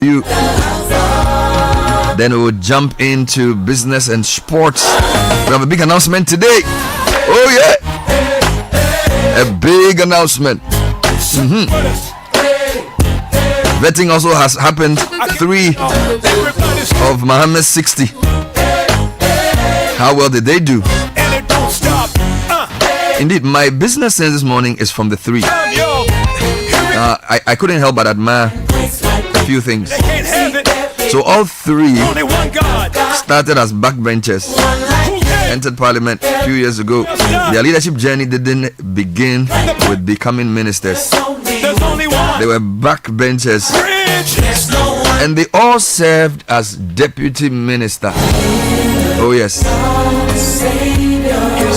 you. Then we'll jump into business and sports. We have a big announcement today. Oh yeah, a big announcement. Betting also has happened. 3 of Muhammad's 60. How well did they do? Indeed, my business sense this morning is from the 3. I couldn't help but admire a few things. So all 3 started as backbenchers, entered parliament a few years ago. Their leadership journey didn't begin with becoming ministers. They were backbenchers, and they all served as deputy minister. Oh yes.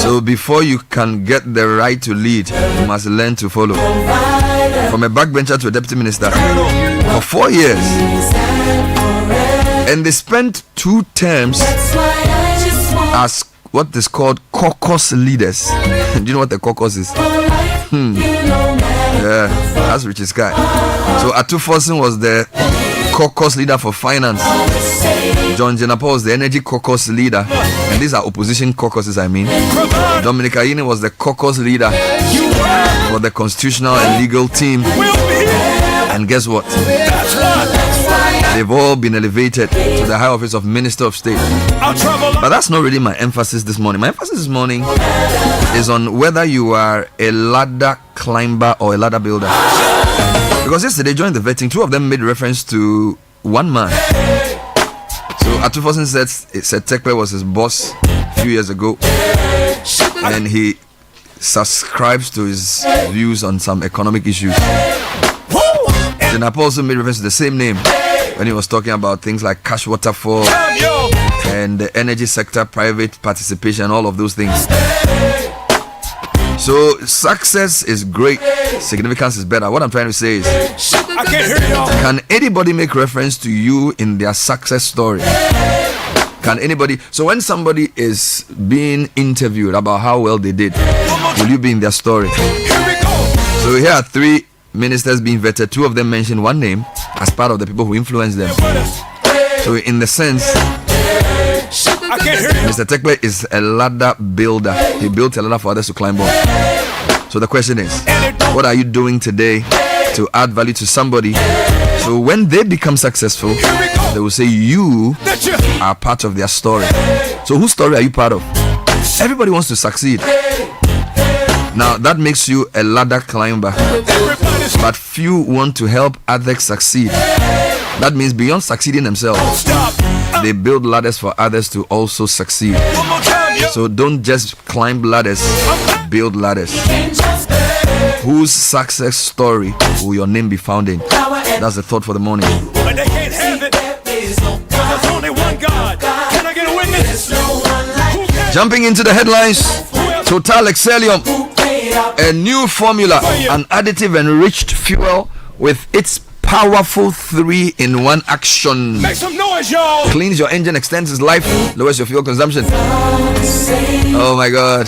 So before you can get the right to lead, you must learn to follow. From a backbencher to a deputy minister for 4 years. And they spent 2 terms as what is called caucus leaders. Do you know what the caucus is? Yeah, that's Rich's guy. So Atu Forson was the caucus leader for finance. John Jenapa was the energy caucus leader. And these are opposition caucuses, I mean. Dominic Ayine was the caucus leader for the constitutional and legal team. And guess what? They've all been elevated to the high office of Minister of State. But that's not really my emphasis this morning. My emphasis this morning is on whether you are a ladder climber or a ladder builder. Because yesterday during the vetting, 2 of them made reference to one man. So Atu Forson said Tekwe was his boss a few years ago, and he subscribes to his views on some economic issues. Then Apo also made reference to the same name when he was talking about things like cash waterfall and the energy sector, private participation, all of those things. So success is great, significance is better. What I'm trying to say is, I can't hear y'all. Can anybody make reference to you in their success story? Can anybody? So when somebody is being interviewed about how well they did, will you be in their story? Here we go. So here are 3 ministers being vetted. 2 of them mention one name as part of the people who influence them. So in the sense, I can't hear you. Mr. Tekwe is a ladder builder. He built a ladder for others to climb on. So the question is, what are you doing today to add value to somebody? So when they become successful, they will say you are part of their story. So whose story are you part of? Everybody wants to succeed. Now that makes you a ladder climber, but few want to help others succeed. That means beyond succeeding themselves, they build ladders for others to also succeed. So don't just climb ladders, build ladders. Whose success story will your name be found in? That's the thought for the morning. But they can't have it, 'cause there's only one God. Can I get a witness? Jumping into the headlines, Total Excellium, a new formula, an additive enriched fuel with its powerful 3-in-1 action. Make some noise, y'all. Cleans your engine, extends its life, lowers your fuel consumption. Oh my God.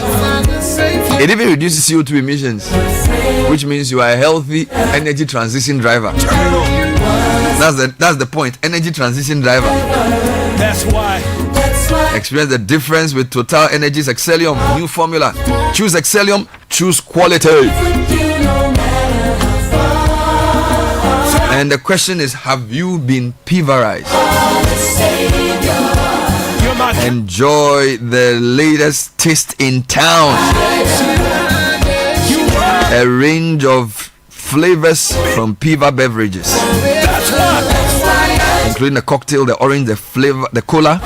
It even reduces CO2 emissions, which means you are a healthy energy transition driver. That's the point. Energy transition driver. That's why. Experience the difference with Total Energies Excellium new formula. Choose Excellium, choose quality. And the question is, have you been pulverized? Enjoy the latest taste in town. A range of flavors from Piva beverages, including the cocktail, the orange, the flavor, the cola,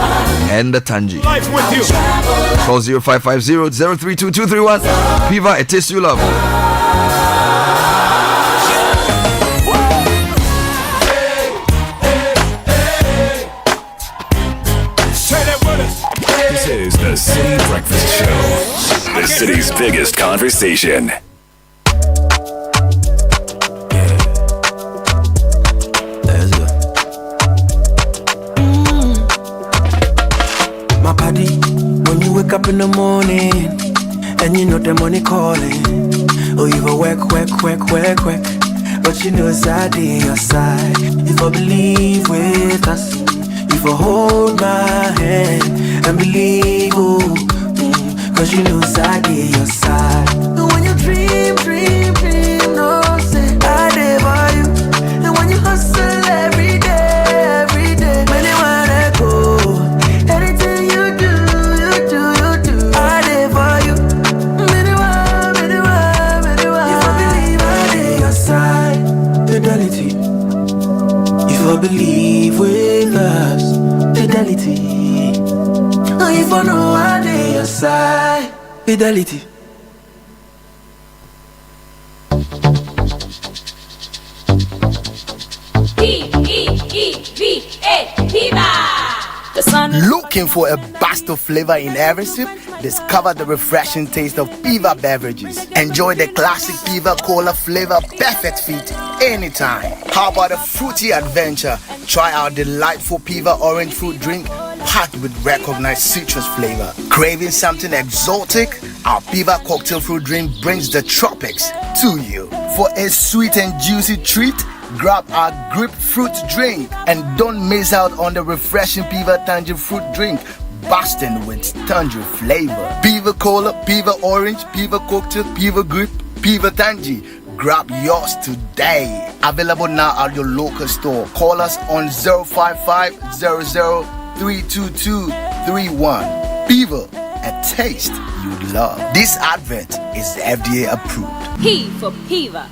and the tangy. Call 0550-032-231. Piva, a taste you love. This is the Citi Breakfast Show, the city's biggest conversation. My buddy, when you wake up in the morning and you know the money calling, oh, you go work. but you know I dey your side. If I believe with us, if I hold my hand and believe, oh, cause you know I dey your side. And when you dream, no say I dey for you. And when you hustle every day, many wanna go. Anything you do, I dey for you. Many want. If I believe I dey your side, fidelity. If I believe with us, fidelity. If I know I dey your side, fidelity. Looking for a burst of flavor in every sip? Discover the refreshing taste of Piva beverages. Enjoy the classic Piva Cola flavor, perfect fit anytime. How about a fruity adventure? Try our delightful Piva orange fruit drink packed with recognized citrus flavor. Craving something exotic? Our Piva cocktail fruit drink brings the tropics to you. For a sweet and juicy treat, grab our grapefruit drink and don't miss out on the refreshing Piva Tangerine fruit drink, bursting with tangerine flavor. Piva Cola, Piva Orange, Piva Cocktail, Piva Grape, Piva Tangerine. Grab yours today. Available now at your local store. Call us on 05500-32231. Piva, a taste you love. This advert is FDA approved. P for Piva.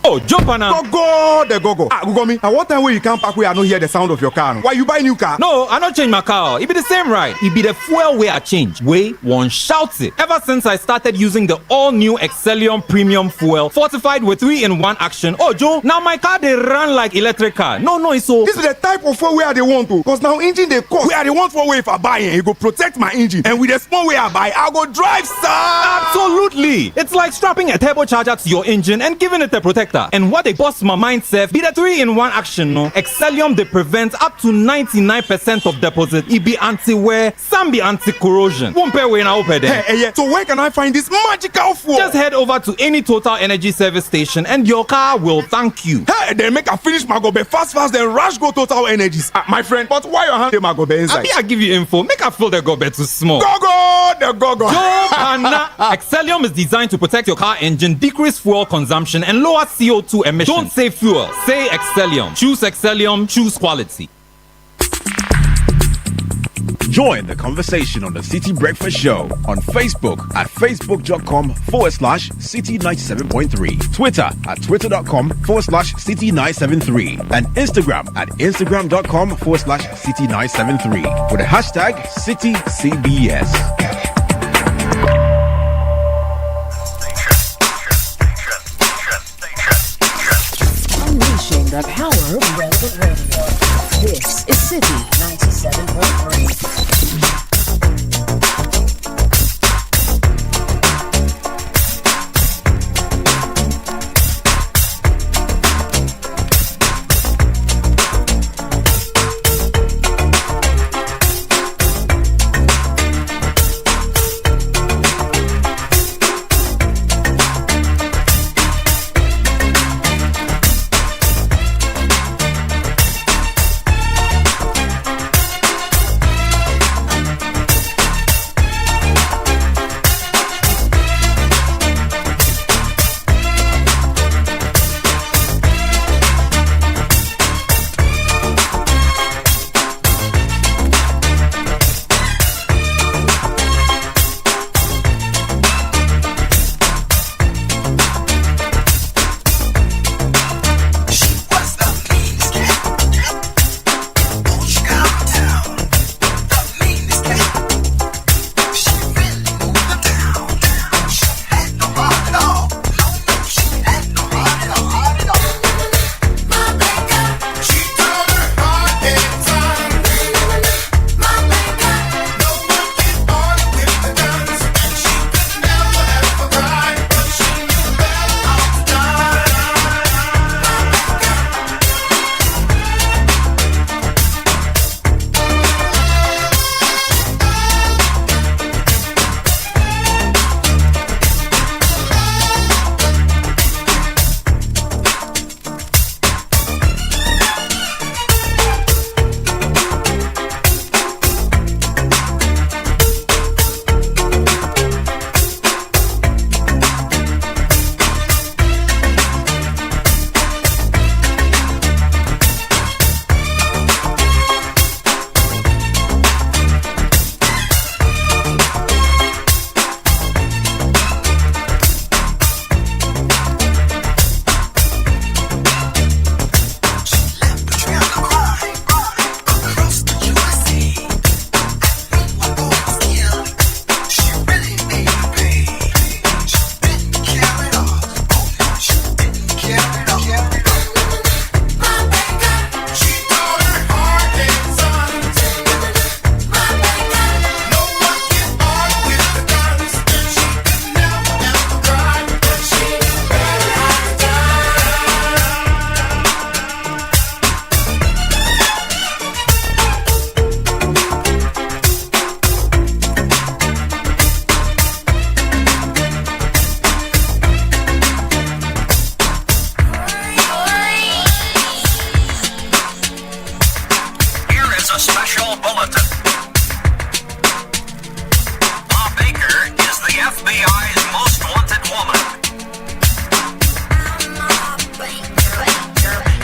Oh, jump on now. Go. Go me. At what time will you come back where I don't hear the sound of your car? Why you buy new car? No, I don't change my car. It be the same ride. It be the fuel way I change. Way one shouts it. Ever since I started using the all-new Excellium Premium Fuel, fortified with 3-in-1 action. Oh, Joe, now my car they run like electric car. No, it's so. This is the type of fuel where they want to. Cause now engine they cost. Where they want for way if I buy it, it go protect my engine. And with the small way I buy, I go drive, sir. Absolutely. It's like strapping a turbocharger to your engine and giving it a protector. And what they bust my mind, Seth, be the 3-in-1 action, no? Excellium, they prevent up to 99% of deposit. It be anti-wear, some be anti-corrosion. Won't pay when I open them. Hey, so where can I find this magical fuel? Just head over to any Total Energy service station and your car will thank you. Hey, then make a finish my gobe fast, then rush go Total Energies. My friend, but why your hand my gobe inside? I give you info. Make I fill the gobe too small. Go! Excellium is designed to protect your car engine, decrease fuel consumption, and lower CO2 emissions. Don't say fuel, say Excellium. Choose Excellium, choose quality. Join the conversation on the Citi Breakfast Show on Facebook at facebook.com/Citi97.3, Twitter at twitter.com/Citi973, and Instagram at instagram.com/Citi973 with the hashtag CitiCBS. The power of relevant radio. This is Citi 97.3. a special bulletin. Ma Baker is the FBI's most wanted woman.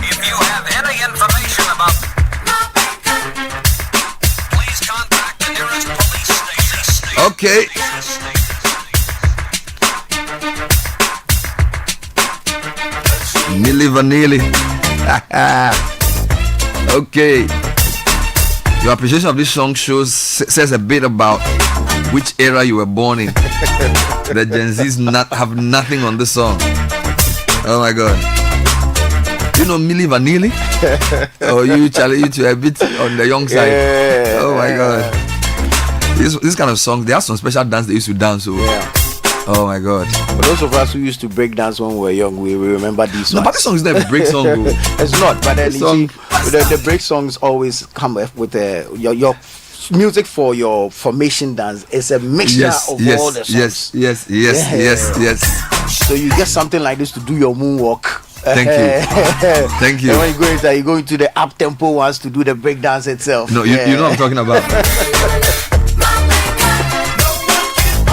If you have any information about Ma Baker, please contact the nearest police station. Okay. Milli Vanilli. Okay. Your appreciation of this song says a bit about which era you were born in. The Gen Zs have nothing on this song. Oh my God. You know Milli Vanilli? Or you challenge you to a bit on the young side? Yeah. Oh my God. This kind of song, they have some special dance they used to dance. So. Yeah. Oh my God. For those of us who used to break dance when we were young, we remember these songs. No, but this song is not a break song. It's not, but then the break songs always come with your music for your formation dance. It's a mixture of all the songs. Yes. So you get something like this to do your moonwalk. Thank you. Thank you. And when you go into the up tempo ones to do the break dance itself. No, you know what I'm talking about.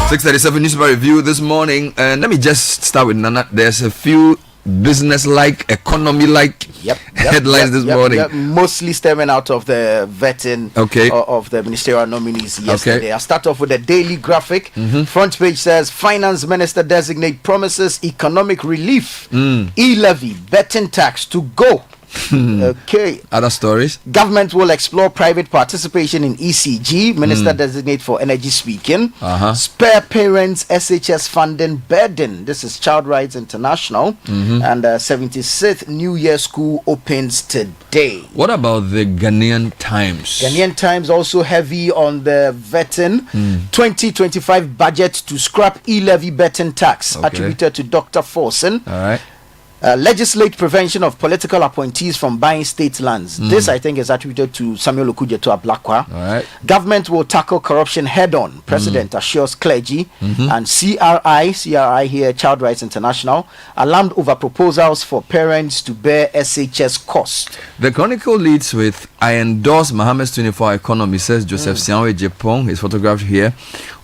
6:37 newspaper review this morning, and let me just start with Nana. There's a few business-like, economy-like headlines this morning. Mostly stemming out of the vetting of the ministerial nominees yesterday. I'll start off with the Daily Graphic. Front page says, Finance Minister designate promises economic relief. E-levy, betting tax to go. Okay. Other stories. Government will explore private participation in ECG. Minister designate for energy speaking. Spare parents SHS funding burden. This is Child Rights International. And 76th New Year School opens today. What about the Ghanaian Times? Ghanaian Times also heavy on the vetting. 2025 budget to scrap e-levy betting tax attributed to Dr. Forsen. All right. Legislate prevention of political appointees from buying state lands. This, I think, is attributed to Samuel Okujeto Ablakwa. Right. Government will tackle corruption head-on. President assures clergy. And CRI here, Child Rights International, alarmed over proposals for parents to bear SHS cost. The Chronicle leads with, I endorse Mohammed's 24-hour economy, says Joseph Sianwe Jepong, his photograph here.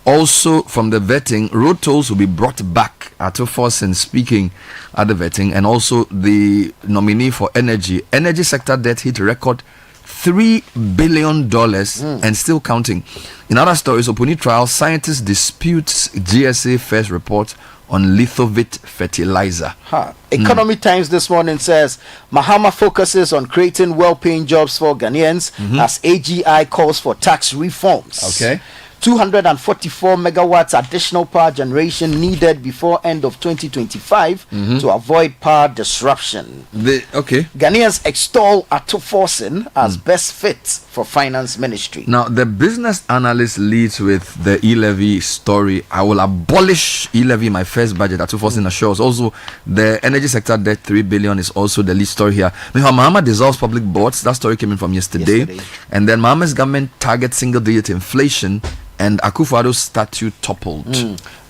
Also, from the vetting, road tolls will be brought back. Ato Forsen speaking at the vetting, and also the nominee for energy sector debt hit record $3 billion and still counting. In other stories, Opuni trial, scientists disputes GSA first report on lithovit fertilizer. Economy Times this morning says Mahama focuses on creating well-paying jobs for Ghanaians as AGI calls for tax reforms. 244 megawatts additional power generation needed before end of 2025 to avoid power disruption. Ghanaians extol Ato Forsen as best fit for finance ministry. Now, the business analyst leads with the e-levy story. I will abolish e-levy in my first budget. Ato Forsen assures. Also, the energy sector debt 3 billion is also the lead story here. Meanwhile, Mahama dissolves public boards. That story came in from yesterday. And then Mahama's government targets single-digit inflation, and Akufo-Addo's statue toppled.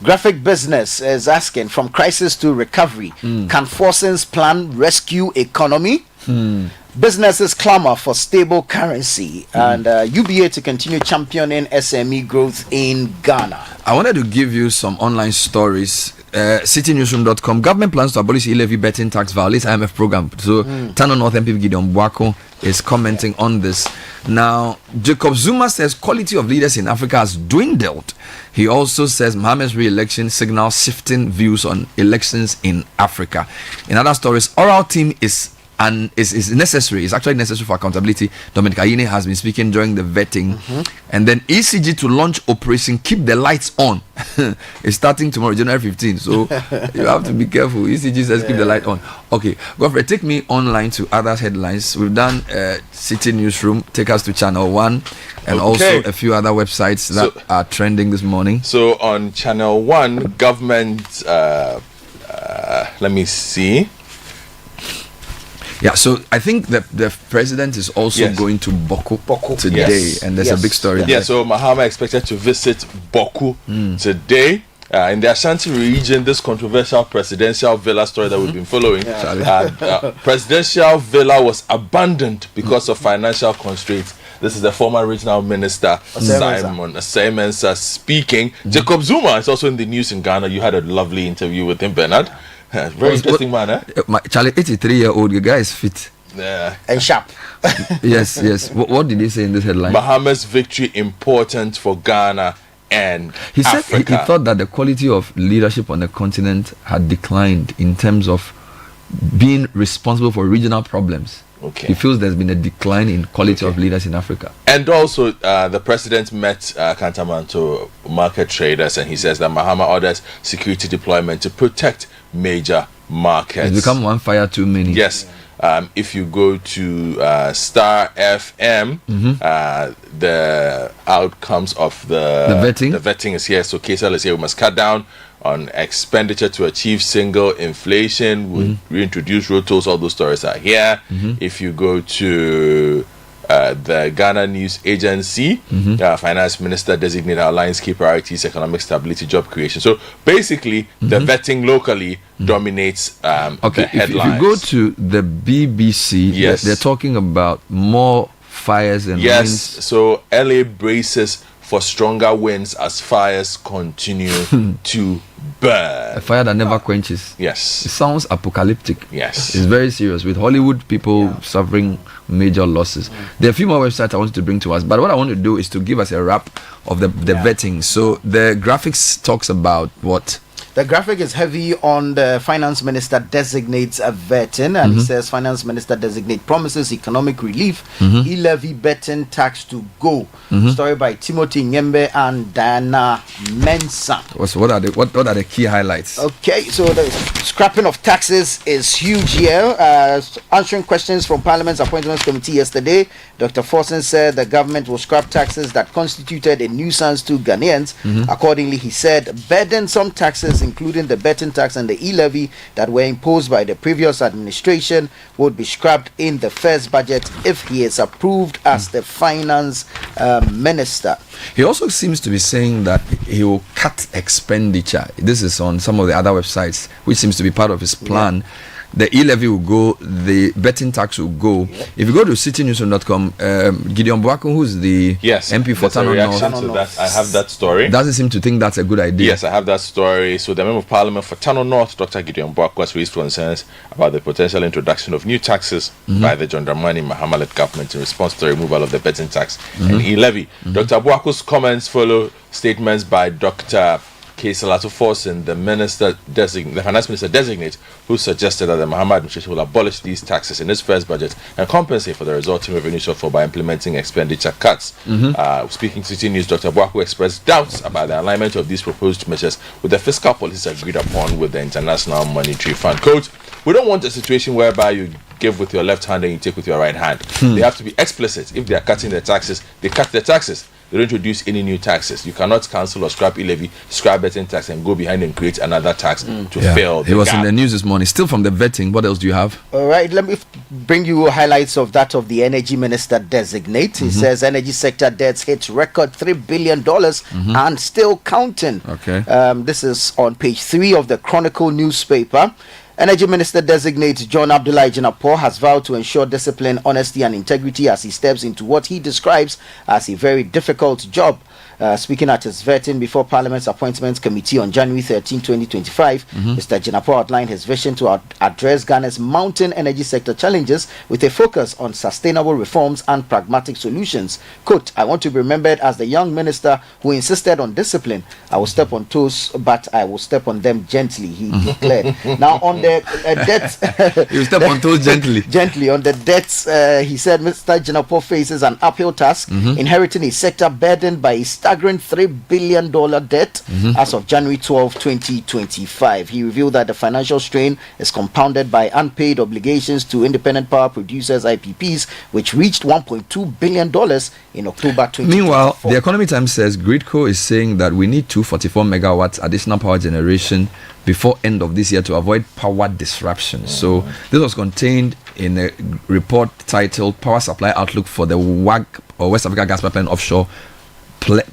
Graphic Business is asking, from crisis to recovery, can Forsen's plan rescue economy? Businesses clamor for stable currency, and UBA to continue championing SME growth in Ghana. I wanted to give you some online stories. CitiNewsroom.com. Government plans to abolish e-levy betting tax, violates IMF program. So Tano North MP Gideon Bwako is commenting on this. Now, Jacob Zuma says quality of leaders in Africa has dwindled. He also says Mohammed's re-election signals shifting views on elections in Africa. In other stories, oral team is necessary. It's actually necessary for accountability. Dominic Ayine has been speaking during the vetting. And then ECG to launch Operation Keep the Lights On. It's starting tomorrow, January 15th. So you have to be careful. ECG says keep the light on. Okay, Godfrey, take me online to other headlines. We've done Citi Newsroom. Take us to Channel 1 and also a few other websites that are trending this morning. So on Channel 1, government, let me see. Yeah, so I think the president is also going to Boku today, and there's a big story there. So Mahama expected to visit Boku today. in the Ashanti region, this controversial presidential villa story that we've been following, presidential villa was abandoned because of financial constraints. This is the former regional minister, Simon Mensah, speaking. Jacob Zuma is also in the news in Ghana. You had a lovely interview with him, Bernard. Very interesting man, eh? Charlie, 83-year-old, the guy is fit. Yeah. And sharp. Yes. What did he say in this headline? Bahamas victory important for Ghana and he said Africa. he thought that the quality of leadership on the continent had declined in terms of being responsible for regional problems. Okay. He feels there's been a decline in quality of leaders in Africa. And also, the president met Kantamanto market traders, and he says that Mahama orders security deployment to protect major markets. It's become one fire too many. Yes. If you go to Star FM, the outcomes of the vetting is here. So KSL is here. We must cut down on expenditure to achieve single inflation. We reintroduce road tolls. All those stories are here. If you go to the Ghana News Agency, Finance Minister designate outlines key priorities: economic stability, job creation. So basically, the vetting locally dominates the headlines. If you go to the BBC, they're talking about more fires and winds. So LA braces for stronger winds as fires continue to burn. A fire that never quenches. Yes. It sounds apocalyptic. Yes. It's very serious, with Hollywood people suffering major losses. There are a few more websites I wanted to bring to us, but what I want to do is to give us a wrap of the vetting. So the graphics talks about what? The graphic is heavy on the finance minister designates a vetting, and he says finance minister designate promises economic relief, e-levy betting tax to go. Story by Timothy Nyembe and Diana Mensah. What are the key highlights? Okay, so the scrapping of taxes is huge here. Answering questions from Parliament's Appointments Committee yesterday, Dr. Forson said the government will scrap taxes that constituted a nuisance to Ghanaians. Accordingly, he said burdensome taxes, including the betting tax and the e-levy that were imposed by the previous administration, would be scrapped in the first budget if he is approved as the finance minister. He also seems to be saying that he will cut expenditure. This is on some of the other websites, which seems to be part of his plan. The e-levy will go, the betting tax will go. If you go to citinewsroom.com, Gideon Boakun, who's the MP for Tano North, I have that story. Doesn't seem to think that's a good idea. Yes, I have that story. So the Member of Parliament for Tano North, Dr. Gideon Boakun, has raised concerns about the potential introduction of new taxes by the John Dramani Mahama-led government in response to the removal of the betting tax and e-levy. Dr. Boakun's comments follow statements by Dr. Salato Forson, the finance minister designate, who suggested that the Mahama administration will abolish these taxes in its first budget and compensate for the resulting revenue shortfall by implementing expenditure cuts. Speaking to Citi News, Dr. Boakun expressed doubts about the alignment of these proposed measures with the fiscal policies agreed upon with the International Monetary Fund. Quote, we don't want a situation whereby you give with your left hand and you take with your right hand. They have to be explicit. If they are cutting their taxes, they cut their taxes. They don't introduce any new taxes. You cannot cancel or scrap e-levy, scrap betting tax, and go behind and create another tax to fill the It was gap. in the news this morning. Still from the vetting, what else do you have? All right, let me bring you highlights of that of the energy minister designate. He says energy sector debts hit record $3 billion and still counting. Okay. This is on page 3 of the Chronicle newspaper. Energy Minister designate John Abdullah Jinapor has vowed to ensure discipline, honesty and integrity as he steps into what he describes as a very difficult job. Speaking at his vetting before Parliament's Appointments Committee on January 13, 2025, Mr. Jinapor outlined his vision to address Ghana's mounting energy sector challenges with a focus on sustainable reforms and pragmatic solutions. Quote, I want to be remembered as the young minister who insisted on discipline. I will step on toes, but I will step on them gently, he declared. Now, on the debts... You step on toes gently. Gently. On the debts, he said Mr. Jinapor faces an uphill task, inheriting a sector burdened by a staggering $3 billion debt as of January 12, 2025. He revealed that the financial strain is compounded by unpaid obligations to independent power producers, IPPs, which reached $1.2 billion in October 2024. Meanwhile, the Economy Times says Gridco is saying that we need 244 megawatts additional power generation before end of this year to avoid power disruption. So this was contained in a report titled Power Supply Outlook for the WAG, or West Africa Gas Pipeline Offshore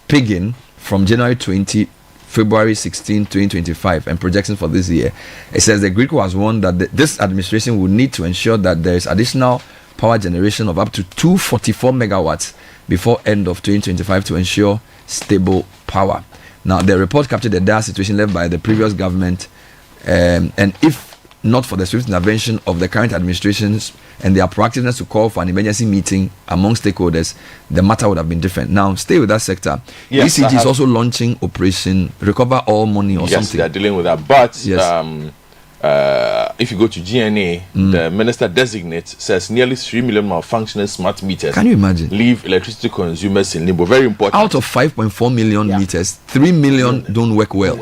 Pigging from January 20 February 16, 2025, and projections for this year. It says the GRIDCO has warned that this administration will need to ensure that there is additional power generation of up to 244 megawatts before end of 2025 to ensure stable power. Now, the report captured the dire situation left by the previous government, and if not for the swift intervention of the current administrations and their proactiveness to call for an emergency meeting among stakeholders, the matter would have been different. Now, stay with that sector. Yes, ECG is also launching Operation Recover All Money or something. Yes, they're dealing with that. But if you go to GNA, the minister designate says nearly 3 million malfunctioning smart meters. Can you imagine? Leave electricity consumers in limbo. Very important. Out of 5.4 million meters, 3 million don't work well.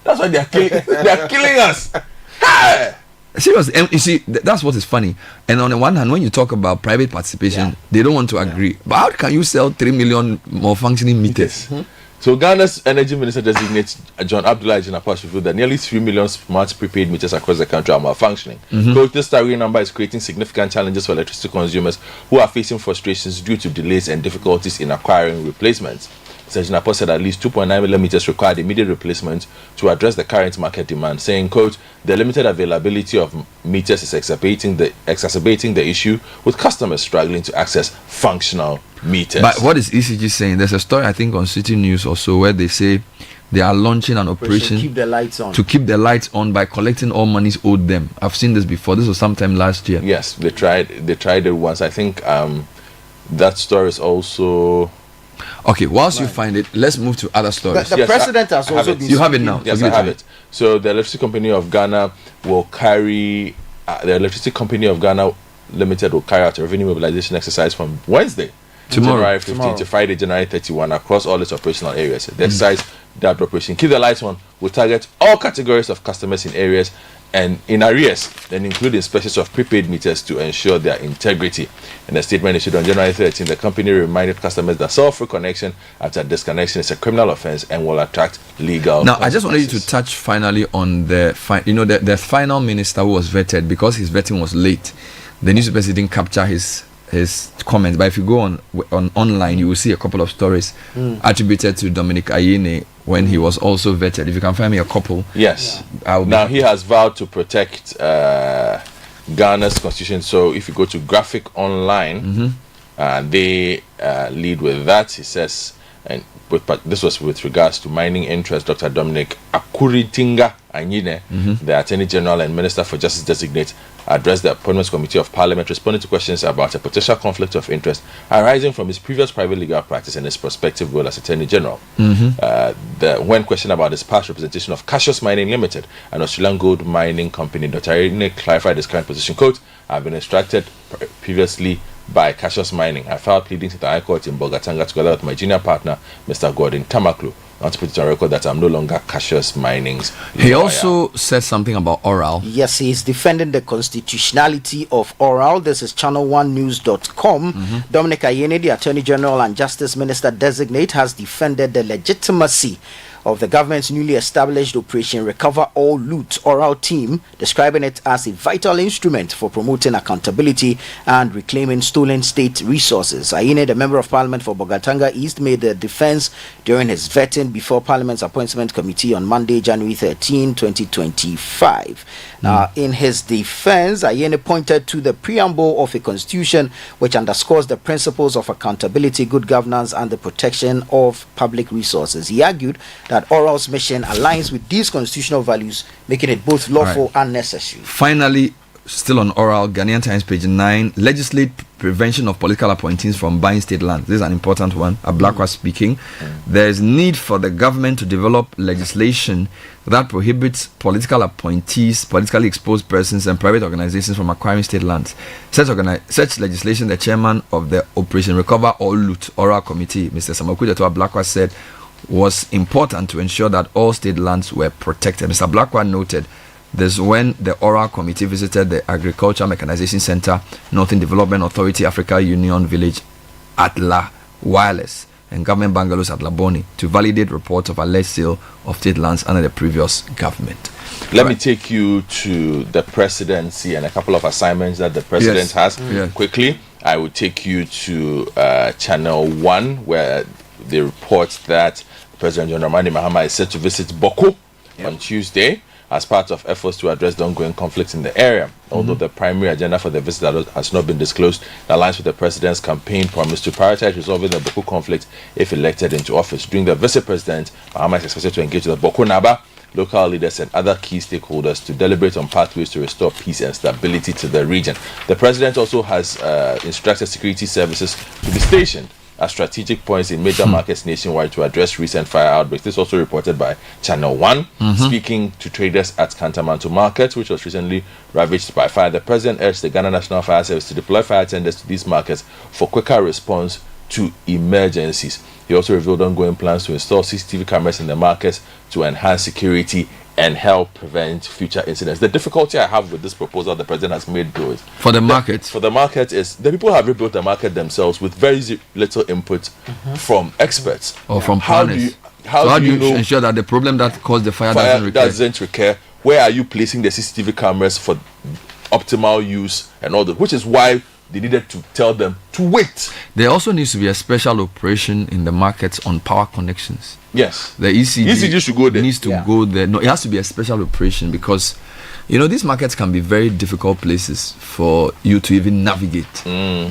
That's why they are killing us. Hey! Seriously, and you see, that's what is funny. And on the one hand, when you talk about private participation, they don't want to agree. But how can you sell 3 million more functioning meters? So Ghana's energy minister designates John Abdullah Jinapas revealed that nearly 3 million smart prepaid meters across the country are malfunctioning. Quote, this staggering number is creating significant challenges for electricity consumers who are facing frustrations due to delays and difficulties in acquiring replacements. Jinapos said at least 2.9 million meters required immediate replacement to address the current market demand, saying, quote, the limited availability of meters is exacerbating the issue, with customers struggling to access functional meters. But what is ECG saying? There's a story, I think, on City News also where they say they are launching an operation to keep the lights on. To keep the lights on by collecting all monies owed them. I've seen this before. This was sometime last year. Yes, they tried it once. I think that story is also... Okay, whilst you find it, let's move to other stories. The president has also been... You have it now. Yes, I have it. So the Electricity Company of Ghana will carry... the Electricity Company of Ghana Limited will carry out a revenue mobilization exercise from Wednesday, January 15 to Friday, January 31, across all its operational areas. The exercise, that operation, Keep the Lights On, will target all categories of customers in areas and in arrears, then include inspections of prepaid meters to ensure their integrity. In a statement issued on January 13, the company reminded customers that self-free connection after disconnection is a criminal offense and will attract legal Now, I just wanted you to touch finally on the final minister who was vetted. Because his vetting was late, the newspapers didn't capture his comments. But if you go on online, you will see a couple of stories attributed to Dominic Ayine when he was also vetted. If you can find me a couple. Yes. Now he has vowed to protect Ghana's constitution. So if you go to Graphic Online, they lead with that. He says, but this was with regards to mining interest. Dr. Dominic Akuritinga Anyine, the Attorney General and Minister for Justice designate, addressed the Appointments Committee of Parliament, responding to questions about a potential conflict of interest arising from his previous private legal practice and his prospective role as Attorney General. When questioned about his past representation of Cassius Mining Limited, an Australian gold mining company, Dr. Ayine clarified his current position. Quote, I've been instructed previously by Cassius Mining. I filed pleadings to the High Court in Bolgatanga together with my junior partner, Mr. Gordon Tamaklu. I want to put it on record that I'm no longer Cassius Mining's lawyer. He also said something about oral. Yes, he is defending the constitutionality of oral. This is channel1news.com. Dominic Ayine, the Attorney General and Justice Minister designate, has defended the legitimacy of the government's newly established Operation Recover All Loot oral team, describing it as a vital instrument for promoting accountability and reclaiming stolen state resources. Ayine, the Member of Parliament for Bogatanga East, made the defense during his vetting before Parliament's Appointment Committee on Monday, January 13, 2025. Now, in his defense, Ayine pointed to the preamble of a constitution which underscores the principles of accountability, good governance, and the protection of public resources. He argued that oral's mission aligns with these constitutional values, making it both lawful and necessary. Finally, still on oral, Ghanaian Times page 9, legislate prevention of political appointees from buying state land. This is an important one. Ablakwa speaking. There is need for the government to develop legislation that prohibits political appointees, politically exposed persons, and private organizations from acquiring state lands. Such legislation, the chairman of the Operation Recover All Loot Oral Committee, Mr. Samakujato Ablakwa, said was important to ensure that all state lands were protected. Mr. Ablakwa noted this when the Oral Committee visited the Agriculture Mechanization Center, Northern Development Authority, Africa Union Village at La Wireless, and government bungalows at Laboni to validate reports of alleged sale of state lands under the previous government. Let me take you to the presidency and a couple of assignments that the president has. Quickly, I will take you to Channel 1, where they report that President John Dramani Mahama is set to visit Boko on Tuesday as part of efforts to address the ongoing conflicts in the area. Although the primary agenda for the visit has not been disclosed, it aligns with the president's campaign promise to prioritize resolving the Boko conflict if elected into office. During the visit, President Mahama is expected to engage with the Boko Naba, local leaders and other key stakeholders to deliberate on pathways to restore peace and stability to the region. The president also has instructed security services to be stationed at strategic points in major markets nationwide to address recent fire outbreaks. This is also reported by Channel 1. Speaking to traders at Kantamanto Market, which was recently ravaged by fire, the president urged the Ghana National Fire Service to deploy fire tenders to these markets for quicker response to emergencies. He also revealed ongoing plans to install CCTV cameras in the markets to enhance security and help prevent future incidents. The difficulty I have with this proposal the president has made, though, is for the market is the people have rebuilt the market themselves with very little input from experts or from planners. How do you ensure that the problem that caused the fire doesn't recur? Where are you placing the CCTV cameras for optimal use and all that? Which is why they needed to tell them to wait. There also needs to be a special operation in the markets on power connections. Yes. The ECG should go there. Needs to go there. No, it has to be a special operation because, these markets can be very difficult places for you to even navigate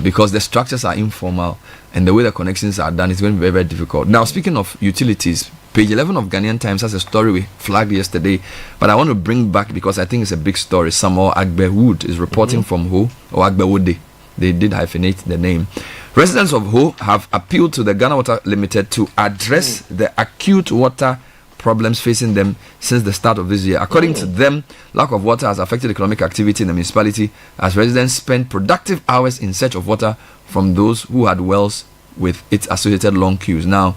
because the structures are informal and the way the connections are done is going to be very, very difficult. Now, speaking of utilities, page 11 of Ghanaian Times has a story we flagged yesterday, but I want to bring back because I think it's a big story. Samuel Agbewood is reporting from Ho, or Agbewode. They did hyphenate the name. Residents of Ho have appealed to the Ghana Water Limited to address the acute water problems facing them since the start of this year. According to them, lack of water has affected economic activity in the municipality as residents spend productive hours in search of water from those who had wells with its associated long queues. Now,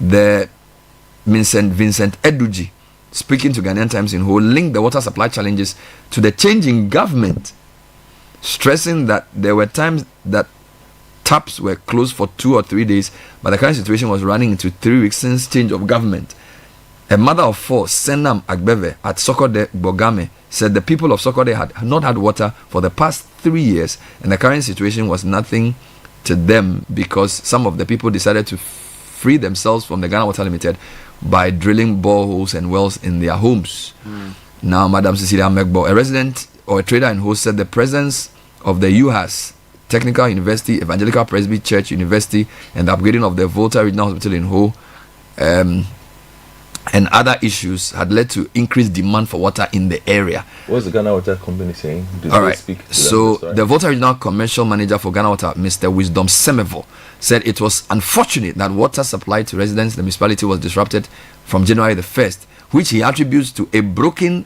the Vincent Eduji, speaking to Ghanaian Times in Ho, linked the water supply challenges to the change in government, stressing that there were times that taps were closed for 2 or 3 days, but the current situation was running into 3 weeks since change of government. A mother of 4, Senam Agbeve at Sokode Bogame, said the people of Sokode had not had water for the past 3 years, and the current situation was nothing to them because some of the people decided to free themselves from the Ghana Water Limited by drilling boreholes and wells in their homes. Now, Madam Cecilia Megbo, a resident or a trader in Ho, said the presence of the UHAS, Technical University, Evangelical Presby Church University, and the upgrading of the Volta Regional Hospital in Ho, and other issues had led to increased demand for water in the area. What's the Ghana Water Company saying? All right. So the Volta Regional Commercial Manager for Ghana Water, Mr. Wisdom Semevo, said it was unfortunate that water supply to residents in the municipality was disrupted from January the 1st, which he attributes to a broken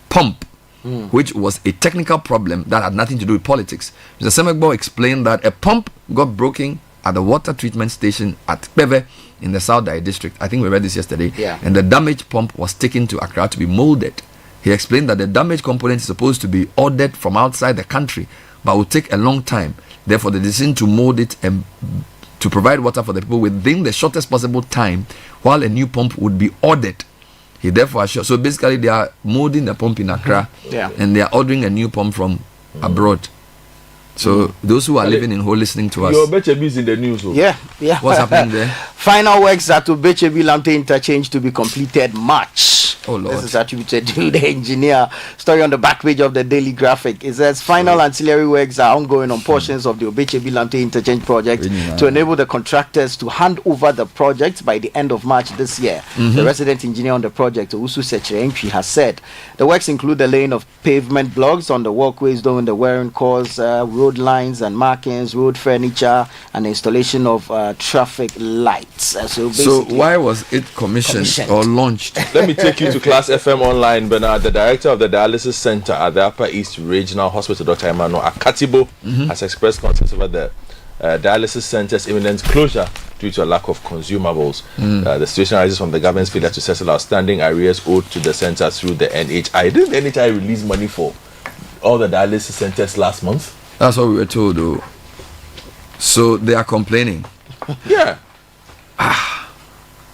pump, which was a technical problem that had nothing to do with politics. Mr. Semegbo explained that a pump got broken at the water treatment station at Beve in the South Dai district. I think we read this yesterday. And the damaged pump was taken to Accra to be molded. He explained that the damaged component is supposed to be ordered from outside the country, but will take a long time. Therefore, the decision to mold it and to provide water for the people within the shortest possible time, while a new pump would be ordered. He therefore assured. So basically, they are molding the pump in Accra, and they are ordering a new pump from abroad. So those who are living in Ho listening to us, your Bechebi is in the news. What's happening there? Final works at Bechebi Lamte interchange to be completed March. Oh Lord. This is attributed to the engineer. Story on the back page of the Daily Graphic. It says final ancillary works are ongoing on portions of the Bechebi Lamte interchange project to enable the contractors to hand over the project by the end of March this year. The resident engineer on the project, Usu Sechirenchi, has said the works include the laying of pavement blocks on the walkways during the wearing course, road lines and markings, road furniture, and the installation of traffic lights. So why was it commissioned or launched? Let me take you to Class FM Online. Bernard, the director of the dialysis center at the Upper East Regional Hospital, Dr. Emmanuel Akatibo, has expressed concerns over the dialysis center's imminent closure due to a lack of consumables. The situation arises from the government's failure to settle outstanding arrears owed to the center through the NHI. Didn't the NHI release money for all the dialysis centers last month? That's what we were told, though. So they are complaining.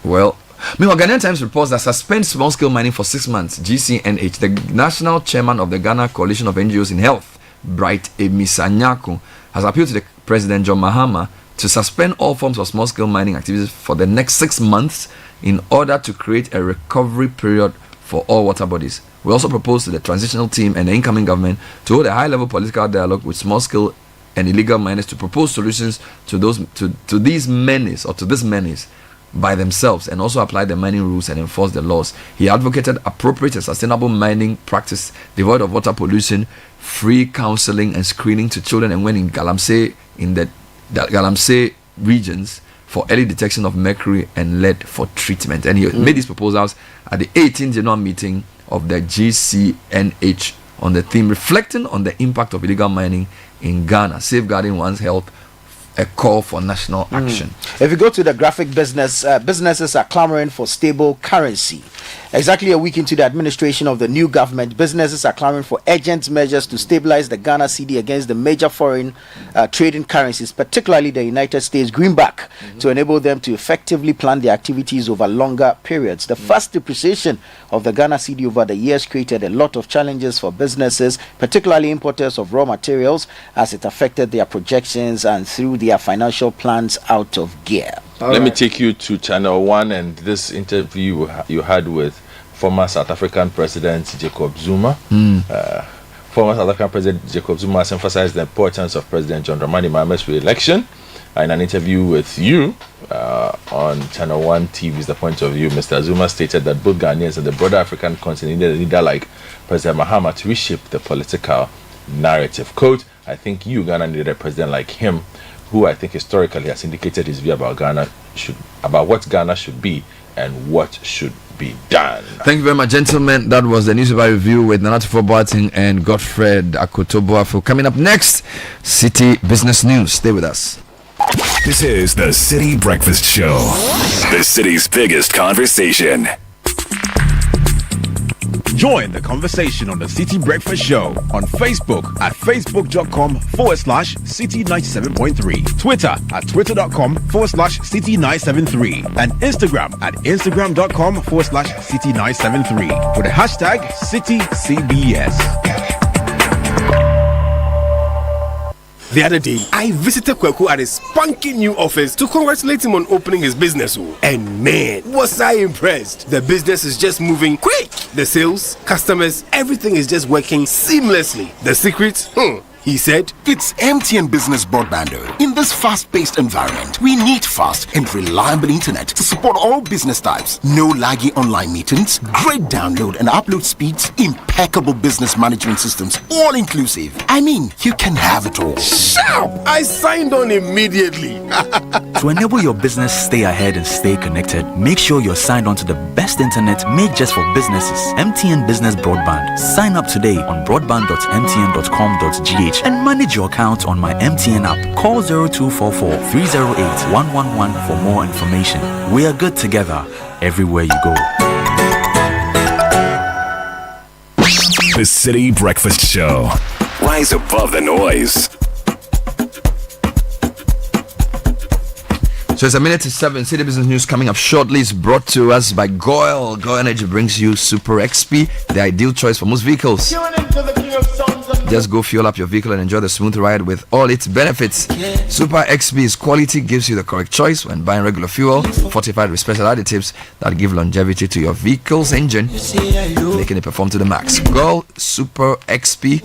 Well, meanwhile, Ghanaian Times reports that suspend small-scale mining for 6 months. GCNH, the national chairman of the Ghana Coalition of NGOs in Health, Bright Emisanyako, has appealed to the President John Mahama to suspend all forms of small-scale mining activities for the next 6 months in order to create a recovery period for all water bodies. We also propose to the transitional team and the incoming government to hold a high-level political dialogue with small-scale and illegal miners to propose solutions to this menace by themselves, and also apply the mining rules and enforce the laws. He advocated appropriate and sustainable mining practice devoid of water pollution, free counseling and screening to children and women in Galamsey, in the Galamsey regions, for early detection of mercury and lead for treatment. And he made these proposals at the 18th general meeting of the GCNH on the theme reflecting on the impact of illegal mining in Ghana, safeguarding one's health, a call for national action. If you go to the graphic business, businesses are clamoring for stable currency. Exactly a week into the administration of the new government, businesses are clamoring for urgent measures to stabilize the Ghana cedi against the major foreign trading currencies, particularly the United States greenback, to enable them to effectively plan their activities over longer periods. The fast depreciation of the Ghana cedi over the years created a lot of challenges for businesses, particularly importers of raw materials, as it affected their projections and threw their financial plans out of gear. Let me take you to Channel 1 and this interview you had with former South African President Jacob Zuma. Former South African President Jacob Zuma has emphasized the importance of President John Dramani Mahamat's re-election. In an interview with you on Channel 1 TV's The Point of View, Mr. Zuma stated that both Ghanaians and the broader African continent needed a leader like President Mahama to reshape the political narrative. Quote, I think Ghana needed a president like him, who I think historically has indicated his view about what Ghana should be and what should be done. Thank you very much, gentlemen. That was the newspaper review with Nanatufo Boateng and Godfred Akotoboafo. Coming up next, Citi Business News. Stay with us. This is the Citi Breakfast Show, the city's biggest conversation. Join the conversation on the Citi Breakfast Show on Facebook at facebook.com/Citi97.3, Twitter at twitter.com/Citi973, and Instagram at instagram.com/Citi973 with the hashtag CitiCBS. The other day, I visited Kweku at his spunky new office to congratulate him on opening his business. And man, was I impressed. The business is just moving quick. The sales, customers, everything is just working seamlessly. The secret? He said, it's MTN Business Broadband. In this fast-paced environment, we need fast and reliable internet to support all business types. No laggy online meetings, great download and upload speeds, impeccable business management systems, all inclusive. I mean, you can have it all. Sharp! I signed on immediately. To enable your business stay ahead and stay connected, make sure you're signed on to the best internet made just for businesses. MTN Business Broadband. Sign up today on broadband.mtn.com.gh and manage your account on my MTN app. Call 0244-308-111 for more information. We are good together everywhere you go. The Citi Breakfast Show. Rise above the noise. So it's 1:07. Citi Business News coming up shortly. It's brought to us by GOIL. GOIL Energy brings you Super XP, the ideal choice for most vehicles. Just go fuel up your vehicle and enjoy the smooth ride with all its benefits. Super XP's quality gives you the correct choice when buying regular fuel, fortified with special additives that give longevity to your vehicle's engine, making it perform to the max. GOIL Super XP,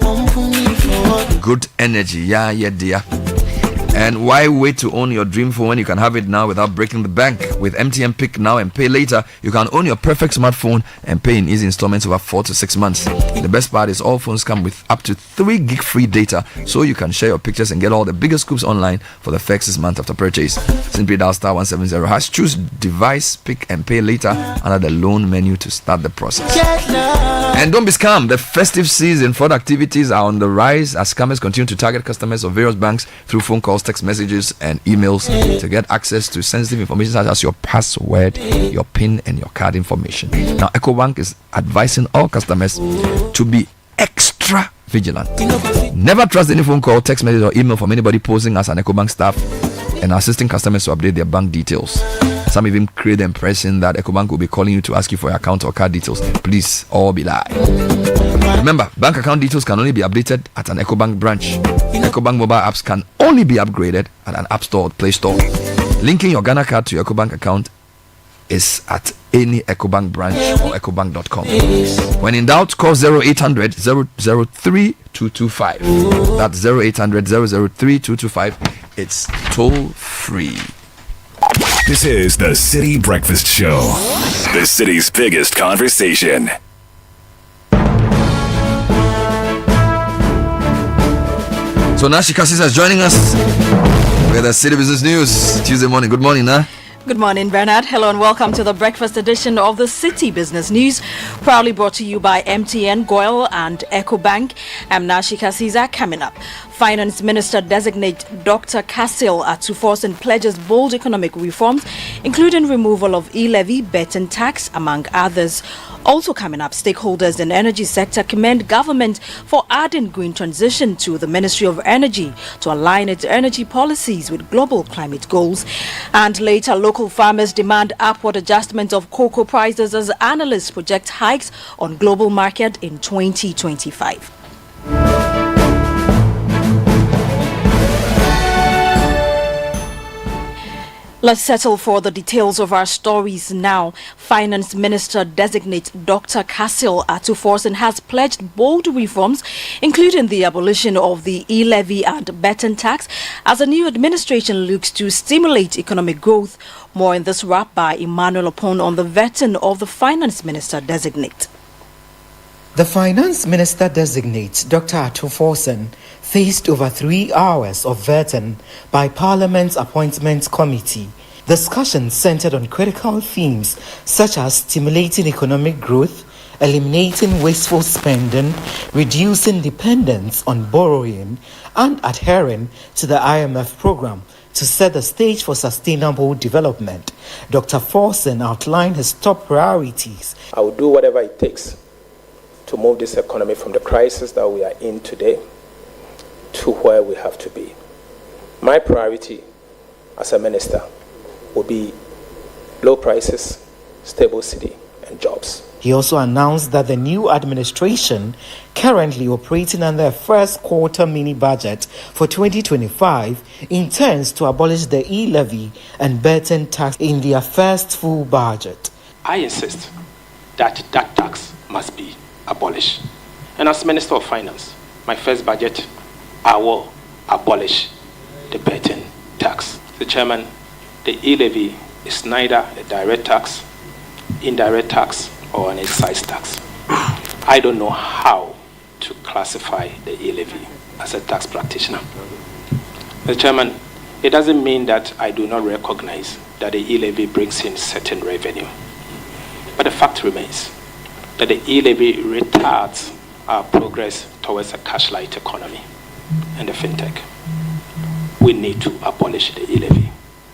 good energy. Yeah, dear. And why wait to own your dream phone when you can have it now without breaking the bank? With MTN Pick Now and Pay Later, you can own your perfect smartphone and pay in easy installments over 4 to 6 months. The best part is all phones come with up to 3 gig free data, so you can share your pictures and get all the biggest scoops online for the first month after purchase. Simply dial *170#, choose device, pick and pay later under the loan menu to start the process. And don't be scammed. The festive season fraud activities are on the rise as scammers continue to target customers of various banks through phone calls, text messages and emails to get access to sensitive information such as your password, your PIN and your card information. Now EcoBank is advising all customers to be extra vigilant. Never trust any phone call, text message or email from anybody posing as an EcoBank staff and assisting customers to update their bank details. Some even create the impression that EcoBank will be calling you to ask you for your account or card details. Please, all be lies. Remember, bank account details can only be updated at an EcoBank branch. EcoBank mobile apps can only be upgraded at an App Store or Play Store. Linking your Ghana card to your EcoBank account is at any EcoBank branch or ecobank.com. When in doubt, call 0800 003 225. That's 0800 003 225. It's toll free. This is the Citi Breakfast Show, the city's biggest conversation. So Nashi Kasisa is joining us with the City Business News Tuesday morning. Good morning, Nah. Good morning, Bernard. Hello and welcome to the breakfast edition of the Citi Business News, proudly brought to you by MTN, Goil and EcoBank. I'm Nashi Kasisa. Coming up, Finance Minister designate Dr. Cassil Atuforsen pledges bold economic reforms, including removal of e-levy, betting tax, among others. Also coming up, stakeholders in the energy sector commend government for adding green transition to the Ministry of Energy to align its energy policies with global climate goals. And later, local farmers demand upward adjustment of cocoa prices as analysts project hikes on global market in 2025. Let's settle for the details of our stories now. Finance Minister designate Dr. Cassil Atuforsen has pledged bold reforms, including the abolition of the e-levy and betting tax, as a new administration looks to stimulate economic growth. More in this wrap by Emmanuel Opon on the vetting of the Finance Minister designate. The Finance Minister designate Dr. Atuforsen faced over 3 hours of vetting by Parliament's Appointments Committee. Discussions centered on critical themes such as stimulating economic growth, eliminating wasteful spending, reducing dependence on borrowing, and adhering to the IMF program to set the stage for sustainable development. Dr. Forsen outlined his top priorities. I will do whatever it takes to move this economy from the crisis that we are in today to where we have to be. My priority as a minister will be low prices, stable city, and jobs. He also announced that the new administration, currently operating under a first quarter mini budget for 2025, intends to abolish the e-levy and betting tax in their first full budget. I insist that that tax must be abolished. And as Minister of Finance, my first budget, I will abolish the betting tax. The Chairman, the e-levy is neither a direct tax, indirect tax, or an excise tax. I don't know how to classify the e-levy as a tax practitioner. Mr. Chairman, it doesn't mean that I do not recognize that the e-levy brings in certain revenue. But the fact remains that the e-levy retards our progress towards a cash-light economy and the fintech. We need to abolish the e-levy.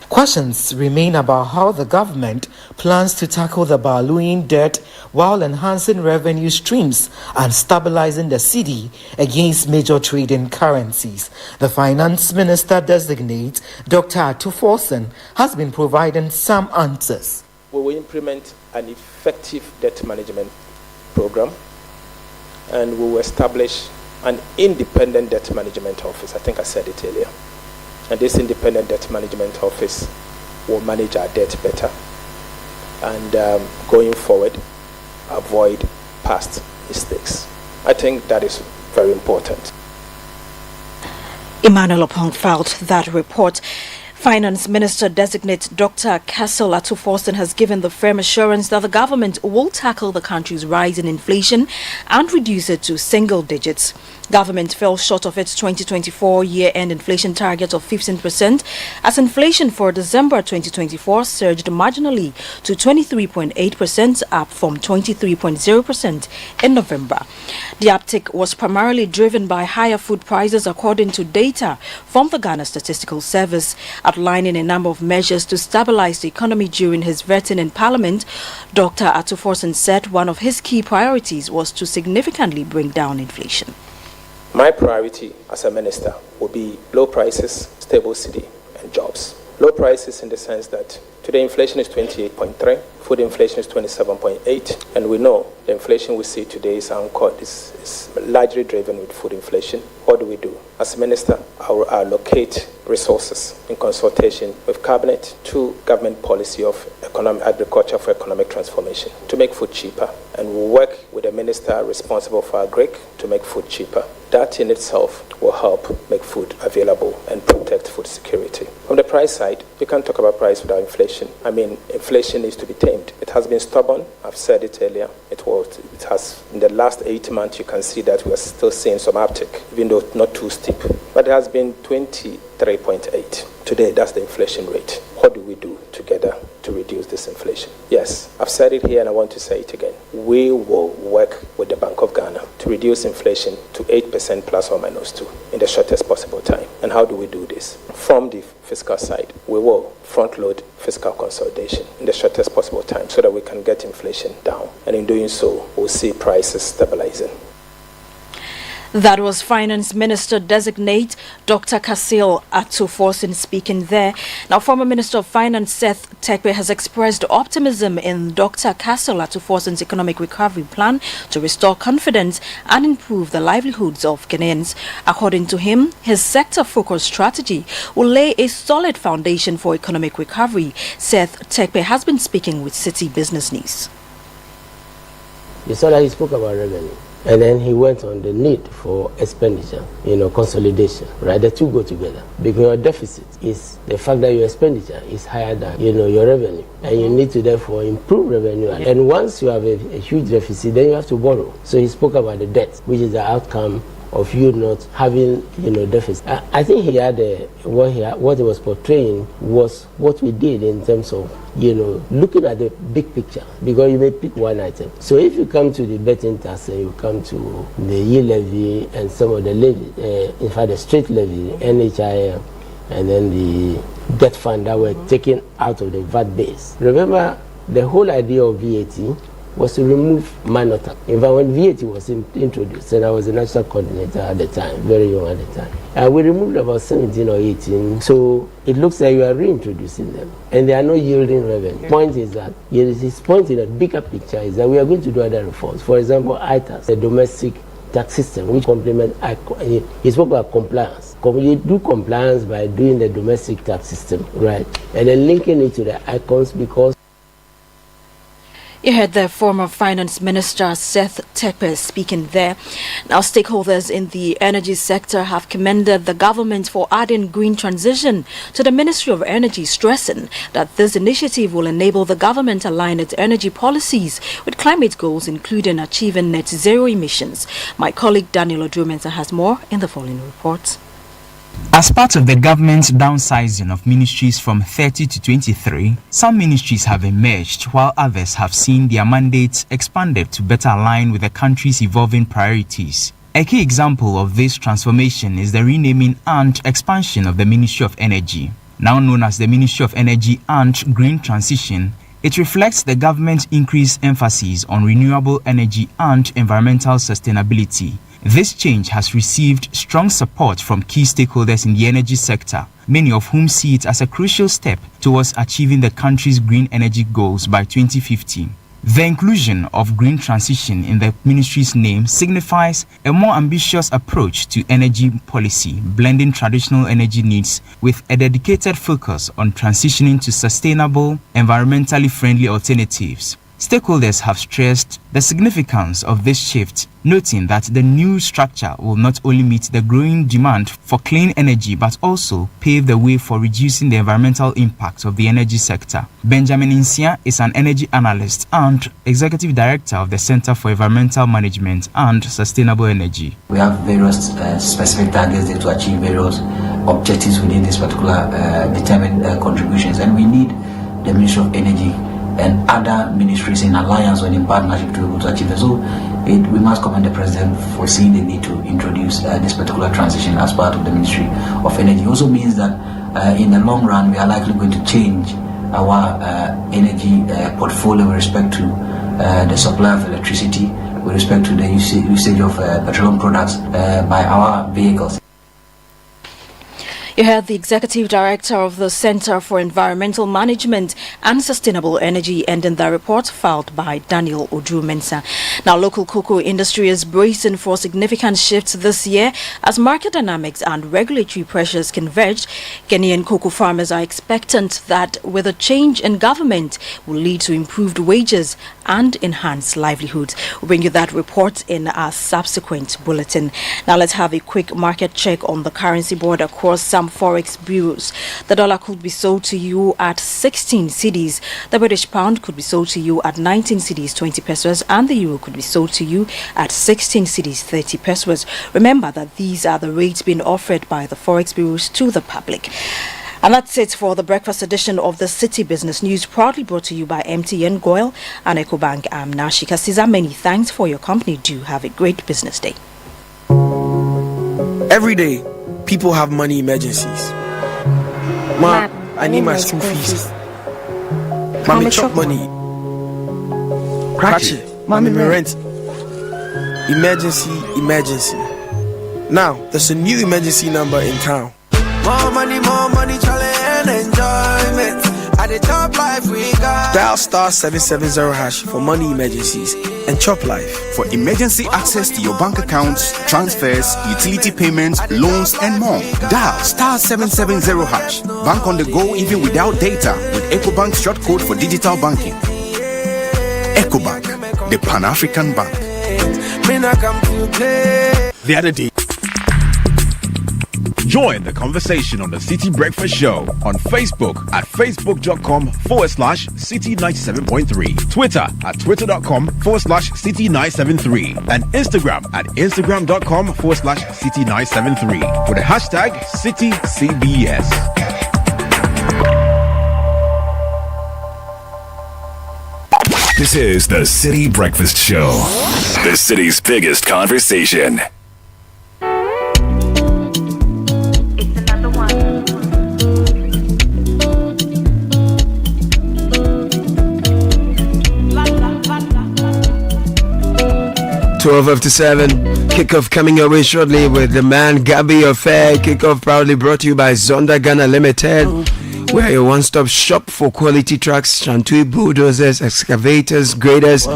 Questions remain about how the government plans to tackle the ballooning debt while enhancing revenue streams and stabilizing the cedi against major trading currencies. The Finance Minister designate Dr. Atuforsen has been providing some answers. We will implement an effective debt management program, and we will establish an independent debt management office. I think I said it earlier. And this independent debt management office will manage our debt better and going forward, avoid past mistakes. I think that is very important. Emmanuel Opong filed that report. Finance Minister designate Dr. Cassil Atuforsen has given the firm assurance that the government will tackle the country's rise in inflation and reduce it to single digits. Government fell short of its 2024 year-end inflation target of 15%, as inflation for December 2024 surged marginally to 23.8%, up from 23.0% in November. The uptick was primarily driven by higher food prices, according to data from the Ghana Statistical Service. Outlining a number of measures to stabilize the economy during his vetting in Parliament, Dr. Atuforsen said one of his key priorities was to significantly bring down inflation. My priority as a minister will be low prices, stable city, and jobs. Low prices in the sense that today inflation is 28.3, food inflation is 27.8, and we know the inflation we see today is largely driven with food inflation. What do we do? As a minister, I will allocate resources in consultation with Cabinet to government policy of agriculture for economic transformation to make food cheaper, and we'll work with the minister responsible for agric to make food cheaper. That in itself will help make food available and protect food security. From the price side, you can't talk about price without inflation. I mean, inflation needs to be tamed. It has been stubborn. I've said it earlier. It has, in the last 8 months, you can see that we are still seeing some uptick, even though not too steep. But it has been 23.8. Today, that's the inflation rate. What do we do together to reduce this inflation? Yes, I've said it here and I want to say it again. We will work with the Bank of Ghana to reduce inflation to 8% plus or minus 2 in the shortest possible time. And how do we do this? From the fiscal side, we will front load fiscal consolidation in the shortest possible time so that we can get inflation down. And in doing so, we'll see prices stabilizing. That was Finance Minister Designate Dr. Kasil Atuforsen speaking there. Now, former Minister of Finance Seth Tekpe has expressed optimism in Dr. Kasil Atuforsen's economic recovery plan to restore confidence and improve the livelihoods of Ghanaians. According to him, his sector-focused strategy will lay a solid foundation for economic recovery. Seth Tekpe has been speaking with Citi Business News. You saw that he spoke about revenue. And then he went on the need for expenditure, consolidation, right? The two go together. Because your deficit is the fact that your expenditure is higher than, your revenue. And you need to therefore improve revenue. And once you have a huge deficit, then you have to borrow. So he spoke about the debt, which is the outcome of you not having, deficit. I think he had what he was portraying was what we did in terms of, looking at the big picture, because you may pick one item. So if you come to the betting tax and you come to the yield levy and some of the levy, in fact the straight levy, NHIM, and then the debt fund that were taken out of the VAT base. Remember, the whole idea of VAT was to remove minor tax. In fact, when VAT was introduced, and I was the national coordinator at the time, very young at the time, we removed about 17 or 18. So it looks like you are reintroducing them, and they are not yielding revenue. Point is that his point in a bigger picture is that we are going to do other reforms. For example, ITAS, the domestic tax system, which complement. He spoke about compliance. You do compliance by doing the domestic tax system, right, and then linking it to the icons because. You heard the former Finance Minister Seth Tekpe speaking there. Now, stakeholders in the energy sector have commended the government for adding green transition to the Ministry of Energy, stressing that this initiative will enable the government align its energy policies with climate goals, including achieving net zero emissions. My colleague Daniel Odrumensa has more in the following report. As part of the government's downsizing of ministries from 30 to 23, some ministries have emerged while others have seen their mandates expanded to better align with the country's evolving priorities. A key example of this transformation is the renaming and expansion of the Ministry of Energy. Now known as the Ministry of Energy and Green Transition, it reflects the government's increased emphasis on renewable energy and environmental sustainability. This change has received strong support from key stakeholders in the energy sector, many of whom see it as a crucial step towards achieving the country's green energy goals by 2050. The inclusion of green transition in the ministry's name signifies a more ambitious approach to energy policy, blending traditional energy needs with a dedicated focus on transitioning to sustainable, environmentally friendly alternatives. Stakeholders have stressed the significance of this shift, noting that the new structure will not only meet the growing demand for clean energy but also pave the way for reducing the environmental impact of the energy sector. Benjamin Insia is an energy analyst and executive director of the Center for Environmental Management and Sustainable Energy. We have various specific targets to achieve various objectives within this particular determined contributions, and we need the Ministry of Energy and other ministries in alliance or in partnership to be able to achieve it. So we must commend the President for seeing the need to introduce this particular transition as part of the Ministry of Energy. It also means that in the long run we are likely going to change our energy portfolio with respect to the supply of electricity, with respect to the usage of petroleum products by our vehicles. You heard the Executive Director of the Center for Environmental Management and Sustainable Energy ending the report filed by Daniel Odu-Mensah. Now, local cocoa industry is bracing for significant shifts this year as market dynamics and regulatory pressures converge. Ghanaian cocoa farmers are expectant that with a change in government will lead to improved wages and enhanced livelihoods. We'll bring you that report in our subsequent bulletin. Now, let's have a quick market check on the currency board across some forex bureaus. The dollar could be sold to you at 16 cedis. The British pound could be sold to you at 19 cedis 20 pesos, and the euro could be sold to you at 16 cedis 30 pesos. Remember that these are the rates being offered by the forex bureaus to the public. And that's it for the breakfast edition of the City Business News, proudly brought to you by MTN, Goil and EcoBank. I'm Nashika Caesar. Many thanks for your company. Do have a great business day. Every day, people have money emergencies. Ma, I need my school fees. Mommy chop money. Cratchet. Mommy rent. Emergency. Now, there's a new emergency number in town. More money, challenge and enjoyment. At the top life we got. Dial star 770 hash for money emergencies and chop life. For emergency access to your bank accounts, transfers, utility payments, loans, and more. Dial star 770 hash. Bank on the go even without data with EcoBank's short code for digital banking. EcoBank, the Pan-African Bank. The other day. Join the conversation on the Citi Breakfast Show on Facebook at facebook.com/Citi97.3, Twitter at twitter.com/Citi973, and Instagram at instagram.com/Citi973 with the hashtag CityCBS. This is the Citi Breakfast Show, the city's biggest conversation. 12:57. Kickoff coming your way shortly with the man Gabi Affair. Kickoff proudly brought to you by Zonda Ghana Limited. We're your one-stop shop for quality trucks, Shantui bulldozers, excavators, graders,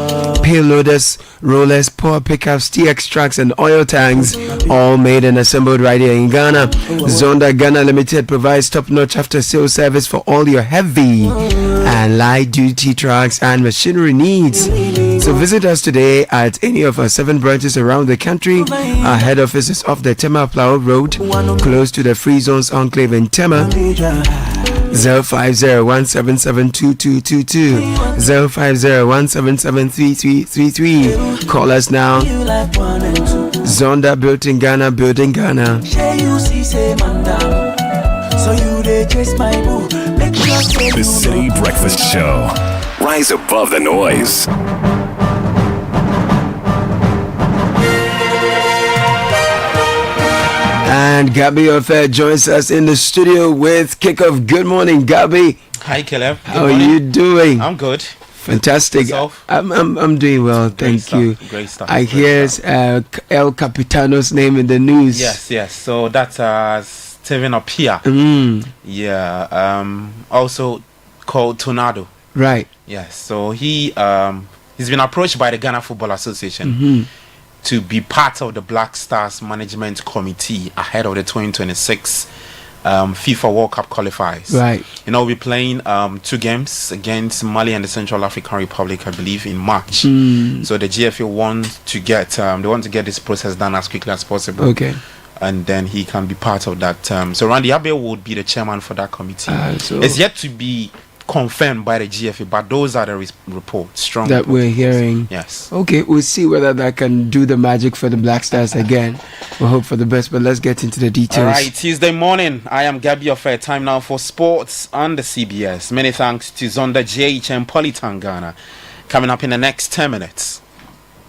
payloaders, rollers, power pickups, TX trucks, and oil tanks, all made and assembled right here in Ghana. Zonda Ghana Limited provides top-notch after-sales service for all your heavy and light-duty trucks and machinery needs. So visit us today at any of our 7 branches around the country. Our head office is off the Tema Plow Road, close to the Free Zones Enclave in Tema. 050-177-2222, 050-177-3333. Call us now. Zonda, built in Ghana, building Ghana. The Citi Breakfast Show. Rise above the noise. And Gabi Affair joins us in the studio with Kickoff. Good morning, Gabi. Hi, Caleb. How are you doing? I'm good. Fantastic. Yourself? I'm doing well, thank you. Great stuff. I hear El Capitano's name in the news. Yes. So that's Steven Apia. Yeah. Also called Tornado. Right. Yes. So he's been approached by the Ghana Football Association to be part of the Black Stars Management Committee ahead of the 2026 FIFA World Cup qualifiers. Right. You know, we're playing 2 games against Mali and the Central African Republic, I believe, in March. So the GFA wants to get this process done as quickly as possible. Okay. And then he can be part of that. So Randy Abe would be the chairman for that committee. It's yet to be confirmed by the GFA, but those are the reports, strong that reports. we're hearing. Yes. Okay, we'll see whether that can do the magic for the Black Stars again. We'll hope for the best, but let's get into the details. All right, Tuesday morning. I am Gabi Affair. Time now for sports on the CBS. Many thanks to Zonda JHM Polytan Ghana. Coming up in the next 10 minutes.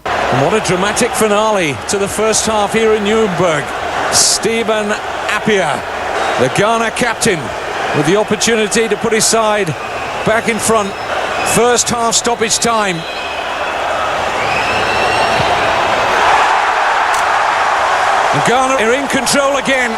What a dramatic finale to the first half here in Nuremberg. Stephen Appiah, the Ghana captain, with the opportunity to put his side back in front. First half stoppage time. And Ghana are in control again.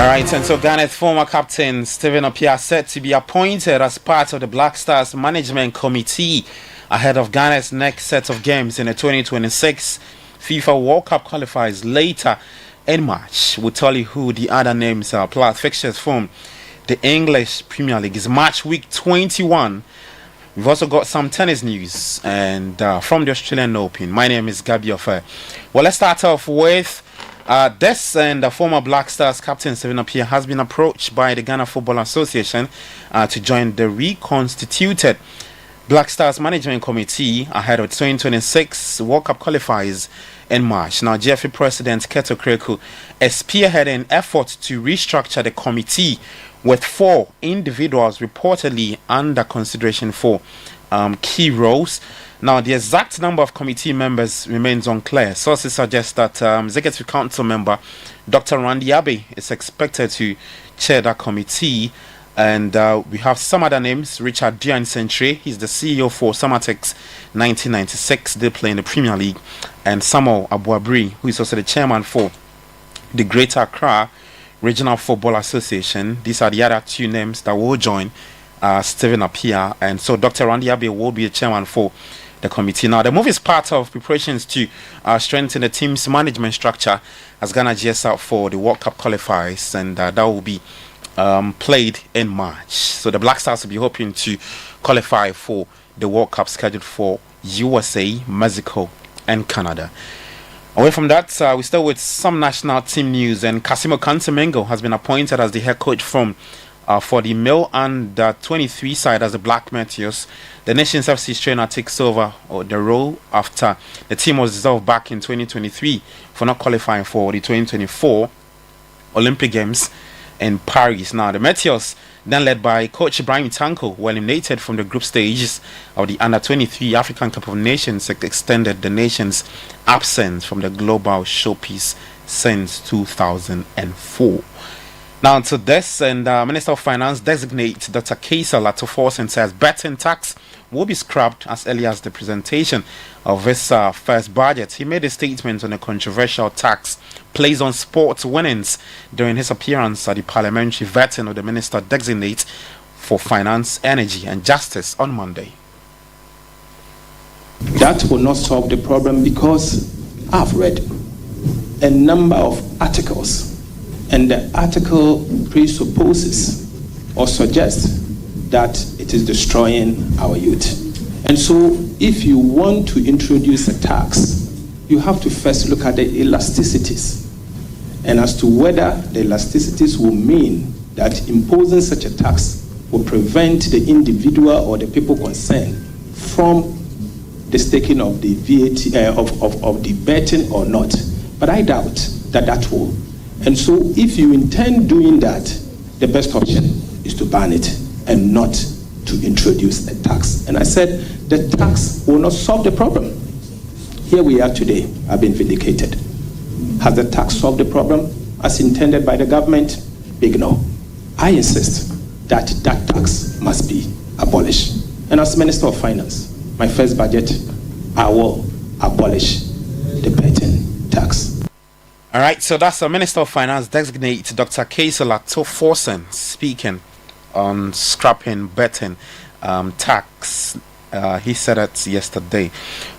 All right, and so Ghana's former captain Stephen Appiah set to be appointed as part of the Black Stars Management Committee ahead of Ghana's next set of games in the 2026 FIFA World Cup qualifiers later in March. We'll tell you who the other names are. Plus, fixtures from the English Premier League is match week 21. We've also got some tennis news and from the Australian Open. My name is Gabi Ofe. Well, let's start off with this, and the former Black Stars captain Stephen Appiah has been approached by the Ghana Football Association to join the reconstituted Black Stars Management Committee ahead of 2026 World Cup qualifiers in March. Now, GFA President Keto Kreku is spearheading efforts to restructure the committee with 4 individuals reportedly under consideration for key roles. Now, the exact number of committee members remains unclear. Sources suggest that Executive Council member Dr. Randy Abbey is expected to chair that committee. And we have some other names. Richard Dian Century, he's the CEO for Samatex 1996. They play in the Premier League. And Samuel Abuabri, who is also the chairman for the Greater Accra Regional Football Association. These are the other 2 names that will join Stephen Appiah. And so Dr. Randy Abbey will be the chairman for the committee. Now, the move is part of preparations to strengthen the team's management structure as Ghana gears up for the World Cup qualifiers. And that will be played in March. So the Black Stars will be hoping to qualify for the World Cup scheduled for USA, Mexico, and Canada. Away from that, we still with some national team news, and Kasimo Kantemengo has been appointed as the head coach for the male under 23 side as the Black Meteors. The Nations FC trainer takes over the role after the team was dissolved back in 2023 for not qualifying for the 2024 Olympic Games in Paris. Now, the Meteors, then led by coach Ibrahim Tanko, were eliminated from the group stages of the Under-23 African Cup of Nations, extended the nation's absence from the global showpiece since 2004. Now to this, and Minister of Finance designate Dr. Kaisa Latoforsen says betting tax will be scrapped as early as the presentation of his first budget. He made a statement on a controversial tax placed on sports winnings during his appearance at the parliamentary vetting of the Minister designate for Finance, Energy and Justice on Monday. That will not solve the problem because I've read a number of articles, and the article presupposes or suggests that it is destroying our youth. And so if you want to introduce a tax, you have to first look at the elasticities, and as to whether the elasticities will mean that imposing such a tax will prevent the individual or the people concerned from the staking of the VAT of the betting or not. But I doubt that that will. And so if you intend doing that, the best option is to ban it and not to introduce a tax. And I said the tax will not solve the problem. Here we are today. I've been vindicated. Has the tax solved the problem as intended by the government? Big no. I insist that that tax must be abolished. And as Minister of Finance, my first budget, I will abolish the betting tax. All right, so that's the Minister of Finance designate Dr. Kaisa Latoforsen speaking on scrapping betting tax. He said it yesterday.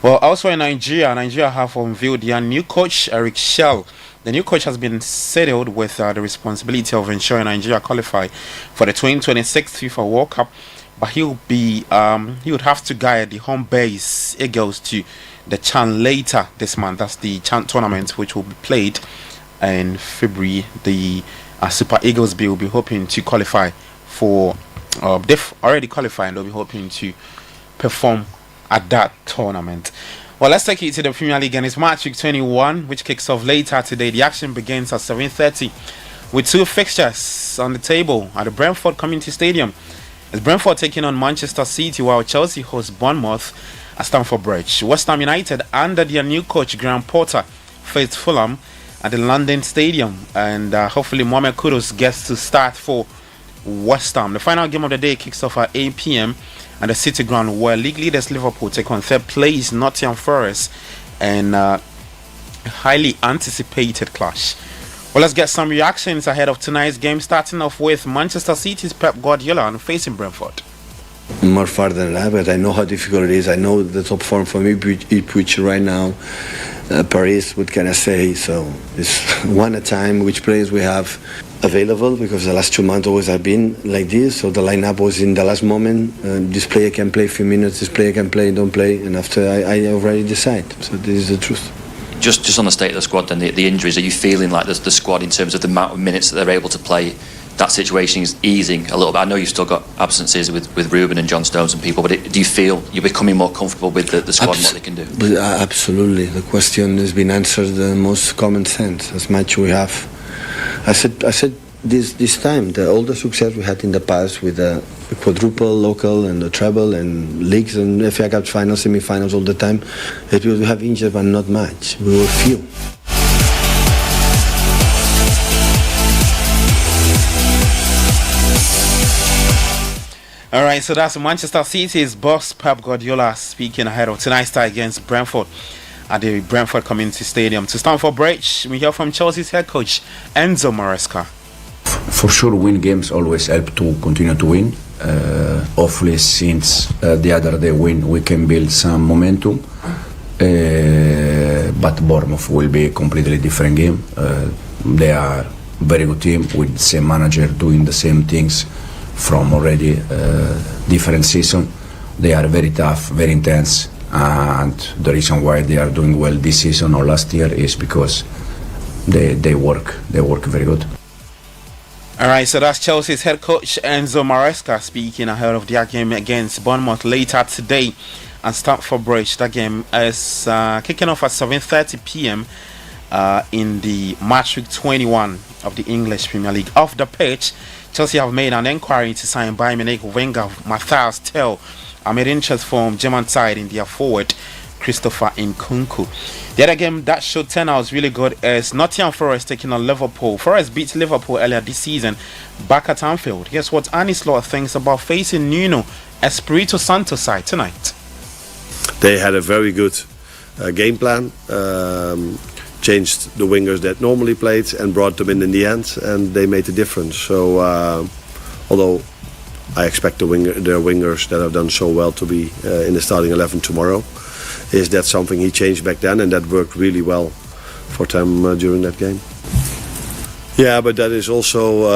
Well, also in Nigeria have unveiled their new coach, Eric Shell. The new coach has been saddled with the responsibility of ensuring Nigeria qualify for the 2026 FIFA World Cup. But he would have to guide the home base Eagles to the CHAN later this month. That's the CHAN tournament, which will be played in February. The Super Eagles B will be hoping to qualify for. They've already qualified, and they'll be hoping to perform at that tournament. Well, let's take it to the Premier League, and it's March week 21, which kicks off later today. The action begins at 7:30 with 2 fixtures on the table at the Brentford Community Stadium. It's Brentford taking on Manchester City, while Chelsea hosts Bournemouth at Stamford Bridge. West Ham United, under their new coach Graham Potter, faced Fulham at the London Stadium, and hopefully Mohamed Kudus gets to start for West Ham. The final game of the day kicks off at 8 p.m. at the City Ground, where league leaders Liverpool take on third place Nottingham Forest, and highly anticipated clash Well, let's get some reactions ahead of tonight's game, starting off with Manchester City's Pep Guardiola facing Brentford. More farther than that, but I know how difficult it is. I know the top form for me, which right now, Paris, what can I say? So it's one at a time, which players we have available, because the last 2 months always have been like this. So the lineup was in the last moment. This player can play a few minutes, this player can play, don't play, and after I already decide. So this is the truth. Just on the state of the squad, then the injuries, are you feeling like the squad in terms of the amount of minutes that they're able to play? That situation is easing a little bit. I know you've still got absences with Ruben and John Stones and people, but do you feel you're becoming more comfortable with the squad and what they can do? Absolutely. The question has been answered the most common sense. As much we have. I said this time, all the success we had in the past with the quadruple, local and the treble and leagues and FA Cup finals, semi-finals all the time, it will have injured but not much. We were few. All right, so that's Manchester City's boss Pep Guardiola speaking ahead of tonight's tie against Brentford at the Brentford Community Stadium. To Stamford Bridge, we hear from Chelsea's head coach Enzo Maresca. For sure, win games always help to continue to win. Hopefully, since the other day win, we can build some momentum. But Bournemouth will be a completely different game. They are a very good team with the same manager doing the same things from already different season. They are very tough, very intense, and the reason why they are doing well this season or last year is because they work very good. All right, so that's Chelsea's head coach Enzo Maresca speaking ahead of their game against Bournemouth later today at Stamford Bridge. That game is kicking off at 7:30 p.m. In the match week 21 of the English Premier League. Off the pitch, Chelsea have made an inquiry to sign Bayern Munich winger Matthias Tel amid interest from German side in their forward Christopher Nkunku. The other game that should turn out really good is Nottingham Forest taking on Liverpool. Forest beat Liverpool earlier this season back at Anfield. Here's what Arne Slot thinks about facing Nuno Espirito Santo side tonight. They had a very good game plan. Changed the wingers that normally played and brought them in the end, and they made the difference. So although I expect the wingers that have done so well to be in the starting 11 tomorrow, is that something he changed back then, and that worked really well for them during that game. Yeah, but that is also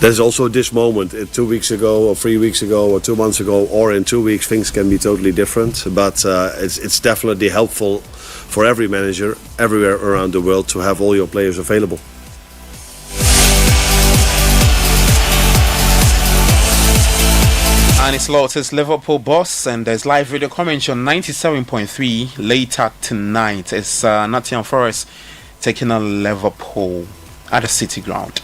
there's also this moment. 2 weeks ago or 3 weeks ago or 2 months ago or in 2 weeks, things can be totally different. But it's definitely helpful for every manager everywhere around the world to have all your players available. Arne Slot is Liverpool boss, and there's live video commentary on 97.3 later tonight. It's Nottingham Forest taking on Liverpool at the City Ground.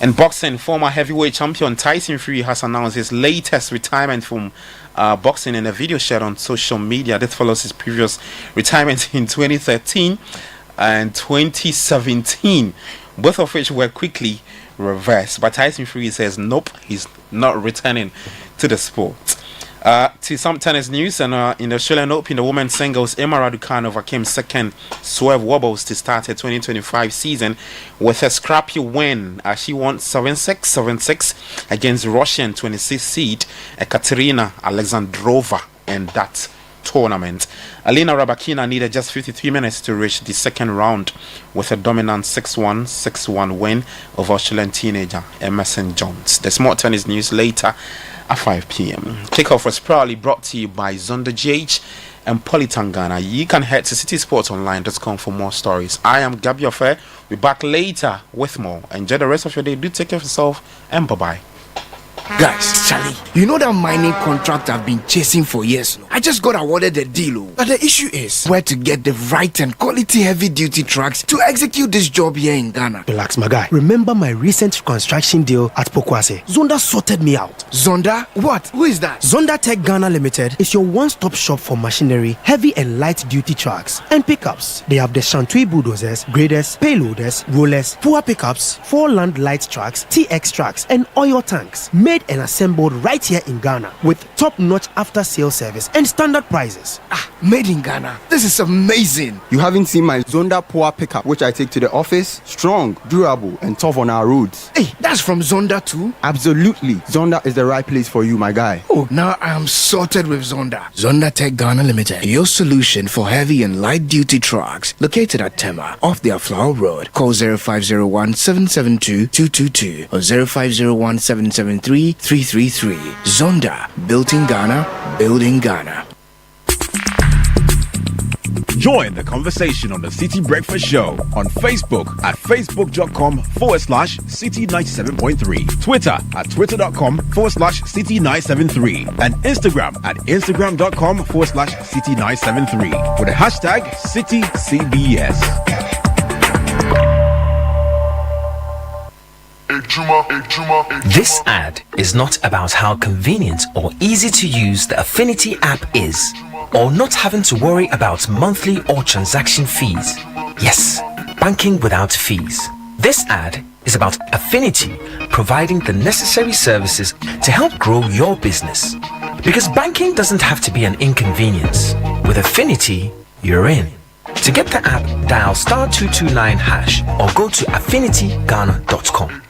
In boxing, former heavyweight champion Tyson Fury has announced his latest retirement from boxing in a video shared on social media. This follows his previous retirement in 2013 and 2017, both of which were quickly reversed. But Tyson Fury says nope, he's not returning to the sport. To some tennis news, and in the Australian Open, the women's singles, Emma Raducanu overcame second swerve wobbles to start her 2025 season with a scrappy win. She won 7-6, 7-6 against Russian 26th seed Ekaterina Alexandrova in that tournament. Alina Rybakina needed just 53 minutes to reach the second round with a dominant 6-1, 6-1 win over Australian teenager Emerson Jones. There's more tennis news later at 5 p.m. Kickoff was proudly brought to you by Zonda GH and Polytangana. You can head to citysportsonline.com for more stories. I am Gabi Ofe. We'll be back later with more. Enjoy the rest of your day. Do take care of yourself, and bye-bye. Guys, Charlie, you know that mining contract I've been chasing for years? I just got awarded the deal. But the issue is where to get the right and quality heavy-duty trucks to execute this job here in Ghana. Relax, my guy. Remember my recent construction deal at Pokwase? Zonda sorted me out. Zonda? What? Who is that? Zonda Tech Ghana Limited is your one-stop shop for machinery, heavy and light-duty trucks, and pickups. They have the Shantui bulldozers, graders, payloaders, rollers, poor pickups, 4 land light trucks, TX trucks, and oil tanks. made and assembled right here in Ghana with top-notch after-sales service and standard prices. Made in Ghana. This is amazing. You haven't seen my Zonda Power pickup, which I take to the office. Strong, durable, and tough on our roads. Hey, that's from Zonda too? Absolutely. Zonda is the right place for you, my guy. Oh, now I am sorted with Zonda. Zonda Tech Ghana Limited, your solution for heavy and light-duty trucks. Located at Tema, off the Aflao Road. Call 0501-772-222 or 0501-773-333. Zonda, built in Ghana, building Ghana. Join the conversation on the Citi Breakfast Show on Facebook at facebook.com/Citi 97.3, Twitter at twitter.com/Citi 973, and Instagram at instagram.com/Citi 973 with the hashtag CitiCBS. This ad is not about how convenient or easy to use the Affinity app is, or not having to worry about monthly or transaction fees. Yes, banking without fees. This ad is about Affinity providing the necessary services to help grow your business. Because banking doesn't have to be an inconvenience. With Affinity, you're in. To get the app, dial *229# or go to affinityghana.com.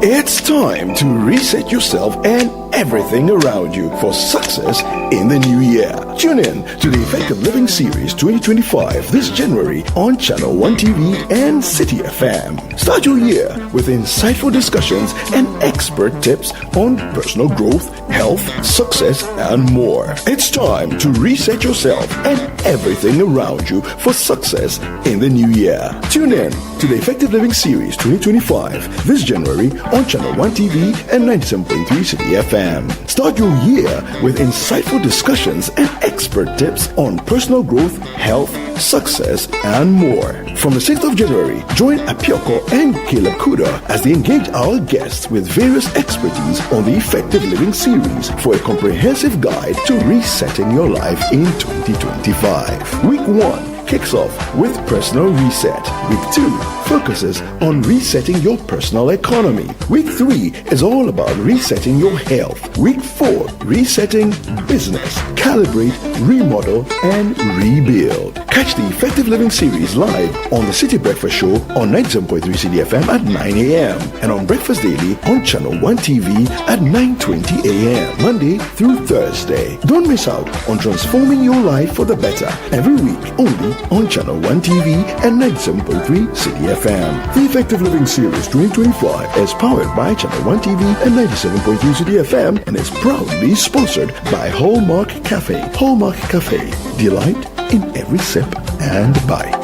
It's time to reset yourself and everything around you for success in the new year. Tune in to the Effective Living Series 2025 this January on Channel 1 TV and Citi FM. Start your year with insightful discussions and expert tips on personal growth, health, success, and more. It's time to reset yourself and everything around you for success in the new year. Tune in to the Effective Living Series 2025 this January on Channel 1 TV and 97.3 Citi FM. Start your year with insightful discussions and expert tips on personal growth, health, success, and more. From the 6th of January, join Apioko and Caleb Kuda as they engage our guests with various expertise on the Effective Living Series for a comprehensive guide to resetting your life in 2025. Week 1 kicks off with Personal Reset. Week 2 focuses on resetting your personal economy. Week 3 is all about resetting your health. Week 4, resetting business. Calibrate, remodel, and rebuild. Catch the Effective Living Series live on the Citi Breakfast Show on 97.3 Citi FM at 9 a.m. and on Breakfast Daily on Channel 1 TV at 9:20 a.m. Monday through Thursday. Don't miss out on transforming your life for the better every week only on Channel 1 TV and 97.3 Citi FM. The Effective Living Series 2025 is powered by Channel 1 TV and 97.3 Citi FM and is proudly sponsored by Hallmark Cafe. Hallmark Cafe. Delight in every sip and bite.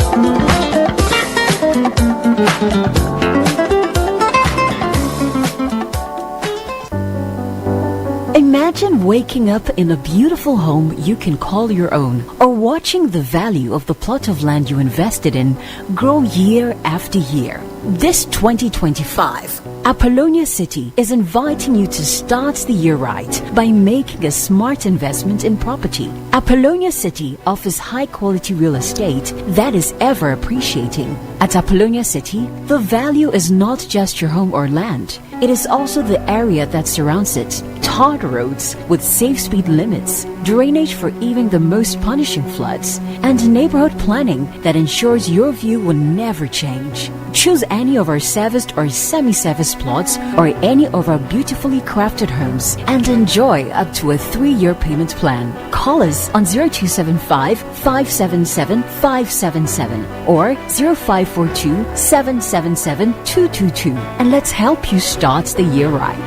Imagine waking up in a beautiful home you can call your own, or watching the value of the plot of land you invested in grow year after year. This 2025, Apollonia City is inviting you to start the year right by making a smart investment in property. Apollonia City offers high-quality real estate that is ever appreciating. At Apollonia City, the value is not just your home or land. It is also the area that surrounds it. Tarred roads with safe speed limits, drainage for even the most punishing floods, and neighborhood planning that ensures your view will never change. Choose any of our serviced or semi-serviced plots or any of our beautifully crafted homes and enjoy up to a 3-year payment plan. Call us on 0275 577 577 or 0542 777 222 and let's help you start the year right.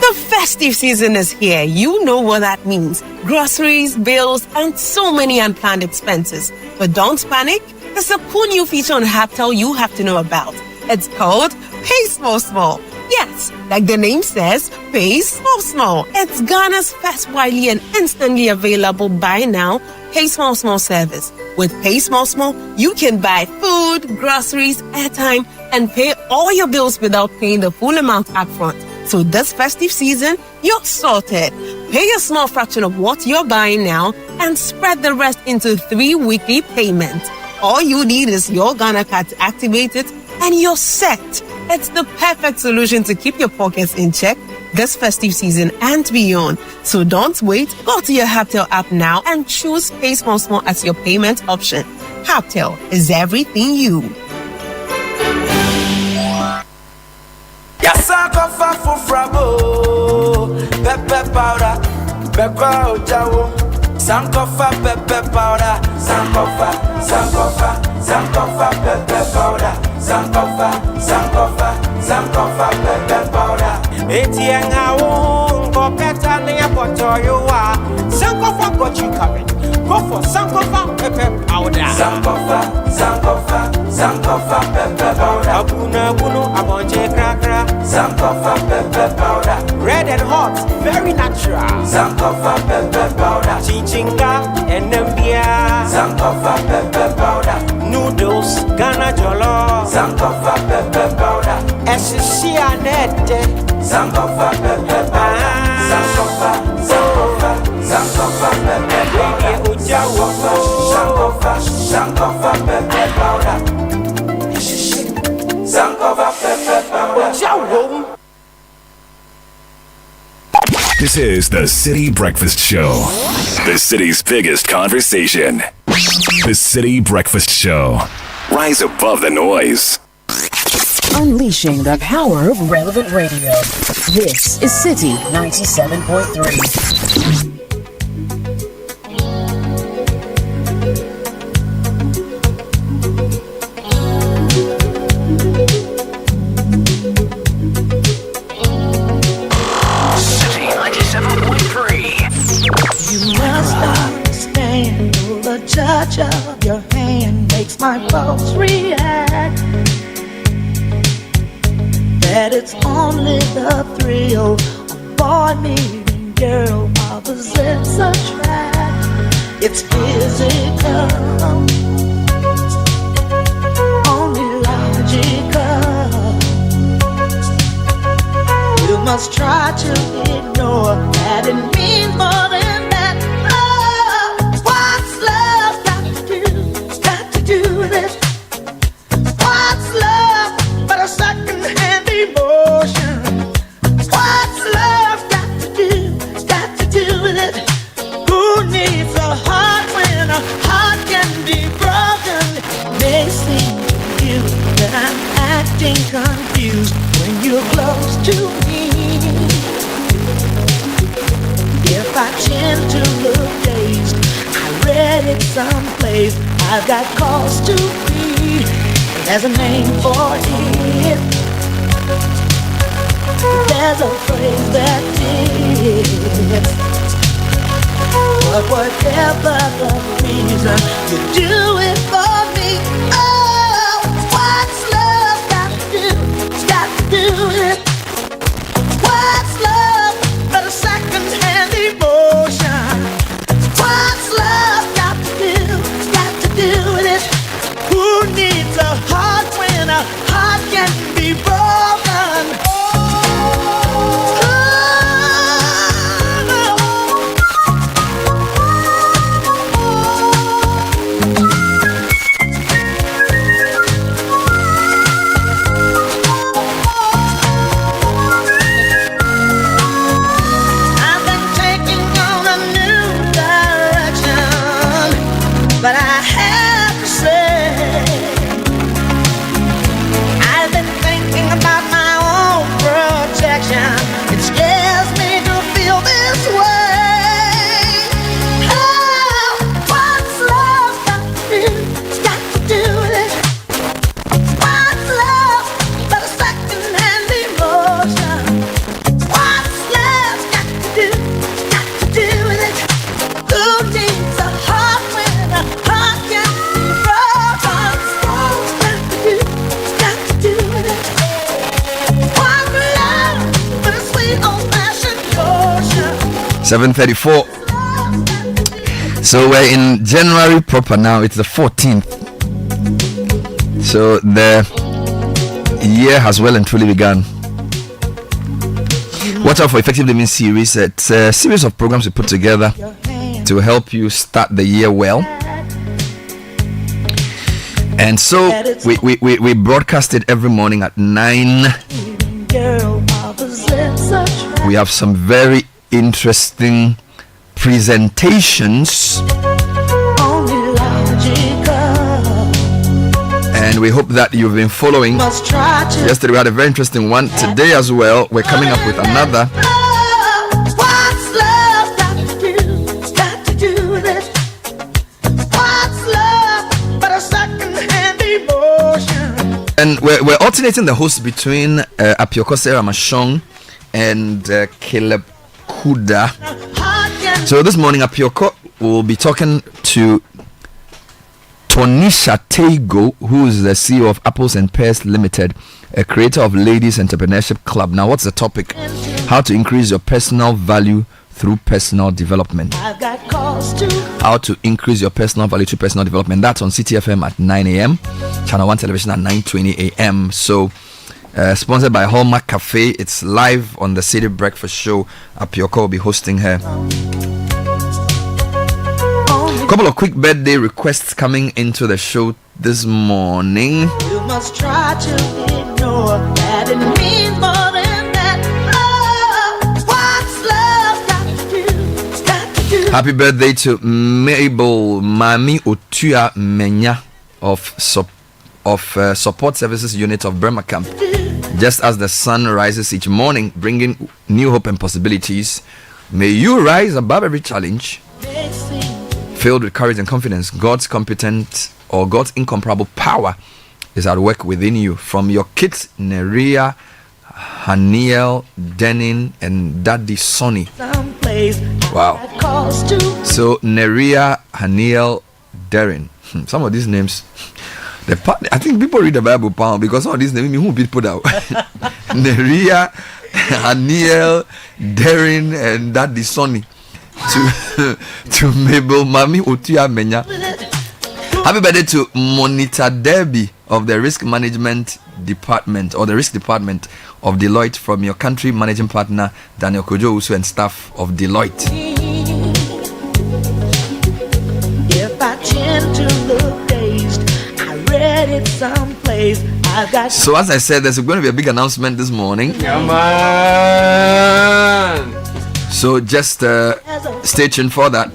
The festive season is here. You know what that means. Groceries, bills, and so many unplanned expenses. But don't panic. There's a cool new feature on Haptel you have to know about. It's called Pay Small Small. Yes, like the name says, Pay Small Small. It's Ghana's first widely and instantly available buy now, Pay Small Small service. With Pay Small Small, you can buy food, groceries, airtime, and pay all your bills without paying the full amount upfront. So this festive season, you're sorted. Pay a small fraction of what you're buying now and spread the rest into 3 weekly payments. All you need is your Ghana card to activate it, and you're set. It's the perfect solution to keep your pockets in check this festive season and beyond. So don't wait. Go to your Haptel app now and choose Pay Small Small as your payment option. Haptel is everything you. Sankofa fufrabo, pepper powder, pepper ojawo. Sankofa pepper powder, Sankofa, Sankofa, Sankofa pepper powder, Sankofa, Sankofa, Sankofa pepper powder. Etiengawo, go better than your potoyoa. Sankofa got you covered. Go for Sankofa pepper powder. Sankofa, Sankofa, Sankofa pepper powder. Abuna bunu abonje krakra. Sankofa pepper powder. Red and hot, very natural. Sankofa pepper powder. Chinchinga and Nambia. Sankofa pepper powder. Noodles, Ghana jollo. Sankofa pepper powder. Esisia nete. Sankofa pepper powder. Sankofa, Sankofa, Sankofa pepper powder. Sankofa, Sankofa pepper powder. Sankofa pepper powder. This is the Citi Breakfast Show, the city's biggest conversation. The Citi Breakfast Show. Rise above the noise. Unleashing the power of relevant radio. This is Citi 97.3. Touch of your hand makes my pulse react. That it's only the thrill of boy meeting girl opposites attract. It's physical, only logical. You must try to ignore that it means more than that. What's love got to do with it? What's love but a second-hand emotion? What's love got to do with it? Who needs a heart when a heart can be broken? It may seem to you that I'm acting confused when you're close to me. If I tend to look dazed, I read it someplace. I've got cause to be. There's a name for it. There's a phrase that fits. But whatever the reason, you do it for me. Oh, what's love got to do with it? What's love but a second-hand emotion? What's love got to do with it? Who needs a heart when a heart can be broken? $7:34. So we're in January proper now. It's the 14th. So the year has well and truly begun. Watch out for Effective Living Series. It's a series of programs we put together to help you start the year well. And so we broadcast it every morning at 9. We have some very interesting presentations. And we hope that you've been following. Yesterday we had a very interesting one. Today as well, we're coming up with another. And we're alternating the hosts between Apioko Sarah Mashong and Caleb Kuda. So this morning Apioko will be talking to Tonisha Tego, who is the CEO of Apples and Pears Limited, a creator of Ladies Entrepreneurship Club. Now, what's the topic? How to increase your personal value through personal development. How to increase your personal value through personal development. That's on Citi FM at 9 a.m. Channel 1 Television at 9:20 a.m. So, sponsored by Hallmark Cafe. It's live on the Citi Breakfast Show. Apioko will be hosting her. A couple of quick birthday requests coming into the show this morning. You must try to ignore that it means more than that. What's love got to do? Happy birthday to Mabel Mami Otua Menya of Support Services Unit of Burma Camp. Just as the sun rises each morning, bringing new hope and possibilities, may you rise above every challenge. Filled with courage and confidence, God's incomparable power is at work within you. From your kids, Neria, Haniel, Denin, and Daddy Sonny. Wow. So, Neria, Haniel, Darren. Some of these names, I think people read the Bible because some of these names, who be put out? Neria, Haniel, Darren, and Daddy Sonny. To Mabel Mami Otua Menya. Happy birthday to Monitor Derby of the Risk Management Department or the Risk Department of Deloitte, from your country managing partner Daniel Kojo Usu and staff of Deloitte. If I tend to look dazed, I read it someplace. So as I said, there's going to be a big announcement this morning. Come on. So just stay tuned for that.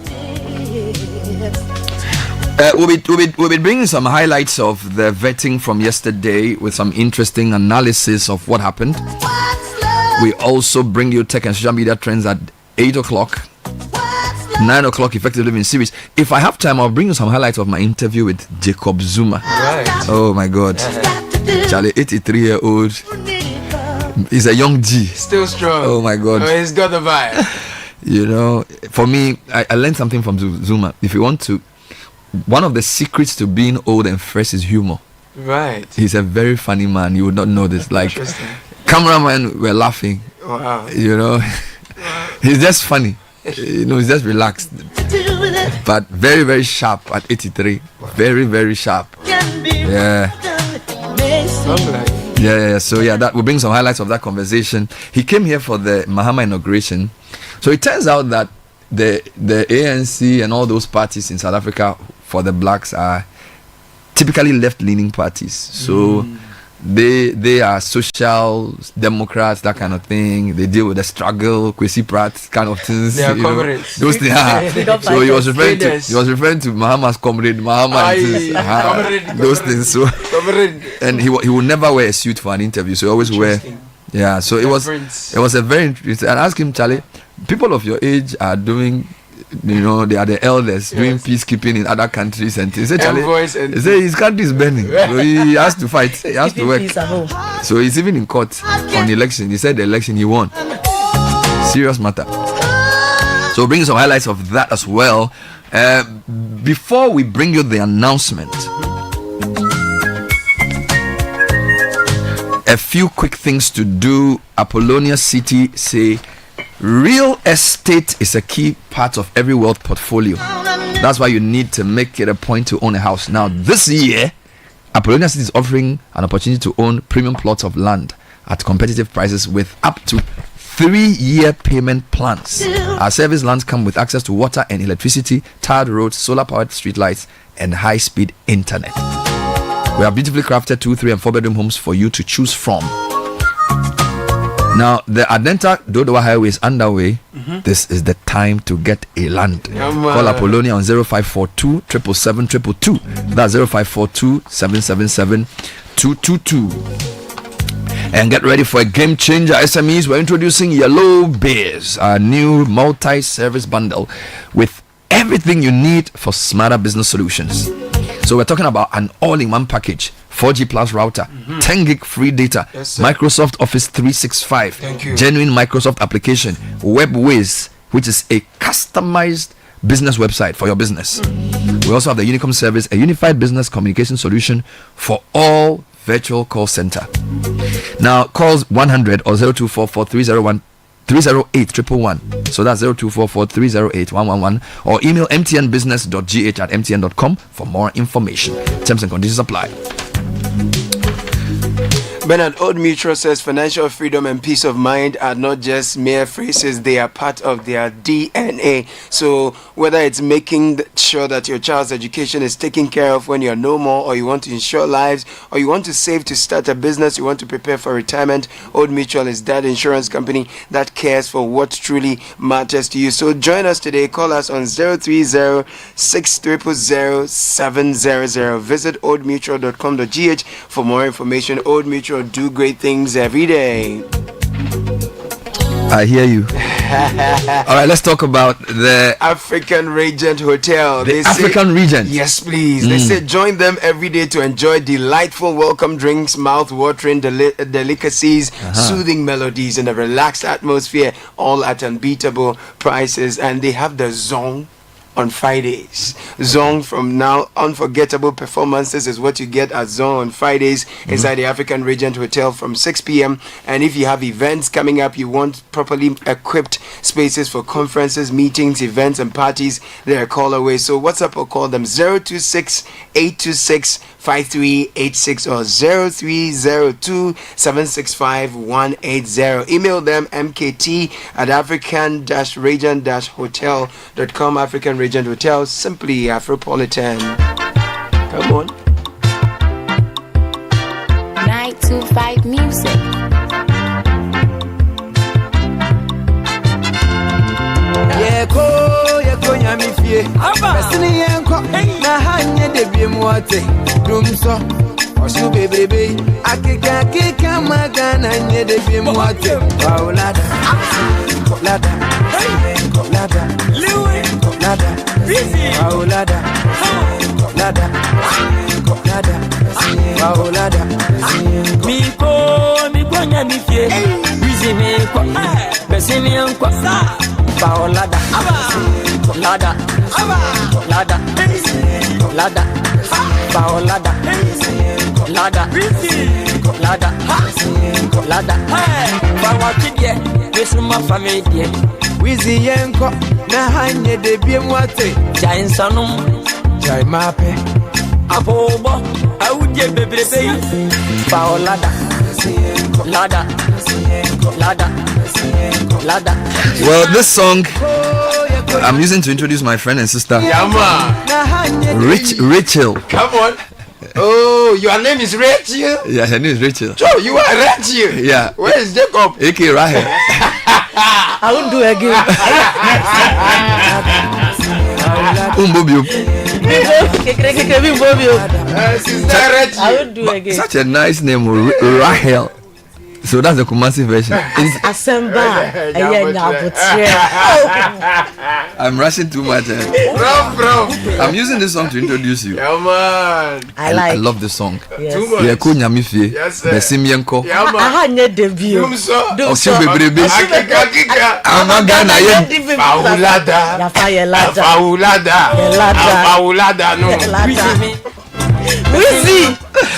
We'll be bringing some highlights of the vetting from yesterday with some interesting analysis of what happened. We also bring you tech and social media trends at 8 o'clock, 9 o'clock, Effective Living series. If I have time, I'll bring you some highlights of my interview with Jacob Zuma. Right. Oh my God. Charlie, 83-year-old. He's a young G. Still strong. Oh my God. Oh, he's got the vibe. You know, for me, I learned something from Zuma. If you want to, one of the secrets to being old and fresh is humor. Right. He's a very funny man. You would not know this. Like, cameramen were laughing. Wow. You know, he's just funny. You know, he's just relaxed. But very, very sharp at 83. Very, very sharp. Yeah. Yeah. So that will bring some highlights of that conversation. He came here for the Mahama inauguration. So it turns out that the ANC and all those parties in South Africa for the blacks are typically left-leaning parties. So they are social democrats, that kind of thing. They deal with the struggle, Kwesi Pratt kind of things. They are comrades. Those things. So he was referring to Mahama's comrade, Mahama and those things. So and he will never wear a suit for an interview. So he always wear. Yeah. So it was a very interesting. And ask him, Charlie, people of your age are doing, you know, they are the elders doing peacekeeping in other countries and things. He said his country is burning, so he has to fight, he has to work. So he's even in court on the election. He said the election he won. Serious matter. So bring some highlights of that as well. Before we bring you the announcement, a few quick things to do. Apollonia City say real estate is a key part of every wealth portfolio. That's why you need to make it a point to own a house. Now, this year, Apollonia City is offering an opportunity to own premium plots of land at competitive prices with up to 3-year payment plans. Our service lands come with access to water and electricity, tarred roads, solar-powered streetlights, and high-speed internet. We have beautifully crafted 2, 3, and 4 bedroom homes for you to choose from. Now, the Adenta Dodowa Highway is underway. This is the time to get a land. Call Apollonia on 0542 777 222. That's 0542 777 222. And get ready for a game changer. SMEs, we're introducing Yellow Biz, our new multi-service bundle with everything you need for smarter business solutions. So we're talking about an all-in-one package, 4G plus router, 10 gig free data, Microsoft Office 365, genuine Microsoft application, WebWiz, which is a customized business website for your business. We also have the Unicom service, a unified business communication solution for all virtual call center. Now, calls 100 or 0244 308 111. So that's 0244 308 111, or email mtnbusiness.gh@mtn.com for more information. Terms and conditions apply. Bernard, Old Mutual says financial freedom and peace of mind are not just mere phrases, they are part of their DNA. So whether it's making sure that your child's education is taken care of when you're no more, or you want to insure lives, or you want to save to start a business, you want to prepare for retirement, Old Mutual is that insurance company that cares for what truly matters to you. So join us today. Call us on 030 600 700. Visit oldmutual.com.gh for more information. Old Mutual do great things every day. I hear you. All right, let's talk about the African Regent Hotel. The African Regent. Yes, please. They say join them every day to enjoy delightful welcome drinks, mouth-watering delicacies, soothing melodies, and a relaxed atmosphere, all at unbeatable prices. And they have the Zone on Fridays. Zone from now, unforgettable performances is what you get at Zone on Fridays inside the African Regent Hotel from 6 p.m. And if you have events coming up, you want properly equipped spaces for conferences, meetings, events, and parties, they're a call away. So WhatsApp or call them 026 826 5386 or 0302 765 180. Email them mkt@african-regent-hotel.com. African Regent Hotel, simply Afropolitan. Come on. 925 Music. Yeko nyamifie Besini yenko na hanye debie muate Dumso Osu bebebe Akika magana nye debie muate Waulada Lada Lada Lada Waulada Lada Lada Waulada Miko nyamifie Wizi meko Besini yenko Paolada, lada, lada, lada, paolada, lada, lada, lada. Pawakidie, besuma famidie. Wizi yenko na hanye debie mwate. Jai nsanum, jai mape. Apobo, auje bebrebe. Paolada, lada, lada. Well, this song I'm using to introduce my friend and sister, Rachel. Come on. Oh, your name is Rachel? Yeah, her name is Rachel. Joe, you are Rachel? Yeah. Where is Jacob? A.K. Rahel. I won't do again. I would do again. Such a nice name, Rahel. So that's the Kumasi version. I'm rushing too much. Bro. I'm using this song to introduce you. Yeah, man. I love this song. Yes. Too much. Yes, sir. Besimienko. Yeah, man.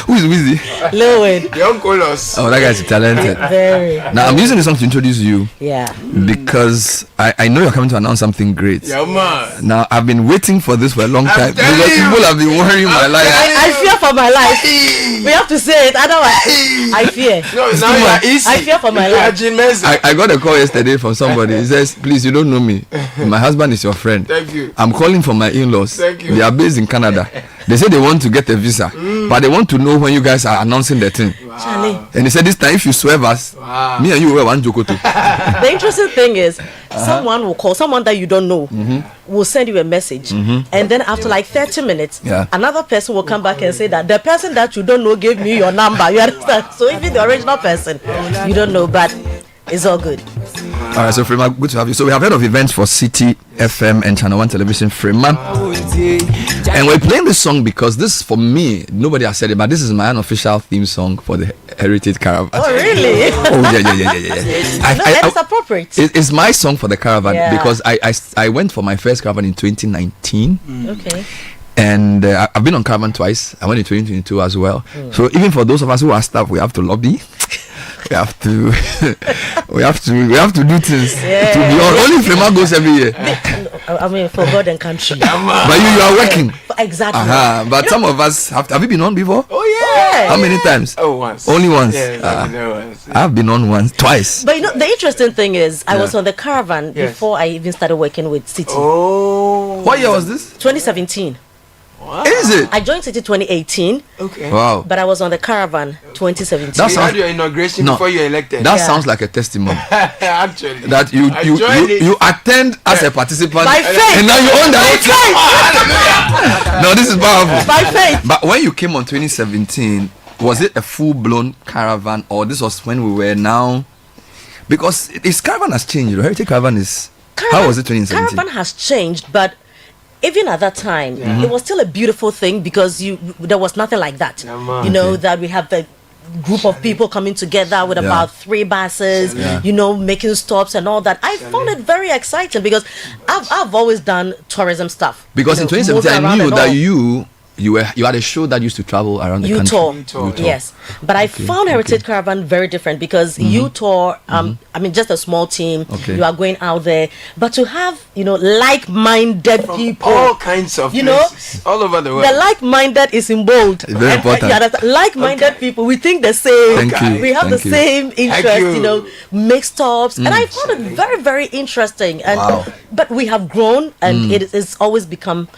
Who is Wizzy? Lewin. Young Colos. Oh, that guy's talented. Very. Now I'm using this song to introduce you. Yeah. Because I know you're coming to announce something great. Yeah, man. Now I've been waiting for this for a long time because people have been worrying my life. I fear for my life. We have to say it, otherwise I fear. No, now you are easy. I fear for my life. I got a call yesterday from somebody. He says, "Please, you don't know me. My husband is your friend. Thank you. I'm calling for my in-laws. Thank you. They are based in Canada. They said they want to get a visa, but they want to know when you guys are announcing the thing. Charlie. And they said this time if you swerve us, me and you will one joko too. The interesting thing is, someone will call, someone that you don't know will send you a message, and then after like 30 minutes, another person will come back and say that the person that you don't know gave me your number. You understand? So even the original person, you don't know, but it's all good. All right, so Frema, good to have you. So we have heard of events for Citi FM and Channel 1 Television, Frema. And we're playing this song because this, for me, nobody has said it, but this is my unofficial theme song for the Heritage Caravan. Oh, really? Oh, yeah. It's appropriate. It's my song for the caravan because I went for my first caravan in 2019. Okay. And I've been on caravan twice. I went in 2022 as well. So even for those of us who are staff, we have to lobby. We have to do things. To be on. Only Frema goes every year. I mean, for God and country. But you are working. Exactly. But some of us have you been on before? Oh yeah. How many times? Oh, once. Only once. Once. I've been on once, twice. But the interesting thing is, I was on the caravan before I even started working with Citi. Oh. What year was this? 2017. Wow. Is it? I joined Citi 2018. Okay. Wow. But I was on the caravan 2017. You had your inauguration before you elected. That sounds like a testimony. Actually. That you attend as a participant. By faith. And now you own the whole thing. No, this is powerful. By faith. But when you came on 2017, was it a full-blown caravan, or this was when we were now? Because this caravan has changed. Heritage Caravan is. How was it 2017? Caravan has changed, but even at that time, it was still a beautiful thing because there was nothing like that. That we have the group of people coming together with about 3 buses, making stops and all that. I found it very exciting because I've always done tourism stuff. Because in 2017, I knew that you had a show that used to travel around the country. U-Tour. Yes. But I found Heritage Caravan very different because U-Tour, I mean, just a small team, you are going out there, but to have, like-minded people. All kinds of places, all over the world. The like-minded is in bold. Very important. Like-minded people, we think the same. Thank you. We have the same interest, make stops. And I found it very, very interesting. And but we have grown and it's always become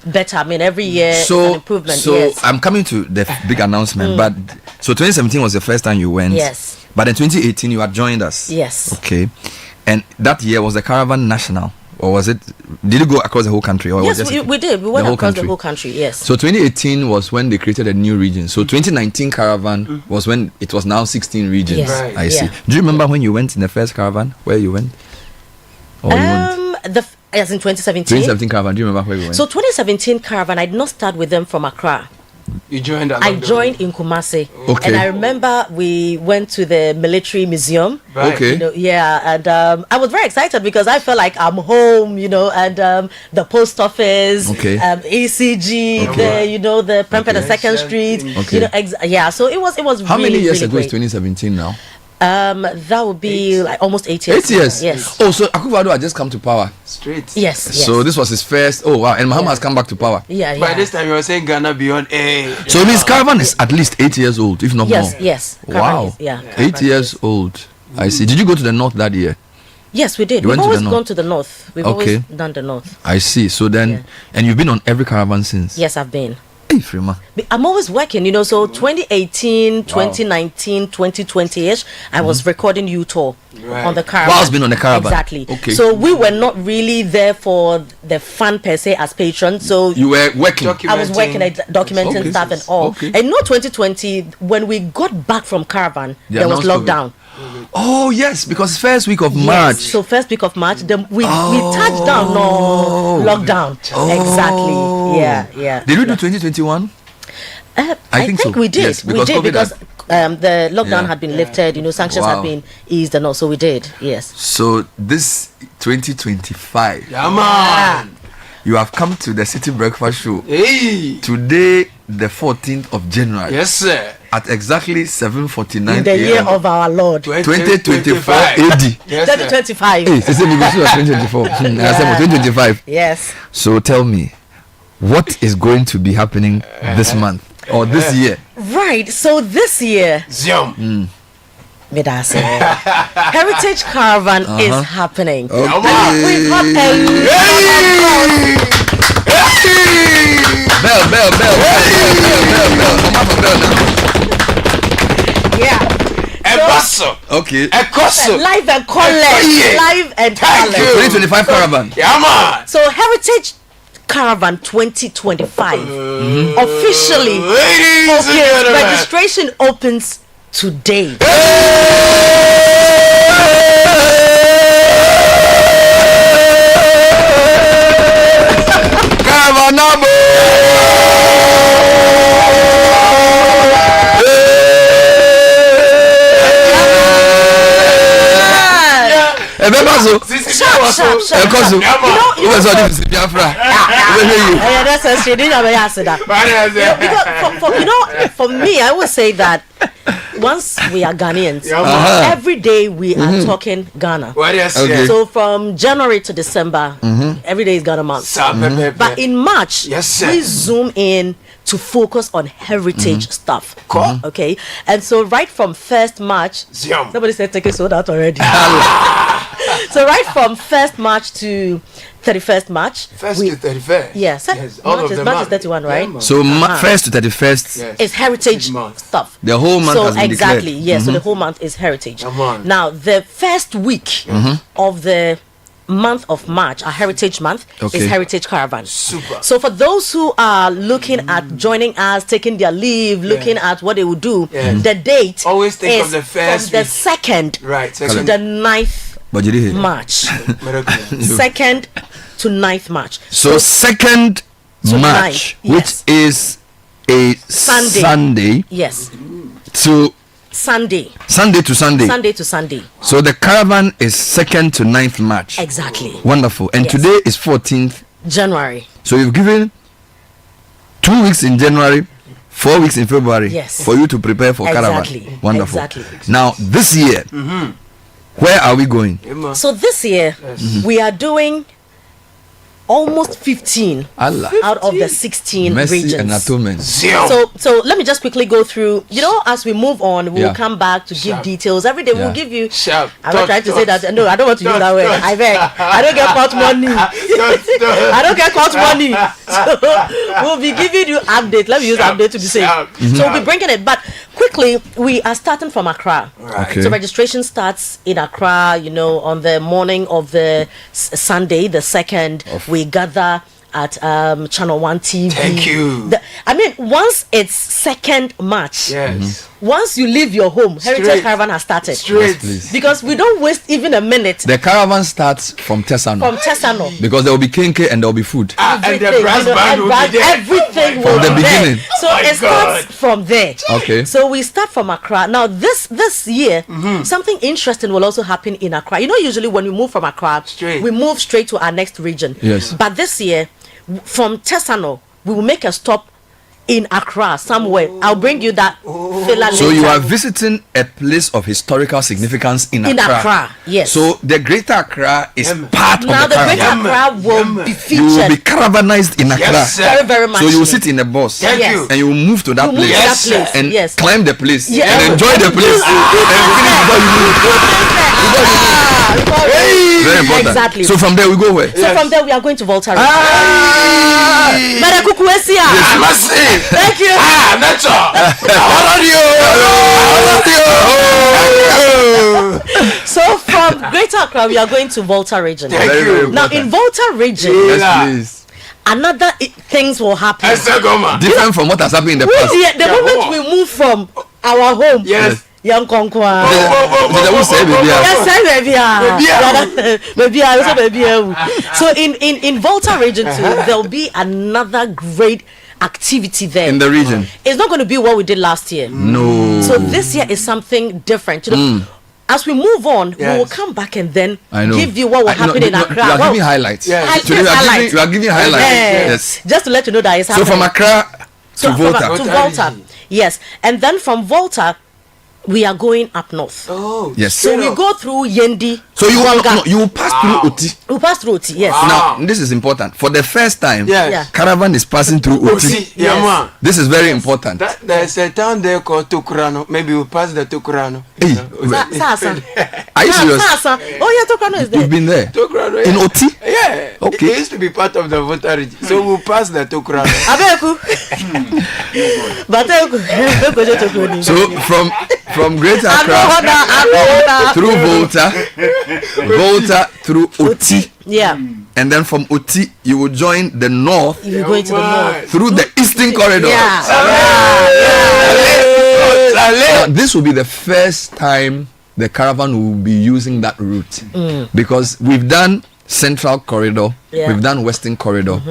better. I mean, every year an improvement. So I'm coming to the big announcement. But so 2017 was the first time you went. Yes. But in 2018 you had joined us. Yes. Okay. And that year was the caravan national, or was it? Did you go across the whole country? Or yes, we did. We went across the whole country. Yes. So 2018 was when they created a new region. So 2019 caravan was when it was now 16 regions. Yes. Right. I see. Do you remember when you went in the first caravan? Where you went? Or you went? As in 2017. 2017 caravan. Do you remember where we went? So 2017 caravan, I did not start with them from Accra. You joined. I joined in Kumasi. Okay. And I remember we went to the military museum. Right. Okay. And I was very excited because I felt like I'm home. And the post office. Okay. ECG. Okay. The Prempeh the 2nd Street. Okay. So it was. How really, many years really ago great. is 2017 now? That would be like almost 8 years. 8 years. Yes. Oh, so Akufo-Addo had just come to power. Straight. Yes. So this was his first. Oh wow! And Mahama has come back to power. Yeah. By this time, you were saying Ghana beyond A. So this caravan is at least 8 years old, if not more. Yes. Wow. Yeah. 8 years old. I see. Did you go to the north that year? Yes, we did. You We've went to always the north? gone to the north. We've always done the north. I see. So then, and you've been on every caravan since. Yes, I've been. Hey, Frema. I'm always working, so 2018, 2019, 2020-ish, I was recording U-Tour on the caravan. Whilst been on the caravan. Exactly. Okay. So we were not really there for the fun per se as patrons. So You were working. I was working at documenting stuff and all. Okay. And 2020, when we got back from caravan, They there was announced lockdown. Oh yes, because first week of March. Yes, so first week of March, we touched down. No lockdown. Exactly. Yeah. Did we do 2021? I think so. we did. Yes, we did because the lockdown had been lifted. Sanctions had Wow. been eased and all. So we did. Yes. So this 2025. Yeah, man. You have come to the Citi Breakfast Show. Hey. Today, the 14th of January. Yes, sir. At exactly 7:49 In the year of our Lord. 2024 AD. Yes, sir. 2025. Hey, they say we go to 2024. I said 2025. Yes. So tell me, what is going to be happening this month or this year? Right. So this year, Zoom. Medase, Heritage Caravan is happening. Okay. We've got a lot of Bell. Yeah. Okay. Live and color. 2025 caravan. Yeah, man. So Heritage Caravan 2025 officially Ladies and gentlemen. registration opens today. Caravanabo. For me, I would say that once we are Ghanaians, every day we are talking Ghana. Okay. So from January to December, every day is Ghana month. But in March, we zoom in to focus on heritage stuff. Okay, and so right from 1st March, somebody said take it sold out already. So right from 1st March to 31st March. 1st to 31st. Yes. March is 31, right? Yeah, so 1st to 31st is heritage stuff. The whole month has been exactly, declared. yes. So the whole month is heritage. Now the first week of the month of March, our heritage month, is Heritage Caravan. Super. So for those who are looking at joining us, taking their leave, looking at what they will do, the date always think is of the first from the week. 2nd to the 9th March. 2nd to 9th March. So 2nd March, which is a Sunday. Yes. To Sunday to Sunday. So the caravan is 2nd to 9th March. Exactly. Wonderful. And today is 14th January. So you've given 2 weeks in January, 4 weeks in February for you to prepare for caravan. Wonderful. Exactly. Now this year, where are we going? So this year we are doing almost 15 out of the 16 Mercy regions. and atonement. So let me just quickly go through. As we move on, we will come back to give details. Every day we'll give you. I'm not trying to say that. No, I don't want to use that word. I beg. I don't get court money. I don't get court money. So we'll be giving you update. Let me use update to be safe. So we'll be bringing it. But quickly, we are starting from Accra. Okay. So registration starts in Accra. On the morning of the Sunday, the 2nd. We gather at Channel 1 TV. Thank you. Once it's 2nd March, once you leave your home, Heritage Caravan has started. Yes, because we don't waste even a minute. The caravan starts from Tessano. Because there will be kenke and there will be food. And the brass band will be there. Everything From will the be beginning. there. So it starts from there. Okay. So we start from Accra. Now this year, something interesting will also happen in Accra. Usually when we move from Accra, we move straight to our next region. Yes. But this year, from Tessano, we will make a stop in Accra somewhere. I'll bring you that filler later. So you are visiting a place of historical significance in Accra. In Accra, yes. So the Greater Accra is part of now the Greater caravan. Accra will be featured. You will be caravanized in Accra. Yes, very, very much. So you will sit in a bus and you will move to that place and climb the place and enjoy the place and finish before you move. Very important. Exactly. So from there we go where? So from there we are going to Volta. Thank you. So from Greater Accra we are going to Volta region. Now in Volta region, another things will happen. Different from what has happened in the past. The moment we move from our home. Young Konkwa. So in Volta region too, there'll be another great activity there in the region. It's not going to be what we did last year. No. So this year is something different. As we move on, we will come back and then give you what will happen in Accra. You are giving highlights. Today you are giving highlights. Yes. Just to let you know that it's happening. So from Accra to Volta. To Volta. Yes. And then from Volta, we are going up north. Yes. So we go through Yendi So you will pass through Oti. You pass through Oti, yes. Now this is important. For the first time, Yes. caravan is passing through Oti. Oti, yeah, man. This is very important. There's a town there called Tukurano. Maybe we'll pass the Tukurano. Hey, Sasa. are you serious? Sasa. Oh yeah, Tukurano is there. You've been there. Tukurano, In Oti? Yeah. Okay. It used to be part of the voter region. So we'll pass the Tukurano. Abeku. So from Greater Accra through Volta through Oti. Yeah. And then from Oti you will join the north. You're going to the north through the eastern corridor. Now, this will be the first time the caravan will be using that route because we've done central corridor, we've done western corridor.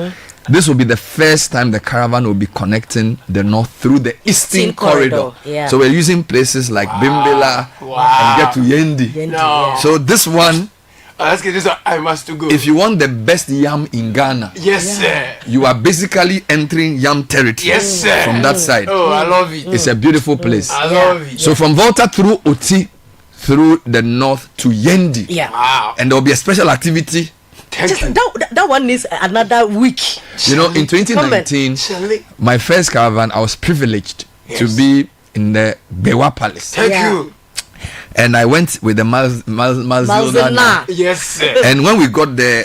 This will be the first time the caravan will be connecting the north through the eastern corridor. Yeah. So we're using places like Bimbela and get to Yendi. No. So this one, I must go. if you want the best yam in Ghana, Yes, sir. you are basically entering yam territory. Yes, sir. From that side. Oh, I love it. It's a beautiful place. I love it. So from Volta through Oti, through the north to Yendi. Yeah. Wow. And there will be a special activity. That one needs another week. You know, in 2019, my first caravan, I was privileged to be in the Bewa Palace. Thank you. And I went with the Malzilna. Yes, sir. And when we got there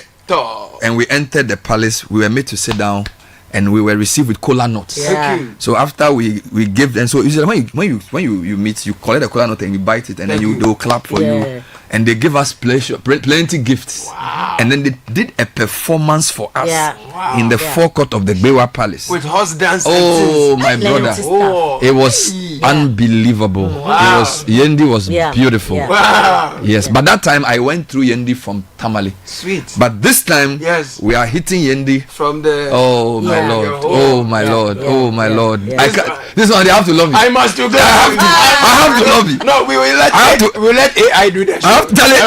and we entered the palace, we were made to sit down and we were received with cola nuts. Thank you. So after we give them, so usually when you meet, you collect the cola nut and you bite it, and then they'll clap for you, and they give us plenty gifts. Wow. And then they did a performance for us in the Yeah. forecourt of the Bewa Palace With horse dance. Oh my brother, it was unbelievable. It was Yendi was beautiful. Wow. Yes, but that time I went through Yendi from Tamale. Sweet. But this time we are hitting Yendi from the. Oh my Lord! Oh my Lord! Oh my Lord! I can't. This one they have to love me. I must go. I have to love you. No, we will let we'll let AI do that. I have to tell it.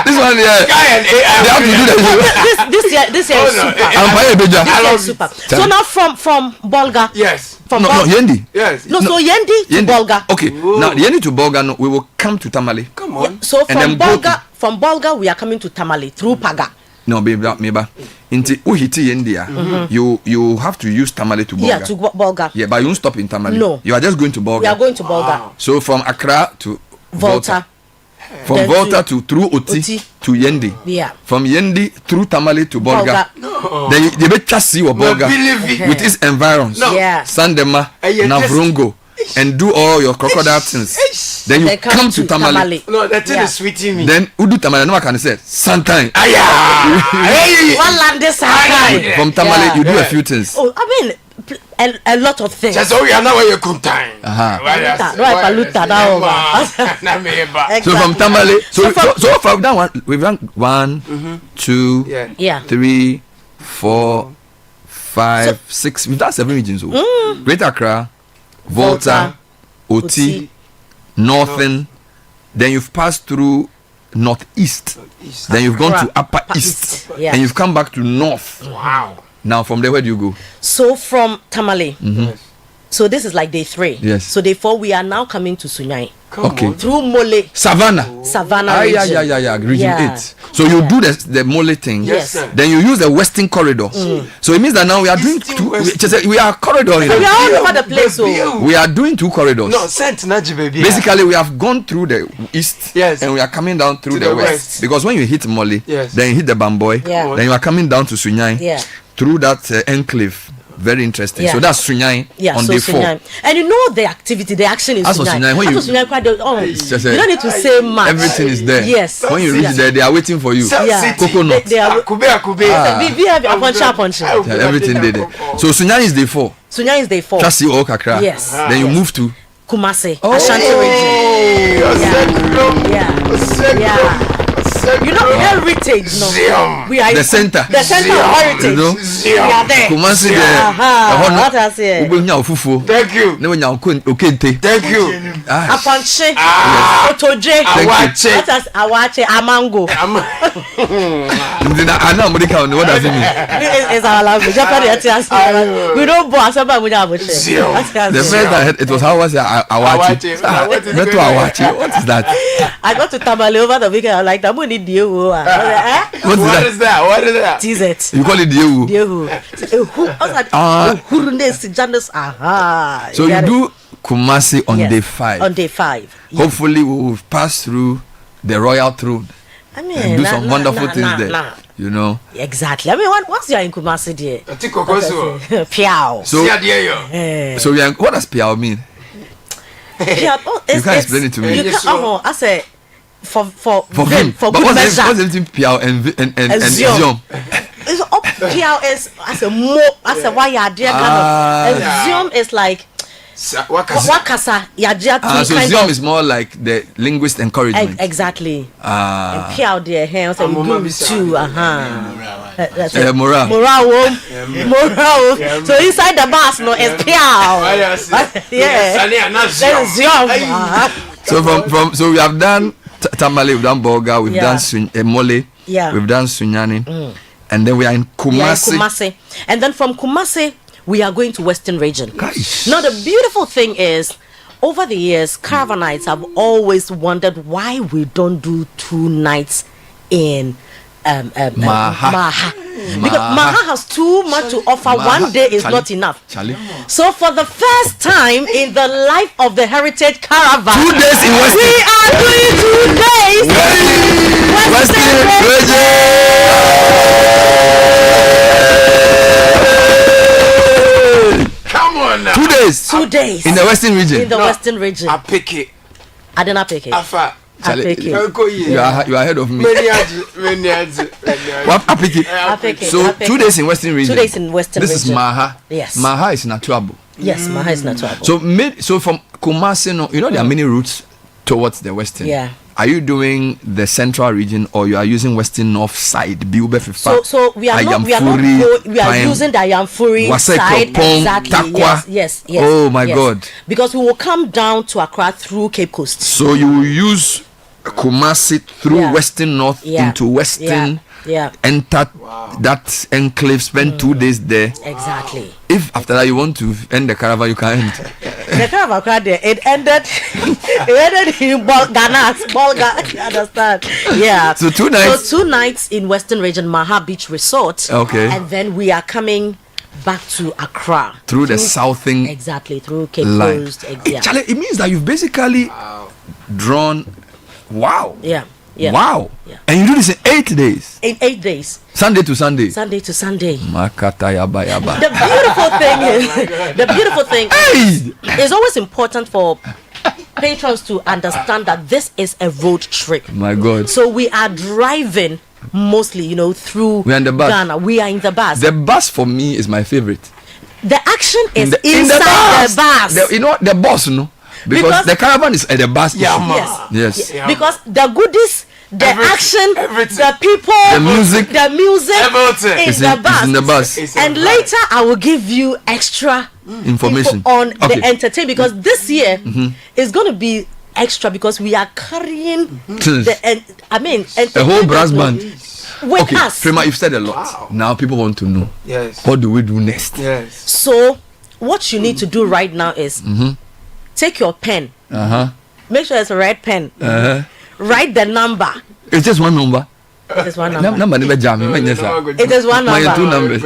This one, Sky and AI. They have to do that. This year is super. I love super. So now from Bolga. Yes. No, Yendi. Yes. No, so Yendi to Bolga. Okay. Now Yendi to Bolga, no, we will come to Tamale. Come on. So And from Bolga we are coming to Tamale through Paga. No, baby. Into Uhiti Yendia, you have to use Tamale to Bolga. Yeah, to Bolga. Yeah, but you won't stop in Tamale. No. You are just going to Bolga. We are going to Bolga. So from Accra to Volta. From Then Volta to through Oti to Yendi. Yeah. From Yendi through Tamale to Bolga. No. Then you better see what Bolga believe it. with its environs. No. Yeah. Sandema, yeah, Navrungo, and do all your crocodile things. Then you Then come to Tamale. No, that thing is sweeting me. Then Udu Tamale, no one can say sometime. One land this side. From Tamale, you do a few things. Oh, I mean a lot of things. Just so we are now where you come time. So from Tamale, so from that one, we've done 1, 2, 3, 4, 5, 6. We've done 7 regions. Greater Accra, Volta, Oti, Northern. Then you've passed through Northeast. Then you've gone to Upper East. Yeah. And you've come back to North. Wow. Now from there, where do you go? So from Tamale. So this is like day 3. Yes. So day 4 we are now coming to Sunyai. Okay. Through Mole. Savannah region. Region 8. So you do the Mole thing. Yes, sir. Then you use the Western corridor. So it means that now we are doing we are corridoring. We are all over the place. We are doing 2 corridors. No, Saint Naji baby. Basically, we have gone through the east, and we are coming down through To the the west. west. Because when you hit Mole, then you hit the Bamboy, then you are coming down to Sunyai through that enclave. Very interesting. Yeah. So that's Sunyai on so day 4. Sunyai. And you know the activity, the action in As for Sunyai, when you don't need to say much. Everything is there. Yes. When you reach there, they are waiting for you. Coconut. They are Everything there. So Sunyai is day 4. Sunyai is day 4. Just see Okakra. Yes. Then you move to Kumasi, Ashanti region. You know, heritage. No, we are the center. The center of heritage. You know, we are there. Kumasi there. What I say? Thank you. Thank you. Apanche. Otoje. Awache. Amango. What does it mean? It's our language. We don't bow ourselves with our The first I heard it was how was Awache. What is that? I got to Tamale over the weekend. I'm like, what is that? What is that? T-Z. You call it Diewu? Diewu. So you do Kumasi on day 5. On day 5. Hopefully we will pass through the royal throne. I mean, and do some wonderful things there. You know. Exactly. I mean, once you are in Kumasi, dear. Piao. So we are, what does Piao mean? Piao. You can't explain it to me. You can't. I say for him. For but good what's measure. the difference between Piao and Zion? Piao is as a mo as a why you are dear kind of. Zion is like. Wakasa. So Zion is more like the linguist encouragement. Exactly. And Piao dear hands and good too. Morale. So inside the bus, no, it's Piao. So so we have done Tamale, we've done Boga, we've done Mole, we've done Sunyani, and then we are in Kumasi. And then from Kumasi, we are going to Western Region. Now the beautiful thing is, over the years, Caravanites have always wondered why we don't do 2 nights in Maha. Because Maha has too much to offer. One day is not enough. So for the first time in the life of the Heritage Caravan, 2 days in Western. We are doing 2 days Western Come on now. 2 days. 2 days in the Western region. In the Western region. I pick it. I did not pick it. Charlie, you are ahead of me. What I pick it. So 2 days in Western region. 2 days in Western region. This is Maha. Yes. Maha is natural. Yes, Maha is natural. So from Kumasi, you know there are many routes towards the Western. Yeah. Are you doing the central region or you are using Western North side? So we are using the Ayamfuri side. Exactly. Yes. Oh my God. Because we will come down to Accra through Cape Coast. So you will use Kumasi through Western North into Western. Enter that enclave, spend 2 days there. Exactly. If after that you want to end the caravan, you can end. The caravan there, it ended in Ghana. You understand? Yeah. So 2 nights. So 2 nights in Western Region, Maha Beach Resort. Okay. And then we are coming back to Accra through the southern. Exactly, through Cape Coast. Charlie, it means that you've basically drawn. Wow. Yeah. Wow. Yeah. And you do this in 8 days. In 8 days. Sunday to Sunday. Sunday to Sunday. Makata yaba yaba. The beautiful thing is it's always important for patrons to understand that this is a road trip. My God. So we are driving mostly, through Ghana. We are in the bus. The bus for me is my favorite. The action is inside the bus. The bus, Because the caravan is at the bus. Yes. Yeah. Because the goodies, the action, the people, the music is in the bus. And later I will give you extra information on the entertainment, because this year is going to be extra because we are carrying a whole brass band with us. Prima, you've said a lot. Wow. Now people want to know. Yes. What do we do next? Yes. So what you need to do right now is take your pen. Make sure it's a red pen. Write the number. It's just one number. It is one number. Number never jam. It is one number. My 2 numbers.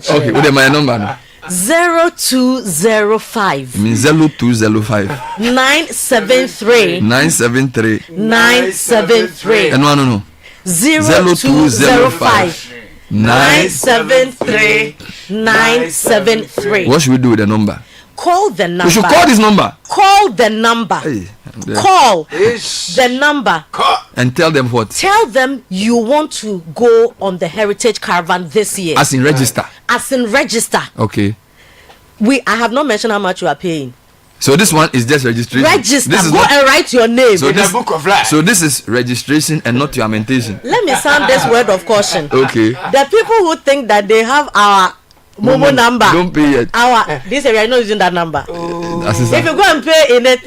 Okay, what is my number? 0205. 0205. 973. 973. And no. 0205. 973. 973. What should we do with the number? Call the number. We should call this number. Call the number. Call the number. And tell them what? Tell them you want to go on the Heritage Caravan this year. As in register. As in register. Okay. I have not mentioned how much you are paying. So this one is just registration. Register. This is Go and write your name in the book of life. So this is registration and not lamentation. Let me sound this word of caution. Okay. The people who think that they have our Momo number. Don't pay it. This area, not using that number. If you go and pay in it,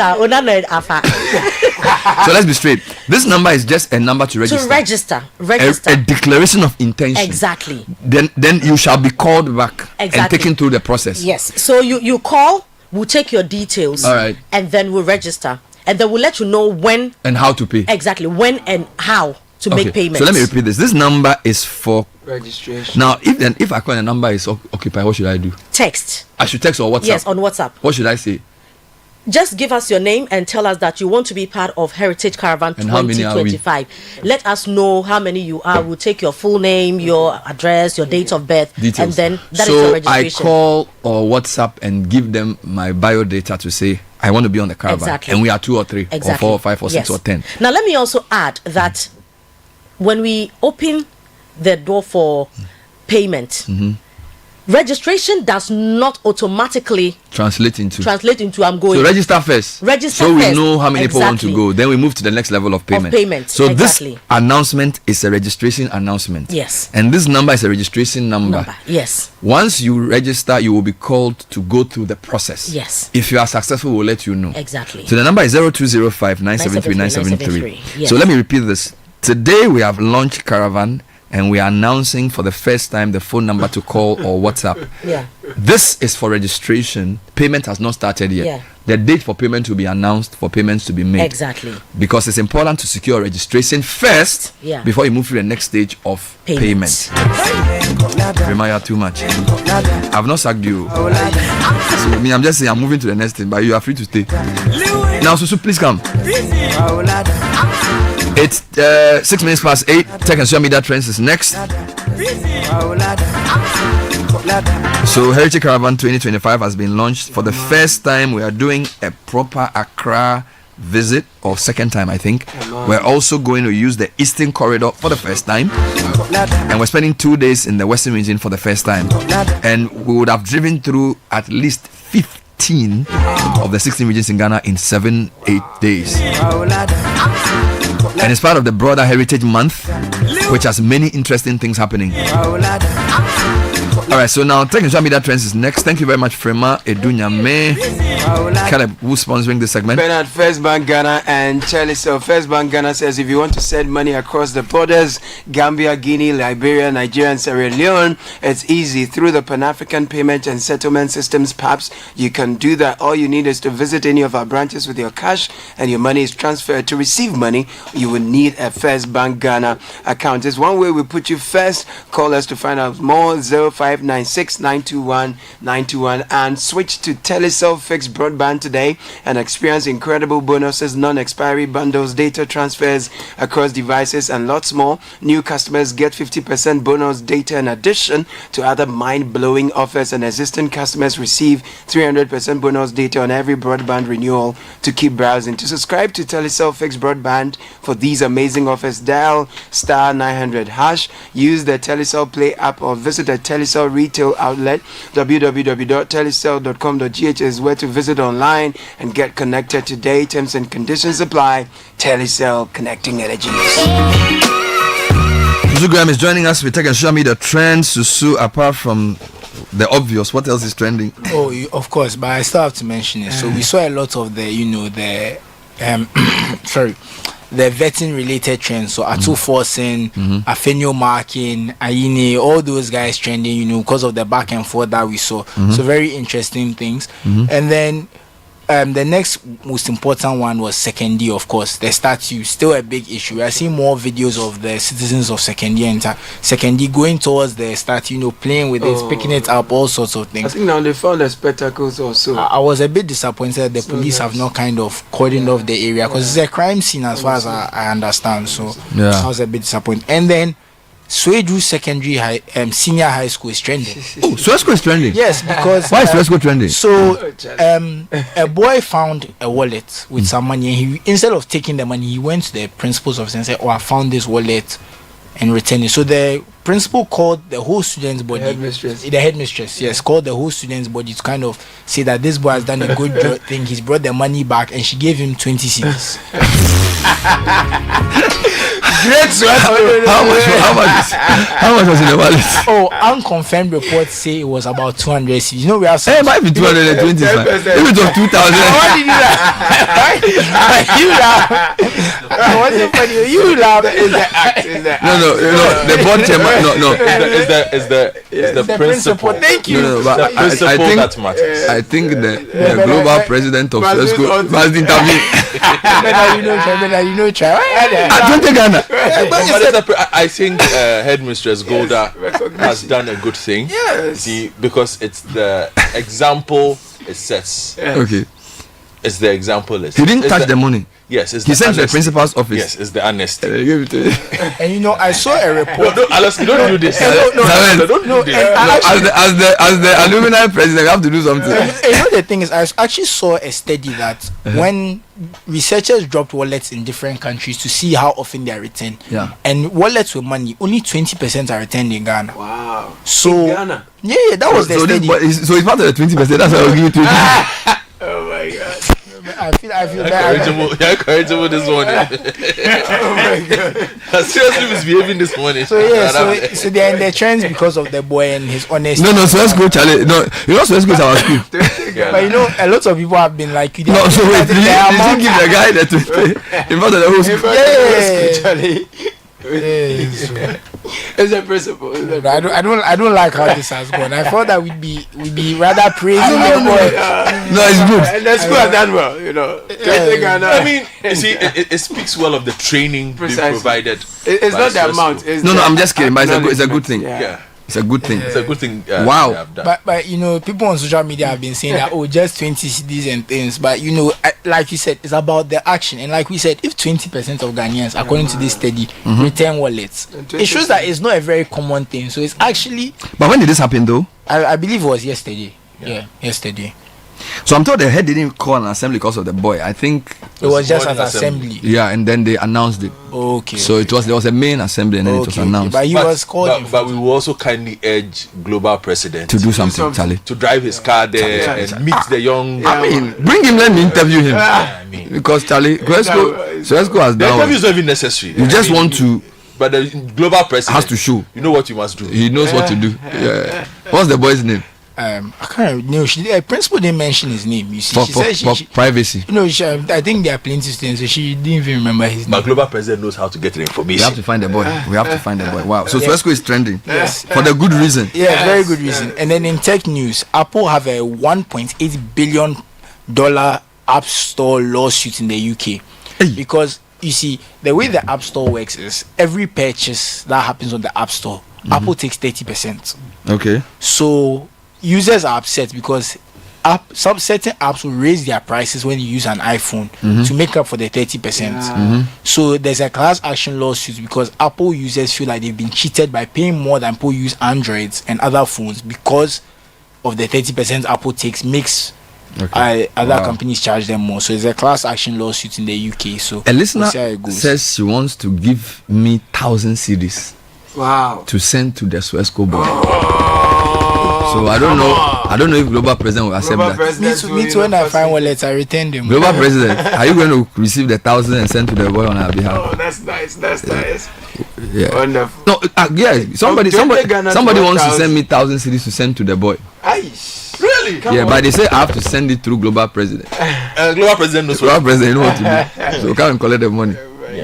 so let's be straight. This number is just a number to register. A declaration of intention. Exactly. Then you shall be called back and taken through the process. Yes. So you call, we'll take your details. All right. And then we'll register. And then we'll let you know when and how to pay. Exactly. When and how to make payments. So let me repeat this. This number is for registration. Now, if I call the number is occupied, what should I do? Text. I should text or WhatsApp? Yes, on WhatsApp. What should I say? Just give us your name and tell us that you want to be part of Heritage Caravan and 2025. Let us know how many you are. We'll take your full name, your address, your date of birth, and then that is your registration. So I call or WhatsApp and give them my bio data to say I want to be on the caravan. Exactly. And we are 2 or 3 or 4 or 5 or 6 or 10. Now let me also add that when we open the door for payment, registration does not automatically translate into I'm going. So register first. So we know how many people want to go. Then we move to the next level of payment. So this announcement is a registration announcement. Yes. And this number is a registration number. Yes. Once you register, you will be called to go through the process. Yes. If you are successful, we'll let you know. Exactly. So the number is 0205 973 973. Yes. So let me repeat this. Today we have launched Caravan. And we are announcing for the first time the phone number to call or WhatsApp. Yeah. This is for registration. Payment has not started yet. Yeah. The date for payment will be announced for payments to be made. Exactly. Because it's important to secure registration first before you move to the next stage of payment. Remind you too much. I've not sacked you. So I'm just saying I'm moving to the next thing, but you are free to stay. Now, Susu, please come. It's 6 minutes past 8. Tech and social media trends is next. So Heritage Caravan 2025 has been launched. For the first time, we are doing a proper Accra visit, or second time I think. We're also going to use the Eastern Corridor for the first time, and we're spending 2 days in the Western region for the first time. And we would have driven through at least 15 of the 16 regions in Ghana in 7-8 days. And it's part of the broader Heritage Month, which has many interesting things happening. Alright, so now Tech and Social Media Trends is next. Thank you very much, Frema Edunyame. Caleb, who's sponsoring this segment? Bernard, First Bank Ghana and Charlie. So First Bank Ghana says if you want to send money across the borders, Gambia, Guinea, Liberia, Nigeria and Sierra Leone, it's easy through the Pan-African Payment and Settlement Systems PAPS. You can do that. All you need is to visit any of our branches with your cash and your money is transferred. To receive money, you will need a First Bank Ghana account. It's one way we put you first. Call us to find out more. 0596-921-921 and switch to Telecel Fixed Broadband today and experience incredible bonuses, non-expiry bundles, data transfers across devices and lots more. New customers get 50% bonus data in addition to other mind-blowing offers, and existing customers receive 300% bonus data on every broadband renewal to keep browsing. To subscribe to Telecel Fixed Broadband for these amazing offers, dial *900#, use the Telecel Play app or visit a Telecel retail outlet. www.telecel.com.gh is where to visit online and get connected today. Terms and conditions apply. Telecel, connecting energies. Susu Graham is joining us with Tech and Social Media Trends. Susu, apart from the obvious, what else is trending? Oh, of course, but I still have to mention it. So we saw a lot of the, the vetting related trends. So Atu forcing, Afenio marking, Aine, all those guys trending, because of the back and forth that we saw. So very interesting things. And then the next most important one was Sekondi, of course. The statue, still a big issue. I see more videos of the citizens of Sekondi going towards the statue, playing with it, picking it up, all sorts of things. I think now they found the spectacles also. I was a bit disappointed that the police have not kind of cordoned off the area, because it's a crime scene as far as I understand. So I was a bit disappointed. And then Sweju Secondary Senior High School is trending. Oh, Swesco is trending? Yes, because why is Swesco trending? So a boy found a wallet with some money, and he, instead of taking the money, he went to the principal's office and said, "Oh, I found this wallet," and returned it. So the principal called the whole students' body. The headmistress, yes, called the whole students' body to kind of say that this boy has done a good thing. He's brought the money back, and she gave him 20 cedis. Great sweat. How much was in the wallet? Oh, unconfirmed reports say it was about 200 cedis. You know, we have some. It might be 220. If it was 2,000. What did you laugh? You laugh. What's so funny? You laugh. Is the act? Is the act? No. The board chairman. No. It's the principle. Thank you. No, but I think that matters. I think the global president of Swesco must intervene. You know, try. I don't think Ghana. I think Headmistress Golda has done a good thing. Yes. See, because it's the example it sets. Yes. Okay. It's the example it sets. He didn't touch the money. Yes, it's he the sent to the honesty. principal's office. Yes, it's the honesty. And you know, I saw a report. No, Alice, you don't do this. Don't do this. As the alumni president, we have to do something. You know, the thing is, I actually saw a study that when researchers dropped wallets in different countries to see how often they are returned, and wallets with money, only 20% are returned in Ghana. Wow. So in Ghana? Yeah, that was the study. So it's part of the 20%. That's why I'll give you 20. Oh my God. I feel that You're incorrigible this morning. Oh my God. I seriously misbehaving this morning. So yeah, so they're in the trends because of the boy and his honesty. No, Swesco, Charlie. No, you know Swesco is our school. But you know, a lot of people have been like, no, so wait, did you give the guy the 20 in front of the whole school? Yeah, Charlie. It's a principle. I don't like how this has gone. I thought that we'd be rather praising the boy. No, it's good. And the school has done well, you know. I mean, you see, it speaks well of the training being provided. It's not the amount. No, I'm just kidding. But it's a good thing. Yeah. It's a good thing. It's a good thing. Wow. But you know, people on social media have been saying that just 20 CDs and things. But you know, like you said, it's about the action. And like we said, if 20% of Ghanaians, according to this study, return wallets, it shows that it's not a very common thing. So it's actually. But when did this happen, though? I believe it was yesterday. Yeah, yesterday. So I'm told the head didn't call an assembly because of the boy. I think it was just an assembly. Yeah, and then they announced it. Okay. So there was a main assembly and then it was announced. But he was called. But we will also kindly urge global president to do something, Charlie. To drive his car there and meet the young. I mean, bring him. Let me interview him. Because Charlie, Swesco has done. The interview is not even necessary. You just want to. But the global president has to show. You know what you must do. He knows what to do. Yeah. What's the boy's name? I can't know. The principal didn't mention his name. You see, for privacy. You know, I think there are plenty of students, so she didn't even remember his name. But global president knows how to get the information. We have to find the boy. Wow. So Swesco is trending. Yes. For the good reason. Yeah, very good reason. And then in tech news, Apple have a $1.8 billion App Store lawsuit in the UK because you see the way the App Store works is every purchase that happens on the App Store, Apple takes 30%. Okay. So users are upset because some certain apps will raise their prices when you use an iPhone to make up for the 30%. So there's a class action lawsuit because Apple users feel like they've been cheated by paying more than people use Androids and other phones because of the 30% Apple takes makes other companies charge them more. So it's a class action lawsuit in the UK. So a listener says she wants to give me 1,000 CDs. Wow. To send to the Swesco boy. So I don't know if global president will accept that. Me too. When I find wallets, I return them. Global president, are you going to receive the 1,000 and send to the boy on our behalf? Oh, that's nice. That's nice. Yeah. Wonderful. No, somebody wants to send me 1,000 CDs to send to the boy. Really? But they say I have to send it through global president. Global president knows what to do. So come and collect the money.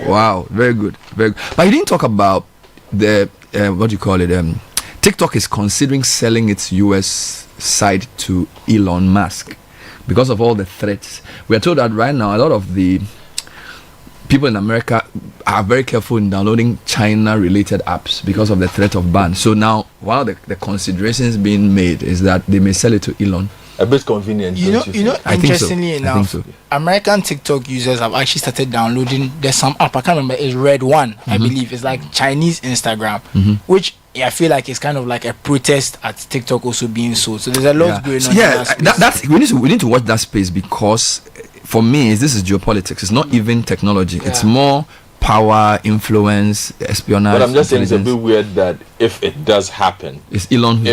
Wow, very good, very good. But you didn't talk about the what do you call it? TikTok is considering selling its US side to Elon Musk because of all the threats. We are told that right now a lot of the people in America are very careful in downloading China-related apps because of the threat of ban. So now, one of the considerations being made is that they may sell it to Elon. A bit convenient. You know. Interestingly enough, American TikTok users have actually started downloading. There's some app I can't remember. It's Red One, I believe. It's like Chinese Instagram, which I feel like it's kind of like a protest at TikTok also being sold. So there's a lot going on. Yeah, that's we need to watch that space because for me, this is geopolitics. It's not even technology. It's more power, influence, espionage. But I'm just saying it's a bit weird that if it does happen, it's Elon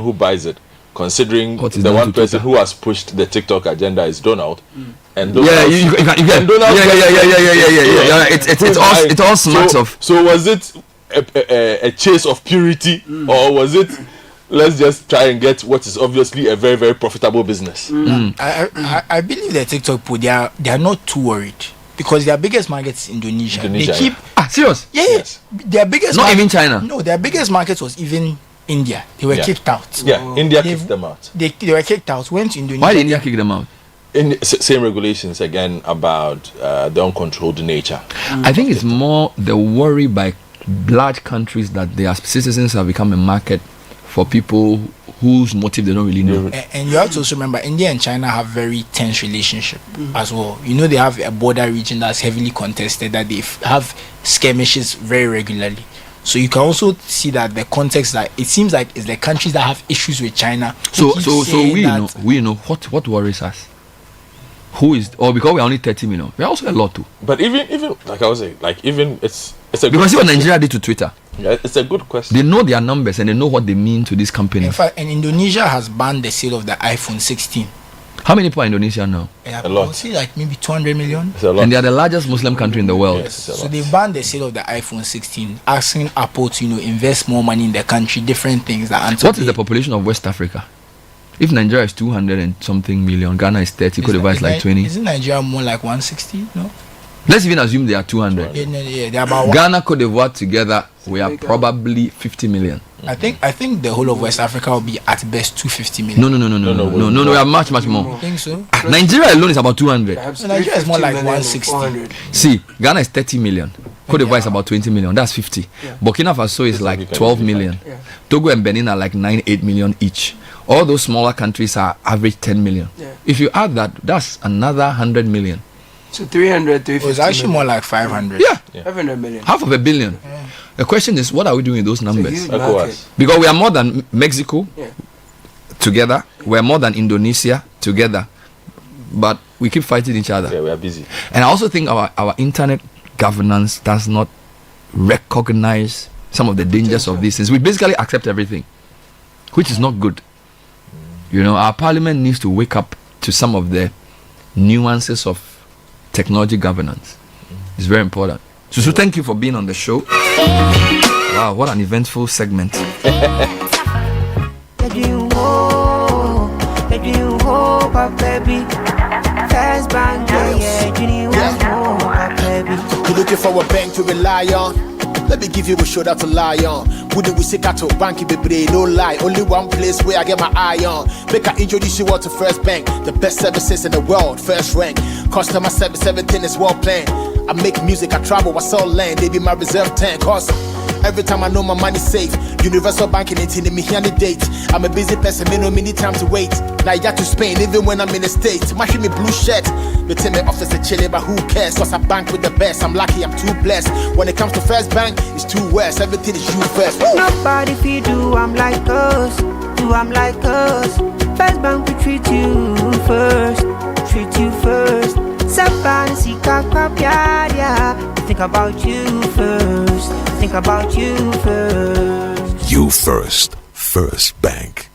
who buys it, considering What is the done one to person Twitter? who has pushed the TikTok agenda is Donald. And Yeah, you can. and Donald Yeah. It all smacks of. So was it a chase of purity, or was it let's just try and get what is obviously a very, very profitable business? I believe that TikTok they are not too worried because their biggest market is Indonesia. They keep serious. Yes. Their biggest Not even China. No, their biggest market was even India. They were kicked out. Yeah, India kicked them out. They were kicked out. Went to Indonesia. Why did India kick them out? Same regulations again about the uncontrolled nature. I think it's more the worry by large countries that their citizens have become a market for people whose motive they don't really know. And you have to also remember, India and China have very tense relationship as well. You know, they have a border region that's heavily contested, that they have skirmishes very regularly. So you can also see that the context that it seems like is the countries that have issues with China. So we know what worries us. Who is, or because we're only 30 million, we're also a lot too. But even like I was saying, like even it's a because see what Nigeria did to Twitter. Yeah, it's a good question. They know their numbers and they know what they mean to these companies. In fact, and Indonesia has banned the sale of the iPhone 16. How many people are in Indonesia now? A lot. I would say like maybe 200 million. It's a lot. And they are the largest Muslim country in the world. Yes, So they banned the sale of the iPhone 16, asking Apple to invest more money in the country, different things. What is the population of West Africa? If Nigeria is 200 and something million, Ghana is 30, Cote d'Ivoire is like 20. Isn't Nigeria more like 160? No. Let's even assume they are 200. Yeah, they're about Ghana, Cote d'Ivoire together, we are probably 50 million. I think the whole of West Africa will be at best 250 million. No, we are much more. I think so. Nigeria alone is about 200. So Nigeria is more like 160. See, Ghana is 30 million. Cote d'Ivoire is about 20 million. That's 50. Burkina Faso is like 12 million. Togo and Benin are like 8 million each. All those smaller countries are average 10 million. If you add that, that's another 100 million. So 300 to it's actually more like 500. Yeah. 500 million. Half of a billion. Yeah. The question is, what are we doing with those numbers? Because we are more than Mexico together. We are more than Indonesia together. But we keep fighting each other. Yeah, we are busy. And I also think our internet governance does not recognize some of the dangers of these things. We basically accept everything, which is not good. Our parliament needs to wake up to some of the nuances of technology governance. It's very important. So thank you for being on the show. Wow, what an eventful segment. You're looking for a bank to rely on? Let me give you a shoulder to lie on. Wouldn't we say to bank baby, no lie. Only one place where I get my eye on. Make I introduce you all to First Bank, the best services in the world, first rank. Customer service, everything is well planned. I make music, I travel, I sell land. They be my reserve tank. Cause every time I know my money's safe. Universal banking ain't in me here on the date. I'm a busy person, me no need time to wait. Now I got to Spain, even when I'm in the States. My me blue shirt. They tell me office a chilly, but who cares? Cause I bank with the best. I'm lucky, I'm too blessed. When it comes to First Bank, it's too west. Everything is you first. Woo! Nobody feed you, I'm like us. I'm like us. First Bank, we treat you first. Treat you first. Somebody see think about you first. Think about you first. You first. First Bank.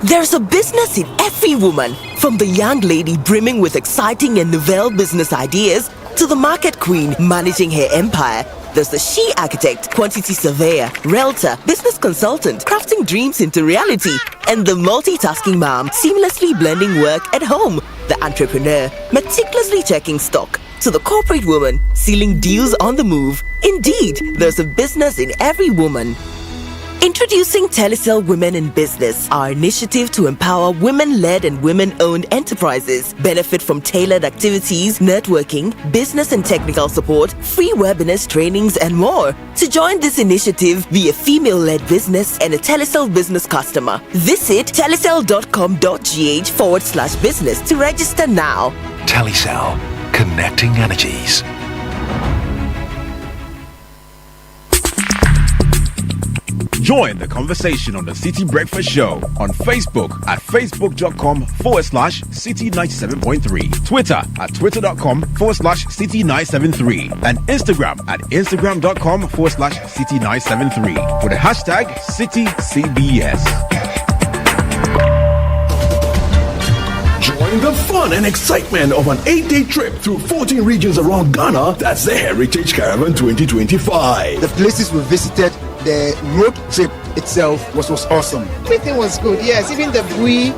There's a business in every woman, from the young lady brimming with exciting and novel business ideas to the market queen managing her empire. There's the she architect, quantity surveyor, realtor, business consultant, crafting dreams into reality, and the multitasking mom seamlessly blending work at home. The entrepreneur, meticulously checking stock, to the corporate woman sealing deals on the move. Indeed, there's a business in every woman. Introducing Telecel Women in Business, our initiative to empower women-led and women-owned enterprises. Benefit from tailored activities, networking, business and technical support, free webinars, trainings, and more. To join this initiative, be a female-led business and a Telecel business customer. Visit telecel.com.gh/business to register now. Telecel, connecting energies. Join the conversation on the Citi Breakfast Show on Facebook at facebook.com/Citi97.3, Twitter at twitter.com/Citi973, and Instagram at instagram.com/Citi973 with the hashtag CitiCBS. Join the fun and excitement of an 8-day trip through 14 regions around Ghana. That's the Heritage Caravan 2025. The places we visited, the road trip itself was awesome. Everything was good, yes. Even the Bui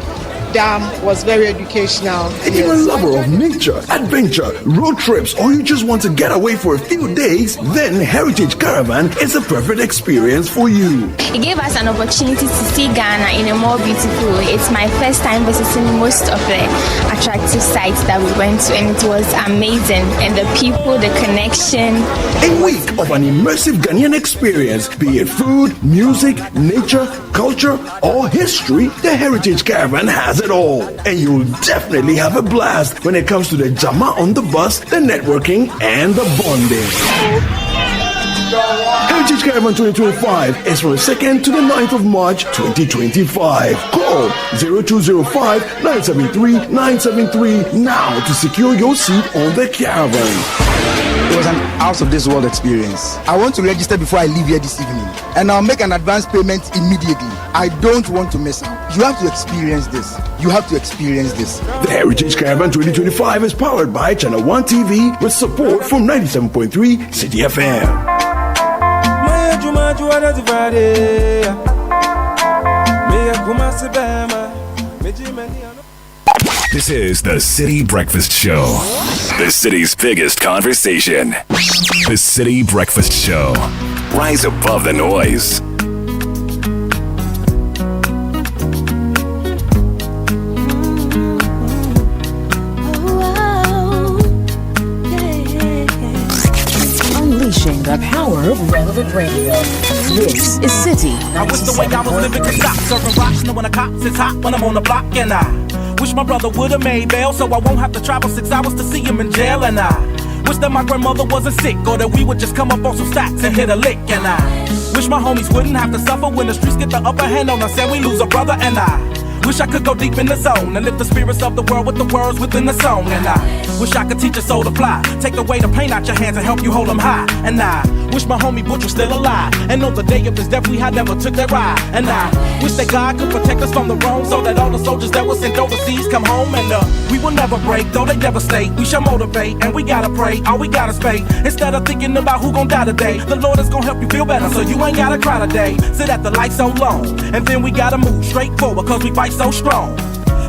Dam was very educational. If you're a lover of nature, adventure, road trips, or you just want to get away for a few days, then Heritage Caravan is the perfect experience for you. It gave us an opportunity to see Ghana in a more beautiful way. It's my first time visiting most of the attractive sites that we went to, and it was amazing. And the people, the connection. A week of an immersive Ghanaian experience, be it food, music, nature, culture, or history, the Heritage Caravan has it all. And you'll definitely have a blast when it comes to the Jama on the bus, the networking, and the bonding. Heritage Caravan 2025 is from the 2nd to the 9th of March 2025. Call 0205-973-973 now to secure your seat on the caravan. It was an out of this world experience. I want to register before I leave here this evening, and I'll make an advance payment immediately. I don't want to miss out. You have to experience this. You have to experience this. The Heritage Caravan 2025 is powered by Channel 1 TV with support from 97.3 Citi FM. This is the Citi Breakfast Show. The city's biggest conversation. The Citi Breakfast Show. Rise above the noise. Unleashing the power of relevant radio. This is Citi. I wish the way I was living could stop. Serving rocks, knowing the cops is hot when I'm on the block, and I wish my brother would've made bail so I won't have to travel 6 hours to see him in jail. And I wish that my grandmother wasn't sick, or that we would just come up on some stacks and hit a lick. And I wish my homies wouldn't have to suffer when the streets get the upper hand on us and we lose a brother. And I wish I could go deep in the zone and lift the spirits of the world with the words within the song. And I wish I could teach a soul to fly, take away the pain out your hands and help you hold them high. And I wish my homie Butch was still alive, and on the day of his death we had never took that ride. And I wish that God could protect us from the wrong, so that all the soldiers that were sent overseas come home. And we will never break, though they devastate. We shall motivate, and we gotta pray, all we gotta spay. Instead of thinking about who gon' die today, the Lord is gon' help you feel better, so you ain't gotta cry today. Sit at the light so long, and then we gotta move straight forward, cause we fight so strong.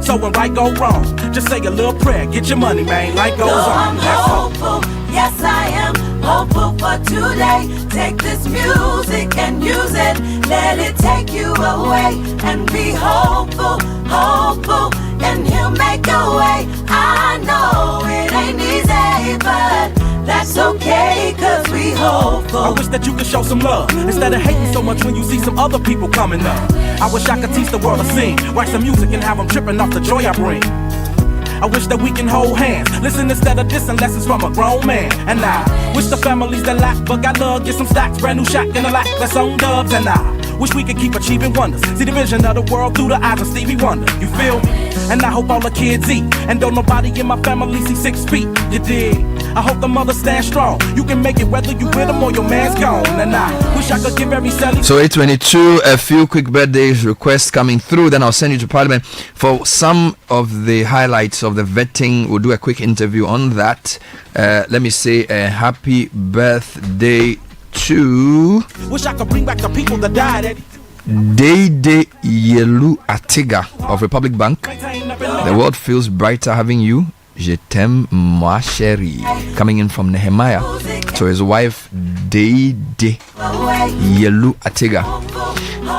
So when right go wrong, just say a little prayer, get your money, man, life goes on. I'm hopeful, yes I am hopeful for today. Take this music and use it, let it take you away. And be hopeful, hopeful, and he'll make a way. I know it ain't easy, but that's okay, cause we hopeful. I wish that you could show some love, instead of hating so much when you see some other people coming up. I wish I could teach the world to sing, write some music and have them tripping off the joy I bring. I wish that we can hold hands, listen instead of dissing lessons from a grown man. And I wish the families that lack but got love get some stacks, brand new shack in the lack that's on dubs. And I wish we could keep achieving wonders, see the vision of the world through the eyes of Stevie Wonder. You feel me? And I hope all the kids eat, and don't nobody in my family see 6 feet. You dig? I hope the mother stands strong. You can make it whether you with them or your man's gone. And I wish I could give every cell. So 8:22, a few quick birthdays requests coming through. Then I'll send you to Parliament for some of the highlights of the vetting. We'll do a quick interview on that. Let me say a happy birthday to Wish I could bring back the people that died. Dede Yelu Atiga of Republic Bank. The world feels brighter having you. Je t'aime, ma chérie. Coming in from Nehemiah to his wife Dede Yelu Atiga.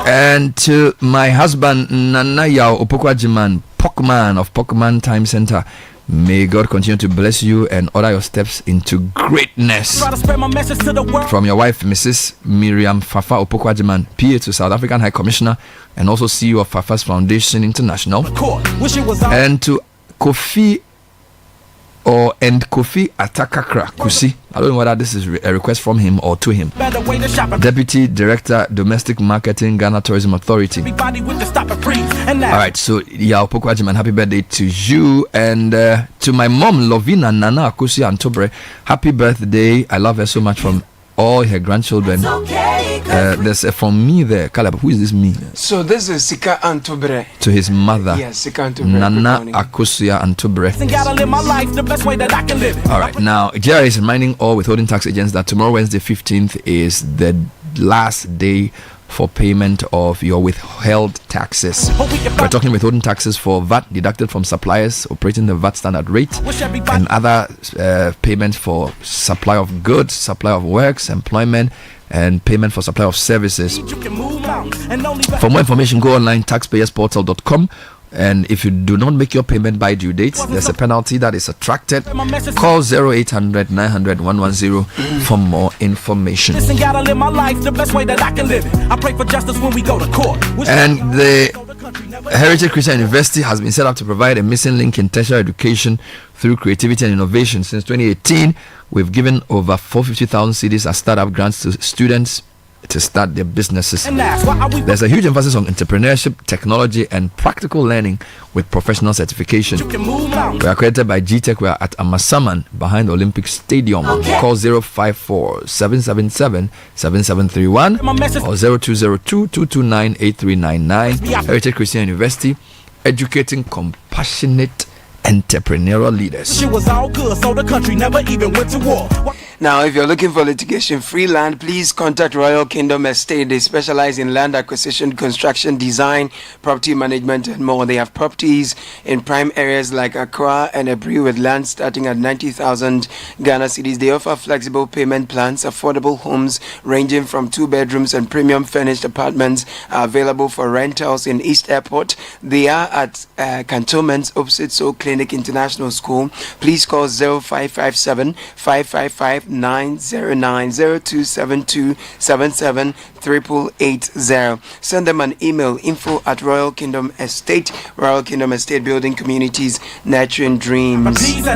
And to my husband Nanaya Opokwajiman, Pokman of Pokman Time Center. May God continue to bless you and order your steps into greatness. From your wife, Mrs. Miriam Fafa Opokwajiman, PA to South African High Commissioner and also CEO of Fafa's Foundation International. And to Kofi and Kofi Atakakra Kusi. I don't know whether this is a request from him or to him. Deputy Director, Domestic Marketing, Ghana Tourism Authority. All right, so Yao Pokwajiman, happy birthday to you. And to my mom, Lovina Nana Akusi Antobre, happy birthday. I love her so much from all her grandchildren. There's a from me there. Caleb, who is this me? So this is Sika Antobre. To his mother. Yes, Sika Antobre. Nana Akusia Antobre. All right, now JRA is reminding all withholding tax agents that tomorrow, Wednesday 15th, is the last day for payment of your withheld taxes. We're talking withholding taxes for VAT deducted from suppliers operating the VAT standard rate, and other payments for supply of goods, supply of works, employment, and payment for supply of services. For more information, go online, taxpayersportal.com. And if you do not make your payment by due date, there's a penalty that is attracted. Call 0800 900 110 for more information. And the Heritage Christian University has been set up to provide a missing link in tertiary education through creativity and innovation. Since 2018, we've given over 450,000 cedis as startup grants to students to start their businesses. There's a huge emphasis on entrepreneurship, technology, and practical learning with professional certification. We are accredited by GTech. We are at Amasaman behind Olympic Stadium. Call 054 777 7731 or 0202 229 8399. Heritage Christian University, educating compassionate entrepreneurial leaders. She was all good, so the country never even went to war. Now, if you're looking for litigation-free land, please contact Royal Kingdom Estate. They specialize in land acquisition, construction, design, property management, and more. They have properties in prime areas like Accra and Ebri with land starting at 90,000 Ghana cedis. They offer flexible payment plans. Affordable homes ranging from 2 bedrooms and premium furnished apartments are available for rentals in East Airport. They are at cantonments opposite Soul Clinic International School. Please call 0557 555 909 0272 77 880. Send them an email, info at Royal Kingdom Estate. Royal Kingdom Estate, building communities, nurturing dreams. Please,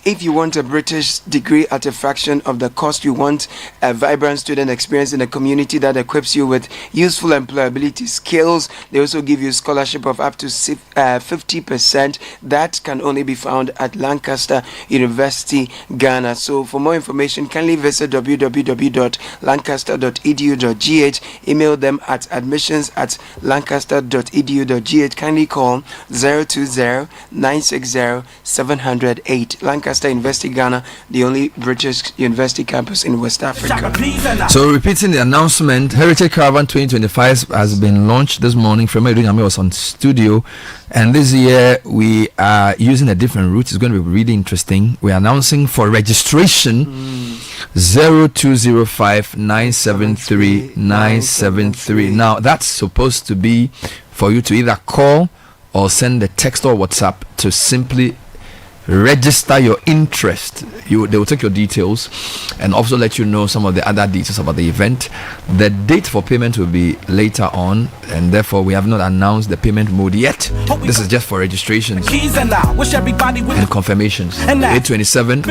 if you want a British degree at a fraction of the cost, you want a vibrant student experience in a community that equips you with useful employability skills, they also give you scholarship of up to 50%. That can only be found at Lancaster University, Ghana. So for more information, kindly visit www.lancaster.edu.gh. Email them at admissions@lancaster.edu.gh. Kindly call 020 960 708. Lancaster University, Ghana, the only British university campus in West Africa. So repeating the announcement, Heritage Caravan 2025 has been launched this morning. From Edwin was on studio, and this year we are using a different route. It's going to be really interesting. We are announcing for registration 0205 973 973. Now that's supposed to be for you to either call or send a text or WhatsApp to simply register your interest. They will take your details and also let you know some of the other details about the event. The date for payment will be later on, and therefore we have not announced the payment mode yet. This is just for registrations and confirmations. 827.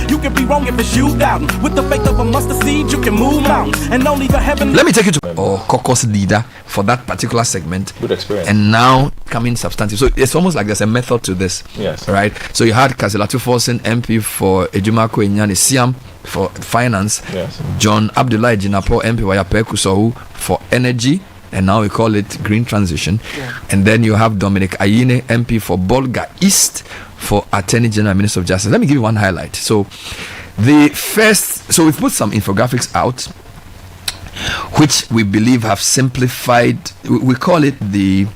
You can be wrong if it's you down. With the faith of a mustard seed, you can move mountains, and only the heaven. Let me take you to caucus leader for that particular segment. Good experience. And now coming substantive. So it's almost like there's a method to this. Yes. Right. So you had Kasilatu Forsen, MP for Ejumako Enyane Siam for finance. Yes. John Abdullah Jinapo, MP Wayapeku Sohu for energy, and now we call it green transition. Yeah. And then you have Dominic Ayine, MP for Bolga East for Attorney General, Minister of Justice. Let me give you one highlight. So we've put some infographics out which we believe have simplified. We call it the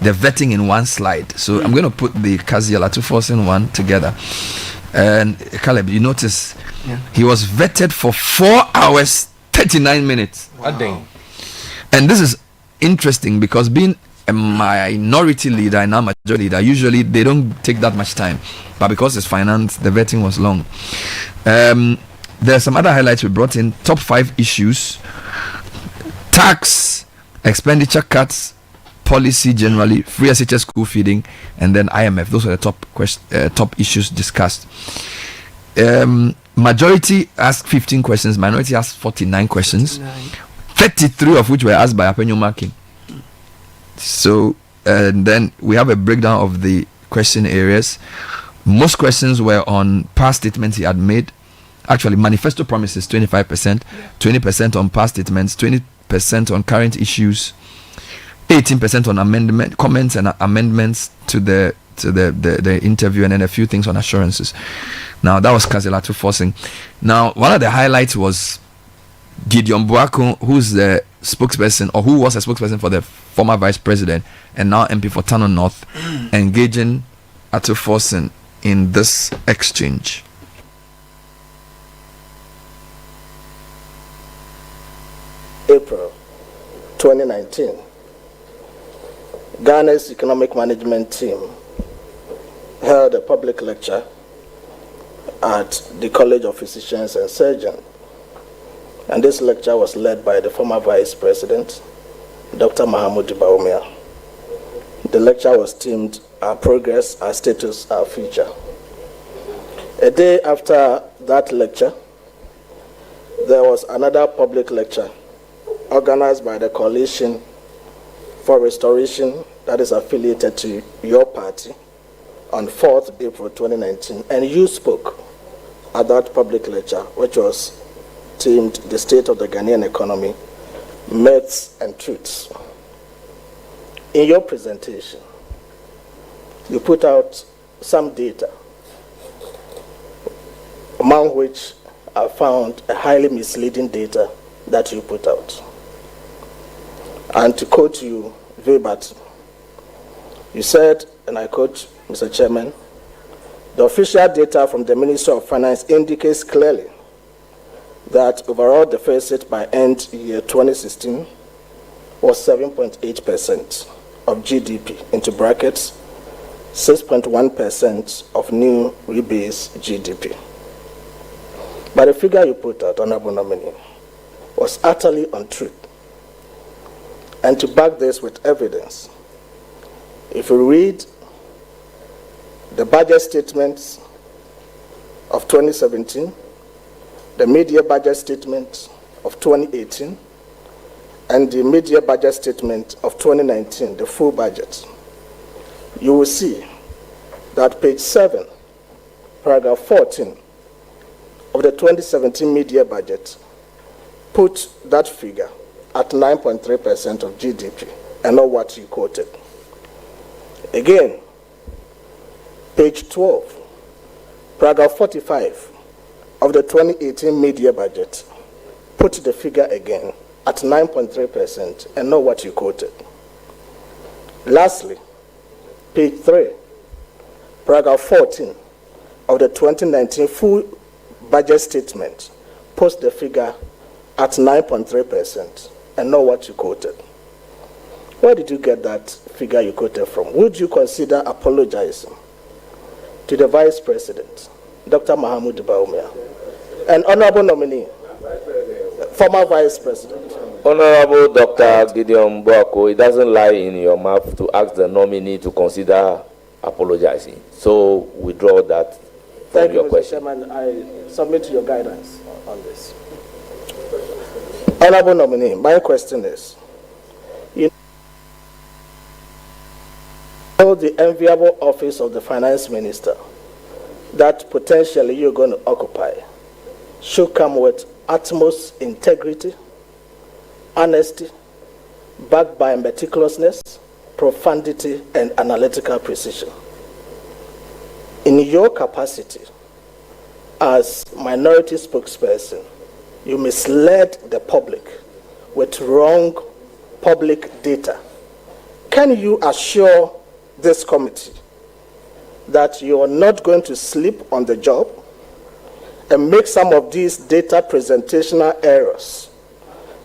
vetting in one slide. So I'm going to put the Kaziala 247 one together. And Caleb, you notice he was vetted for 4 hours 39 minutes. Wow. And this is interesting because being a minority leader and now majority leader, usually they don't take that much time. But because it's finance, the vetting was long. There are some other highlights we brought in. Top 5 issues: tax, expenditure cuts, policy generally, free SHS school feeding, and then IMF. Those are the top issues discussed. Majority asked 15 questions, minority asked 49 questions, 33 of which were asked by Apenyo Marking. So, and then we have a breakdown of the question areas. Most questions were on past statements he had made. Actually, manifesto promises 25%, 20% on past statements, 20% on current issues, 18% on amendment comments and amendments to the interview, and then a few things on assurances. Now that was Kazelatu forcing. Now one of the highlights was Gideon Buako, who's the spokesperson, or who was a spokesperson for the former vice president and now MP for Tano North, engaging Atu Forsen in this exchange. April 2019, Ghana's economic management team held a public lecture at the College of Physicians and Surgeons. And this lecture was led by the former Vice President, Dr. Mahamudu Bawumia. The lecture was themed Our Progress, Our Status, Our Future. A day after that lecture, there was another public lecture organized by the Coalition for Restoration that is affiliated to your party on 4th April 2019, and you spoke at that public lecture, which was themed The State of the Ghanaian Economy, Myths and Truths. In your presentation, you put out some data, among which I found a highly misleading data that you put out. And to quote you verbatim, you said, and I quote, Mr. Chairman, the official data from the Ministry of Finance indicates clearly that overall deficit by end year 2016 was 7.8% of GDP, into brackets, 6.1% of new rebased GDP. But the figure you put out, Honorable Nominee, was utterly untrue. And to back this with evidence, if you read the budget statements of 2017, the mid-year budget statement of 2018, and the mid-year budget statement of 2019, the full budget, you will see that page 7, paragraph 14 of the 2017 mid-year budget put that figure at 9.3% of GDP, and not what you quoted. Again, page 12, paragraph 45 of the 2018 mid-year budget put the figure again at 9.3%, and not what you quoted. Lastly, page 3, paragraph 14 of the 2019 full budget statement puts the figure at 9.3%, and not what you quoted. Where did you get that figure you quoted from? Would you consider apologizing to the Vice President, Dr. Mahamudu Bawumia, and Honorable Nominee, former Vice President? Honorable Dr. Gideon Buako, it doesn't lie in your mouth to ask the nominee to consider apologizing. So withdraw that from your question. Thank you, Mr. Chairman. I submit your guidance on this. Honorable Nominee, my question is, you know the enviable office of the Finance Minister that potentially you're going to occupy should come with utmost integrity, honesty, backed by meticulousness, profundity, and analytical precision. In your capacity as minority spokesperson, you misled the public with wrong public data. Can you assure this committee that you are not going to sleep on the job and make some of these data presentational errors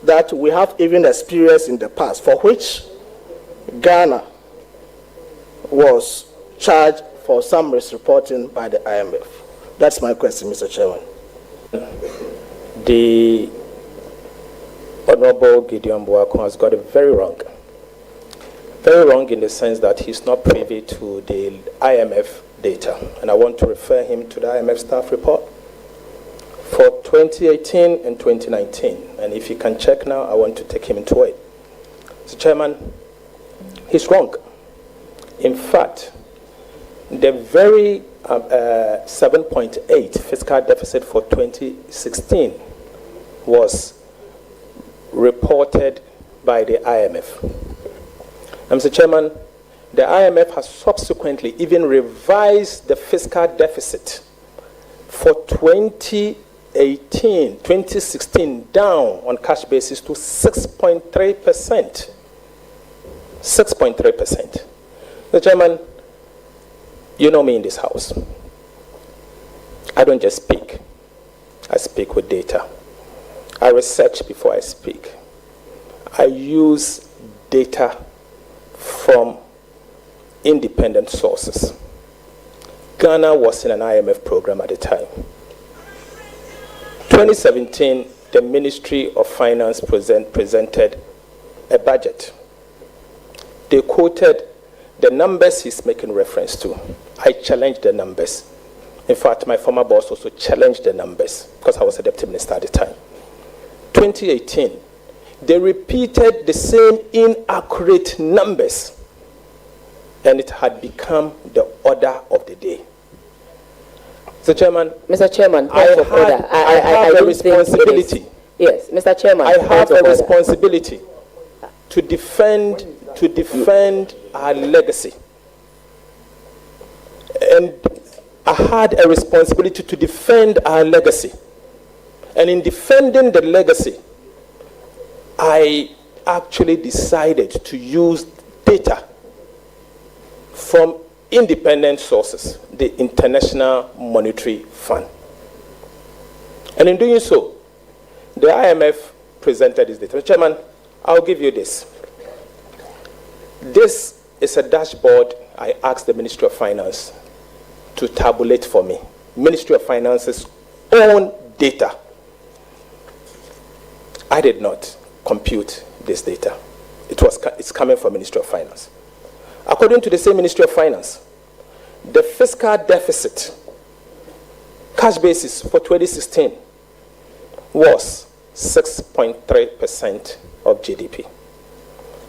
that we have even experienced in the past, for which Ghana was charged for some misreporting by the IMF? That's my question, Mr. Chairman. The Honorable Gideon Buako has got it very wrong. Very wrong in the sense that he's not privy to the IMF data. And I want to refer him to the IMF staff report for 2018 and 2019. And if you can check now, I want to take him into it. So, Chairman, he's wrong. In fact, the very 7.8 fiscal deficit for 2016 was reported by the IMF. And Mr. Chairman, the IMF has subsequently even revised the fiscal deficit for 2016 down on cash basis to 6.3%. 6.3%. Mr. Chairman, you know me in this house. I don't just speak. I speak with data. I research before I speak. I use data from independent sources. Ghana was in an IMF program at the time. 2017, the Ministry of Finance presented a budget. They quoted the numbers he's making reference to. I challenged the numbers. In fact, my former boss also challenged the numbers because I was a deputy minister at the time. 2018, they repeated the same inaccurate numbers, and it had become the order of the day. So, Chairman, Mr. Chairman, I have a responsibility. Yes, Mr. Chairman, I have a responsibility to defend our legacy. And I had a responsibility to defend our legacy. And in defending the legacy, I actually decided to use data from independent sources, the International Monetary Fund. And in doing so, the IMF presented this data. Chairman, I'll give you this. This is a dashboard I asked the Ministry of Finance to tabulate for me. Ministry of Finance's own data. I did not compute this data. It's coming from Ministry of Finance. According to the same Ministry of Finance, the fiscal deficit, cash basis for 2016, was 6.3% of GDP.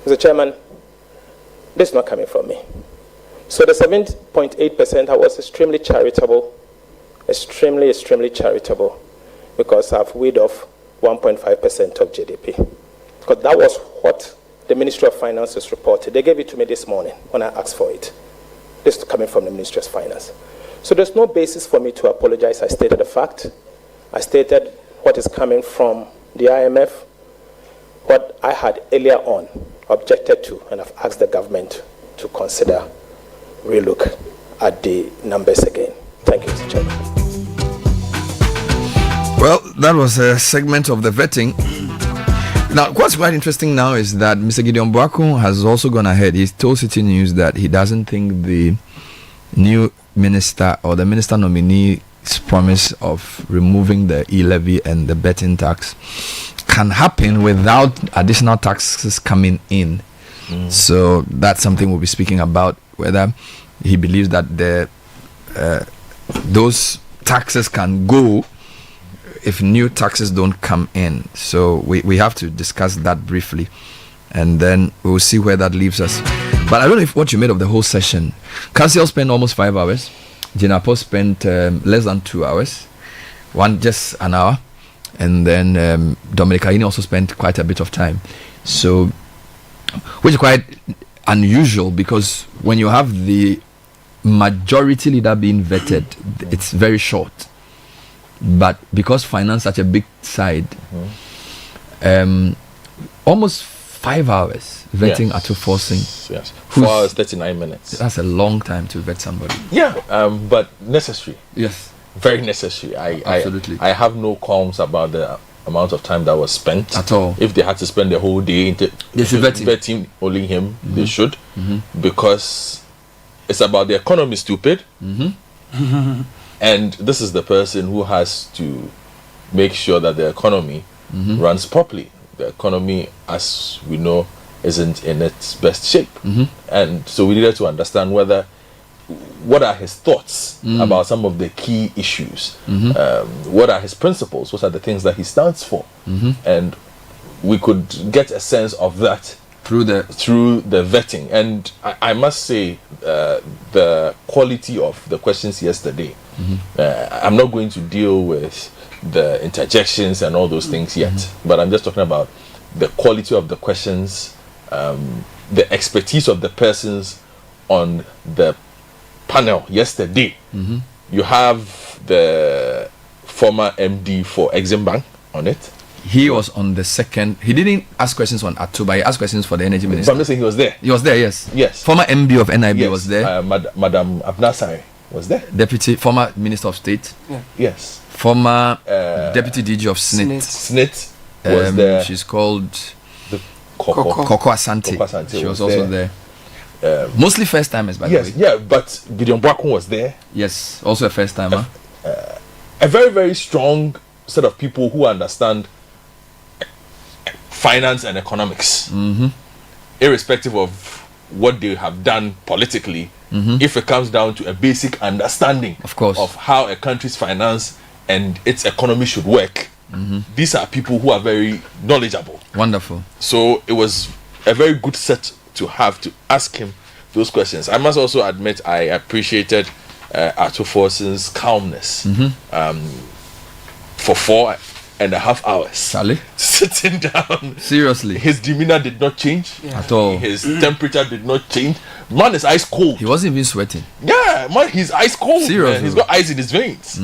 Mr. Chairman, this is not coming from me. So the 7.8%, I was extremely charitable, extremely charitable, because I've weighed off 1.5% of GDP. Because that was what the Ministry of Finance has reported. They gave it to me this morning when I asked for it. This is coming from the Ministry of Finance. So there's no basis for me to apologize. I stated the fact. I stated what is coming from the IMF, what I had earlier on objected to, and I've asked the government to consider relook at the numbers again. Thank you, Mr. Chairman. Well, that was a segment of the vetting. Now, what's quite interesting now is that Mr. Gideon Boako has also gone ahead. He told Citi News that he doesn't think the new minister or the minister nominee's promise of removing the e-levy and the betting tax can happen without additional taxes coming in. So that's something we'll be speaking about, whether he believes that those taxes can go if new taxes don't come in. So we have to discuss that briefly, and then we'll see where that leaves us. But I don't know what you made of the whole session. Cassiel spent almost 5 hours. Jinapo spent less than 2 hours. One just an hour. And then Dominic Aini also spent quite a bit of time. So, which is quite unusual, because when you have the majority leader being vetted, it's very short. But because finance such a big side, almost 5 hours vetting Ato Forcing. Yes, 4 hours 39 minutes. That's a long time to vet somebody. Yeah, but necessary. Yes, very necessary. Absolutely. I have no qualms about the amount of time that was spent at all. If they had to spend the whole day vetting only him, they should, because it's about the economy, stupid. And this is the person who has to make sure that the economy runs properly. The economy, as we know, isn't in its best shape. And so we needed to understand what are his thoughts about some of the key issues, what are his principles, what are the things that he stands for, and we could get a sense of that through the vetting. And I must say, the quality of the questions yesterday, I'm not going to deal with the interjections and all those things yet, but I'm just talking about the quality of the questions, the expertise of the persons on the panel yesterday. You have the former MD for Exim Bank on it. He was on the second. He didn't ask questions on Atu, but he asked questions for the energy minister. But I'm just saying he was there. He was there, yes. Yes. Former MD of NIB was there. Madam Abnasari was there. Former Minister of State. Yeah. Yes. Former Deputy DG of SNIT. SNIT was there. She's called Coco Asante. She was also there. Mostly first timers, by the way. Yeah, but Gideon Bwakun was there. Yes, also a first timer. A very, very strong set of people who understand finance and economics, irrespective of what they have done politically. If it comes down to a basic understanding, of course, of how a country's finance and its economy should work, these are people who are very knowledgeable. Wonderful. So it was a very good set to have to ask him those questions. I must also admit I appreciated Ato Forson's calmness for 4.5 hours. Sally? Sitting down. Seriously. His demeanor did not change. At all. His temperature did not change. Man is ice cold. He wasn't even sweating. Yeah, man, he's ice cold. Seriously. Man. He's got ice in his veins.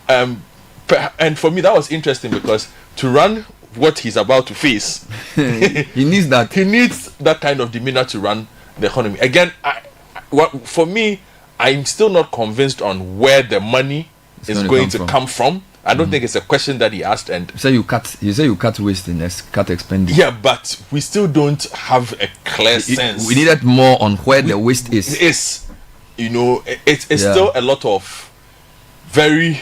And for me, that was interesting because to run what he's about to face, he needs that. He needs that kind of demeanor to run the economy. Again, for me, I'm still not convinced on where the money is going to come from. I don't think it's a question that he asked. And you say you cut waste in cut expenditure. Yeah, but we still don't have a clear sense. We needed more on where the waste is. It is, it's still a lot of very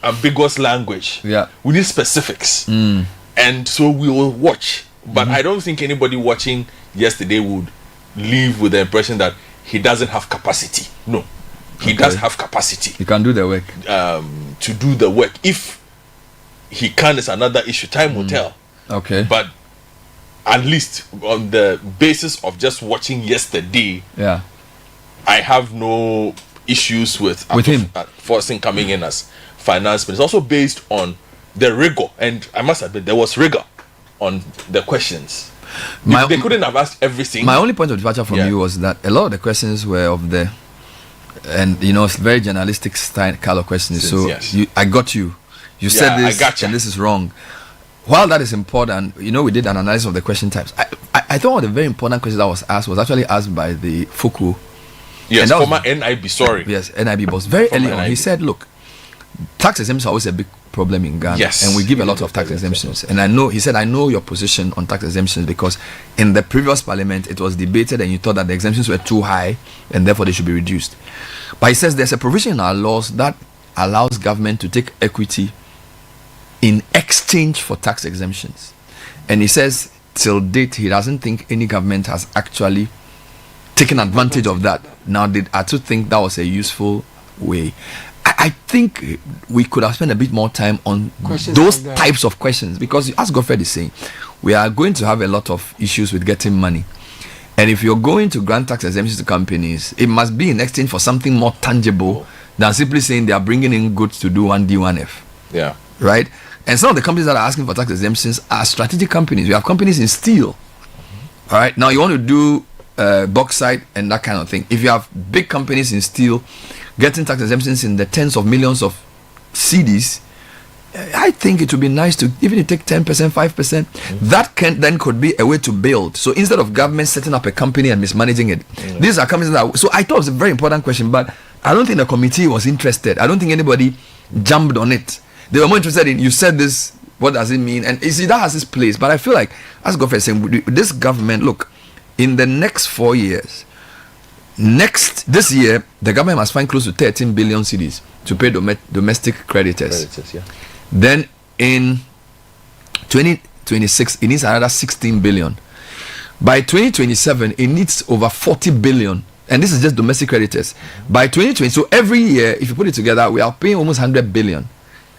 ambiguous language. Yeah, we need specifics, and so we will watch. But I don't think anybody watching yesterday would leave with the impression that he doesn't have capacity. No, he does have capacity. He can do the work. To do the work. If he can, is another issue. Time will tell. Okay. But at least on the basis of just watching yesterday, I have no issues with him Forson coming in as finance minister. It's also based on the rigor, and I must admit there was rigor on the questions. They couldn't have asked everything. My only point of departure from you was that a lot of the questions were of the, and it's very journalistic style kind of questions. So I got you. You said this, and this is wrong. While that is important, we did an analysis of the question types. I thought one of the very important questions that was asked was actually asked by the Fuku. Yes, former NIB, sorry. Yes, NIB boss. Very early on, he said, look, tax exemptions are always a big problem in Ghana. Yes. And we give a lot of tax exemptions. And I know your position on tax exemptions because in the previous parliament, it was debated and you thought that the exemptions were too high and therefore they should be reduced. But he says there's a provision in our laws that allows government to take equity in exchange for tax exemptions. And he says, till date, he doesn't think any government has actually taken advantage of that. Now, did Atu think that was a useful way? I think we could have spent a bit more time on those types of questions because, as Godfred is saying, we are going to have a lot of issues with getting money. And if you're going to grant tax exemptions to companies, it must be in exchange for something more tangible than simply saying they are bringing in goods to do 1D, 1F. Yeah. Right? And some of the companies that are asking for tax exemptions are strategic companies. You have companies in steel. All right? Now, you want to do bauxite and that kind of thing. If you have big companies in steel getting tax exemptions in the tens of millions of cedis, I think it would be nice to even take 10%, 5%. That could be a way to build. So instead of government setting up a company and mismanaging it, these are companies that. So I thought it was a very important question, but I don't think the committee was interested. I don't think anybody jumped on it. They were more interested in, you said this, what does it mean? And you see, that has its place. But I feel like, as Godfrey is saying, this government, look, in the next 4 years, this year, the government must find close to 13 billion cedis to pay domestic creditors. Then in 2026, it needs another 16 billion. By 2027, it needs over 40 billion. And this is just domestic creditors. By 2020, so every year, if you put it together, we are paying almost 100 billion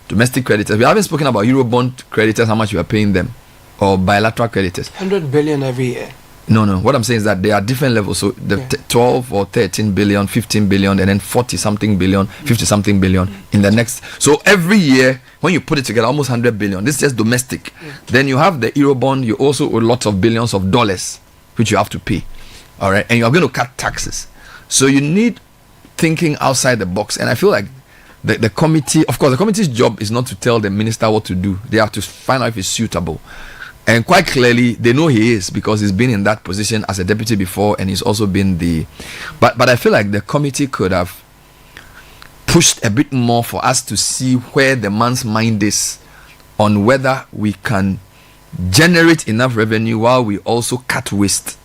domestic creditors. We haven't spoken about Eurobond creditors, how much we are paying them, or bilateral creditors. 100 billion every year. No. What I'm saying is that there are different levels. So the 12 or 13 billion, 15 billion, and then 40 something billion, 50 something billion in the next. So every year, when you put it together, almost 100 billion. This is just domestic. Then you have the Eurobond. You also owe lots of billions of dollars, which you have to pay. All right, and you're going to cut taxes, so you need thinking outside the box. And I feel like the committee, of course, the committee's job is not to tell the minister what to do. They have to find out if he's suitable, and quite clearly they know he is, because he's been in that position as a deputy before, and he's also been the. But I feel like the committee could have pushed a bit more for us to see where the man's mind is on whether we can generate enough revenue while we also cut waste.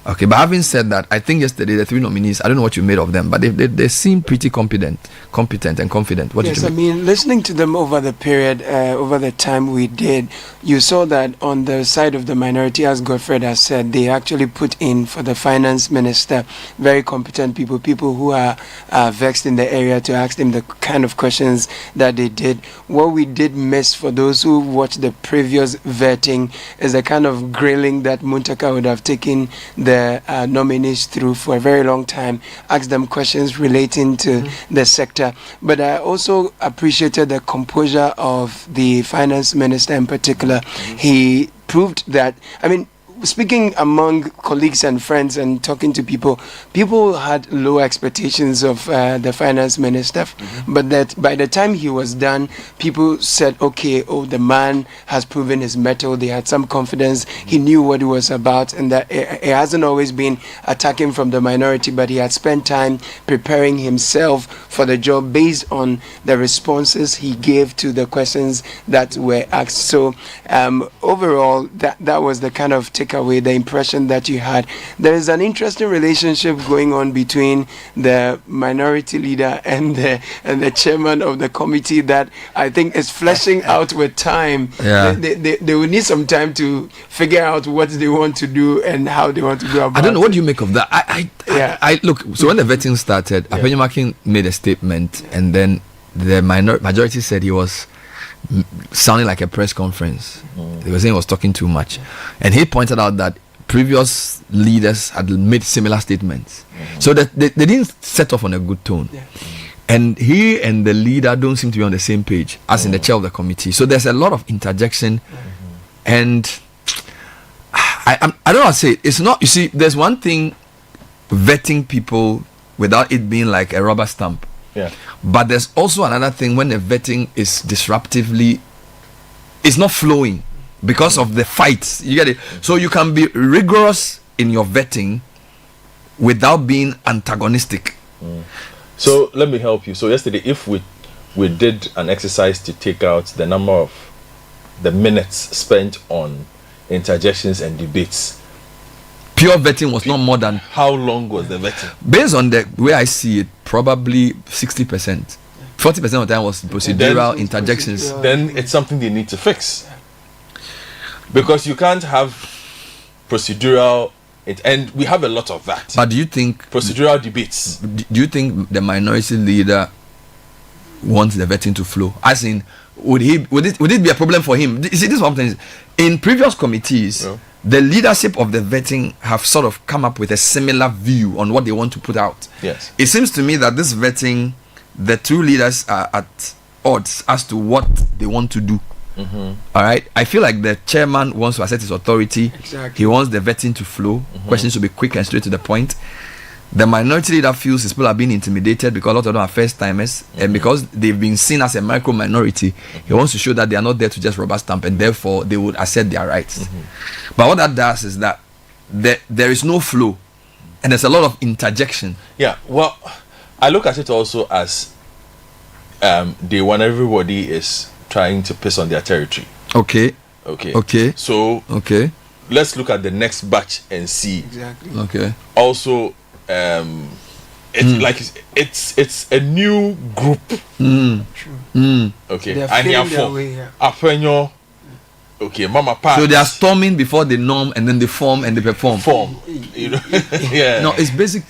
Okay, but having said that, I think yesterday the 3 nominees, I don't know what you made of them, but they seem pretty competent and confident. What did you make? I mean, listening to them over the period, over the time we did, you saw that on the side of the minority, as Godfred has said, they actually put in for the finance minister very competent people who are vexed in the area, to ask them the kind of questions that they did. What we did miss, for those who watched the previous vetting, is the kind of grilling that Muntaka would have taken the nominees through for a very long time, asked them questions relating to the sector. But I also appreciated the composure of the finance minister in particular. He proved that, I mean, speaking among colleagues and friends and talking to people had low expectations of the finance minister, but that by the time he was done, people said, okay, the man has proven his mettle. They had some confidence. He knew what he was about, and that it hasn't always been attacking from the minority, but he had spent time preparing himself for the job based on the responses he gave to the questions that were asked. So overall, that was the kind of away the impression that you had. There is an interesting relationship going on between the minority leader and the chairman of the committee that I think is fleshing out with time. Yeah. They will need some time to figure out what they want to do and how they want to go about it. I don't know, what do you make of that? I look, so when the vetting started, Apenyomakin made a statement, and then the majority said he was sounding like a press conference. They were saying he was talking too much, and he pointed out that previous leaders had made similar statements, so that they didn't set off on a good tone. And he and the leader don't seem to be on the same page as in the chair of the committee. So there's a lot of interjection, and I don't know how to say it. It's not, you see, there's one thing vetting people without it being like a rubber stamp. Yeah. But there's also another thing when the vetting is disruptively, it's not flowing because of the fights. You get it? So you can be rigorous in your vetting without being antagonistic. So let me help you. So yesterday, if we did an exercise to take out the number of the minutes spent on interjections and debates, pure vetting was not more than... How long was the vetting? Based on the way I see it, probably 60%. 40% of the time was procedural interjections. Then it's something they need to fix. Because you can't have procedural... and we have a lot of that. But do you think... Procedural debates. Do you think the minority leader wants the vetting to flow? As in, would it be a problem for him? You see, this is what I'm saying. In previous committees... Yeah. The leadership of the vetting have sort of come up with a similar view on what they want to put out. Yes. It seems to me that this vetting, the two leaders are at odds as to what they want to do. All right. I feel like the chairman wants to assert his authority. Exactly. He wants the vetting to flow. Questions to be quick and straight to the point. The minority leader feels his people are being intimidated because a lot of them are first timers, and because they've been seen as a micro minority, he wants to show that they are not there to just rubber stamp, and therefore they would assert their rights. But what that does is that there is no flow, and there's a lot of interjection. Yeah, well, I look at it also as day one, everybody is trying to piss on their territory. Okay. So let's look at the next batch and see. Exactly. Okay. Also, it's a new group. True. Okay. They're feeling their way, yeah. Apenyo, Okay, Mama Pat. So they are storming before they norm, and then they form and they perform. You know? Yeah. No, it's basic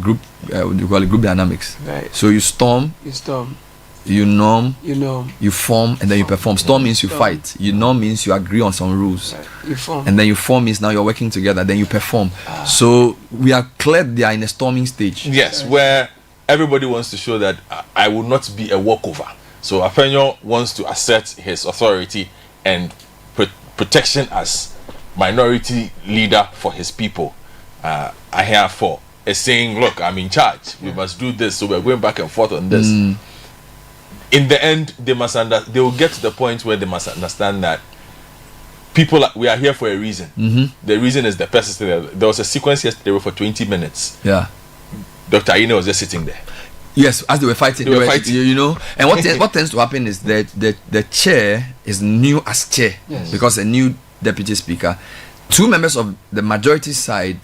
group. What do you call it? Group dynamics. Right. So you storm. You norm. You form, and then you perform. Storm means you fight. You norm means you agree on some rules. Right. You form. And then you form means now you're working together. Then you perform. So we are clear they are in a storming stage. Yes, where everybody wants to show that I will not be a walkover. So Afenyo wants to assert his authority and protection as minority leader for his people. Ahiafo is saying, look, I'm in charge. We must do this. So we're going back and forth on this. In the end, they will get to the point where they must understand that we are here for a reason. The reason is the persistence. There was a sequence yesterday for 20 minutes. Yeah. Dr. Aine was just sitting there. Yes, as they were fighting. They were fighting. You know. And what tends to happen is that the chair is new as chair. Yes. Because a new deputy speaker. 2 members of the majority side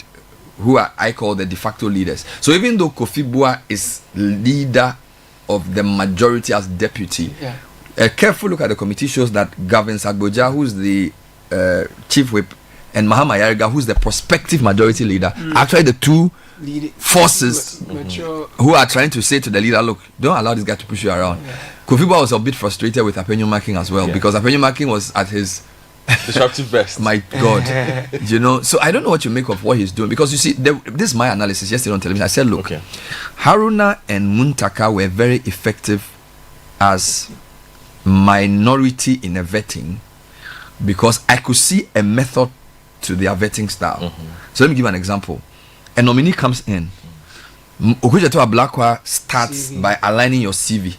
who I call the de facto leaders. So even though Kofi Bua is leader of the majority as deputy, a careful look at the committee shows that Gavin Sagboja, who's the chief whip, and Mahama Yariga, who's the prospective majority leader, actually the two forces who are trying to say to the leader, look, don't allow this guy to push you around. Kofi Bua was a bit frustrated with Apenyo Makin as well, because Apenyo Makin was at his disruptive best. My God. You know, so I don't know what you make of what he's doing, because you see, this is my analysis yesterday on television. I said, look, Haruna and Muntaka were very effective as minority in a vetting, because I could see a method to their vetting style. So let me give an example. A nominee comes in. Okujeto Ablakwa starts by aligning your CV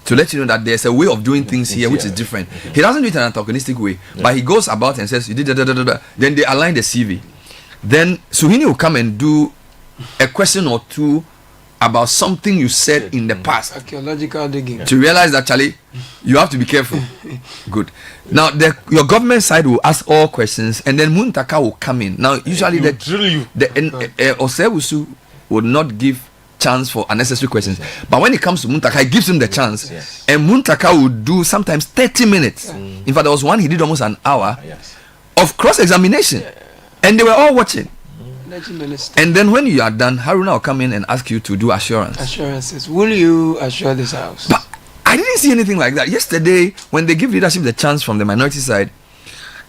to let you know that there's a way of doing things here which is different. He doesn't do it in an antagonistic way, but he goes about and says, you did da. Then they align the CV. Then Suhini will come and do a question or two about something you said in the past. Archaeological digging. To realize that, Charlie, you have to be careful. Good. Now, your government side will ask all questions, and then Muntaka will come in. Now, usually Osewusu would not give chance for unnecessary questions. But when it comes to Muntaka, he gives him the chance. And Muntaka will do sometimes 30 minutes. In fact, there was one he did almost an hour of cross-examination. And they were all watching. And then when you are done, Haruna will come in and ask you to do assurances. Will you assure this house? But I didn't see anything like that. Yesterday, when they give leadership the chance from the minority side,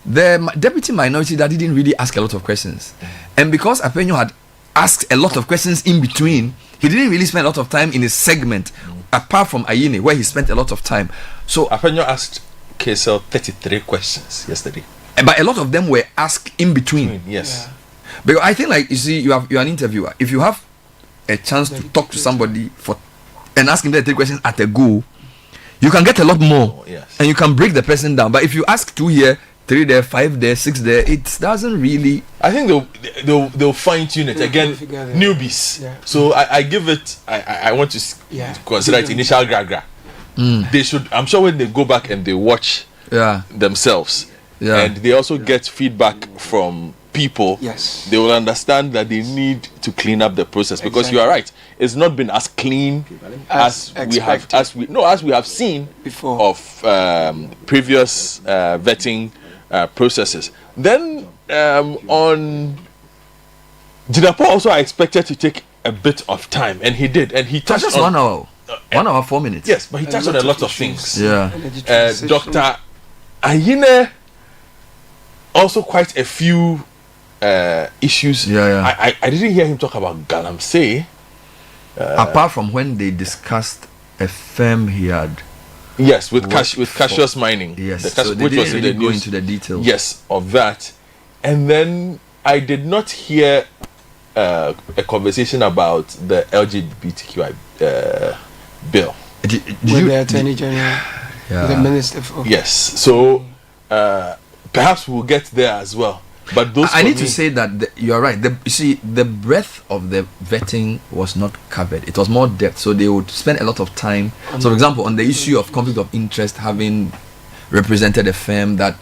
the deputy minority that didn't really ask a lot of questions. And because Apenyo had asked a lot of questions in between, he didn't really spend a lot of time in his segment, apart from Ayine, where he spent a lot of time. So Apenyo asked KSL 33 questions yesterday. But a lot of them were asked in between. Yes. Because I think, like, you see, you're an interviewer. If you have a chance to talk to somebody and ask him 3 questions at a go, you can get a lot more. And you can break the person down. But if you ask 2 here, 3 there, 5 there, 6 there, it doesn't really. I think they'll fine tune it again. Newbies. So I give it. I want to consider it initial gra. They should. I'm sure when they go back and they watch themselves, and they also get feedback from people, they will understand that they need to clean up the process, because you are right, it's not been as clean as we have seen before of previous vetting processes. Then on Jidapo also, I expected to take a bit of time, and he did, and he touched just on 1 hour 1 hour 4 minutes. Yes, but he touched on a lot of things. Dr. Ayine also quite a few issues. I didn't hear him talk about Galamsey. Apart from when they discussed a firm he had. Yes, with Cassius Mining. Yes, so they didn't really go into the details. Yes, of that. And then I did not hear a conversation about the LGBTQI bill. With the Attorney General, the Minister for. Yes, so perhaps we'll get there as well. But those I need to say that you are right. You see, the breadth of the vetting was not covered. It was more depth. So they would spend a lot of time. So, for example, on the issue of conflict of interest, having represented a firm that,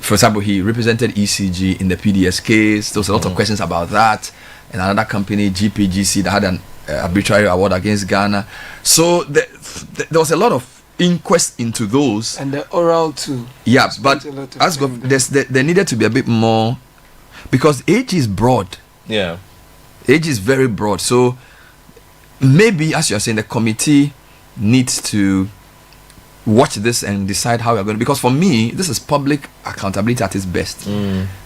for example, he represented ECG in the PDS case. There was a lot of questions about that. And another company, GPGC, that had an arbitrary award against Ghana. So there was a lot of inquest into those. And the oral too. Yeah, but as there needed to be a bit more, because age is broad. Yeah. Age is very broad. So maybe, as you're saying, the committee needs to watch this and decide how we're going to, because for me, this is public accountability at its best.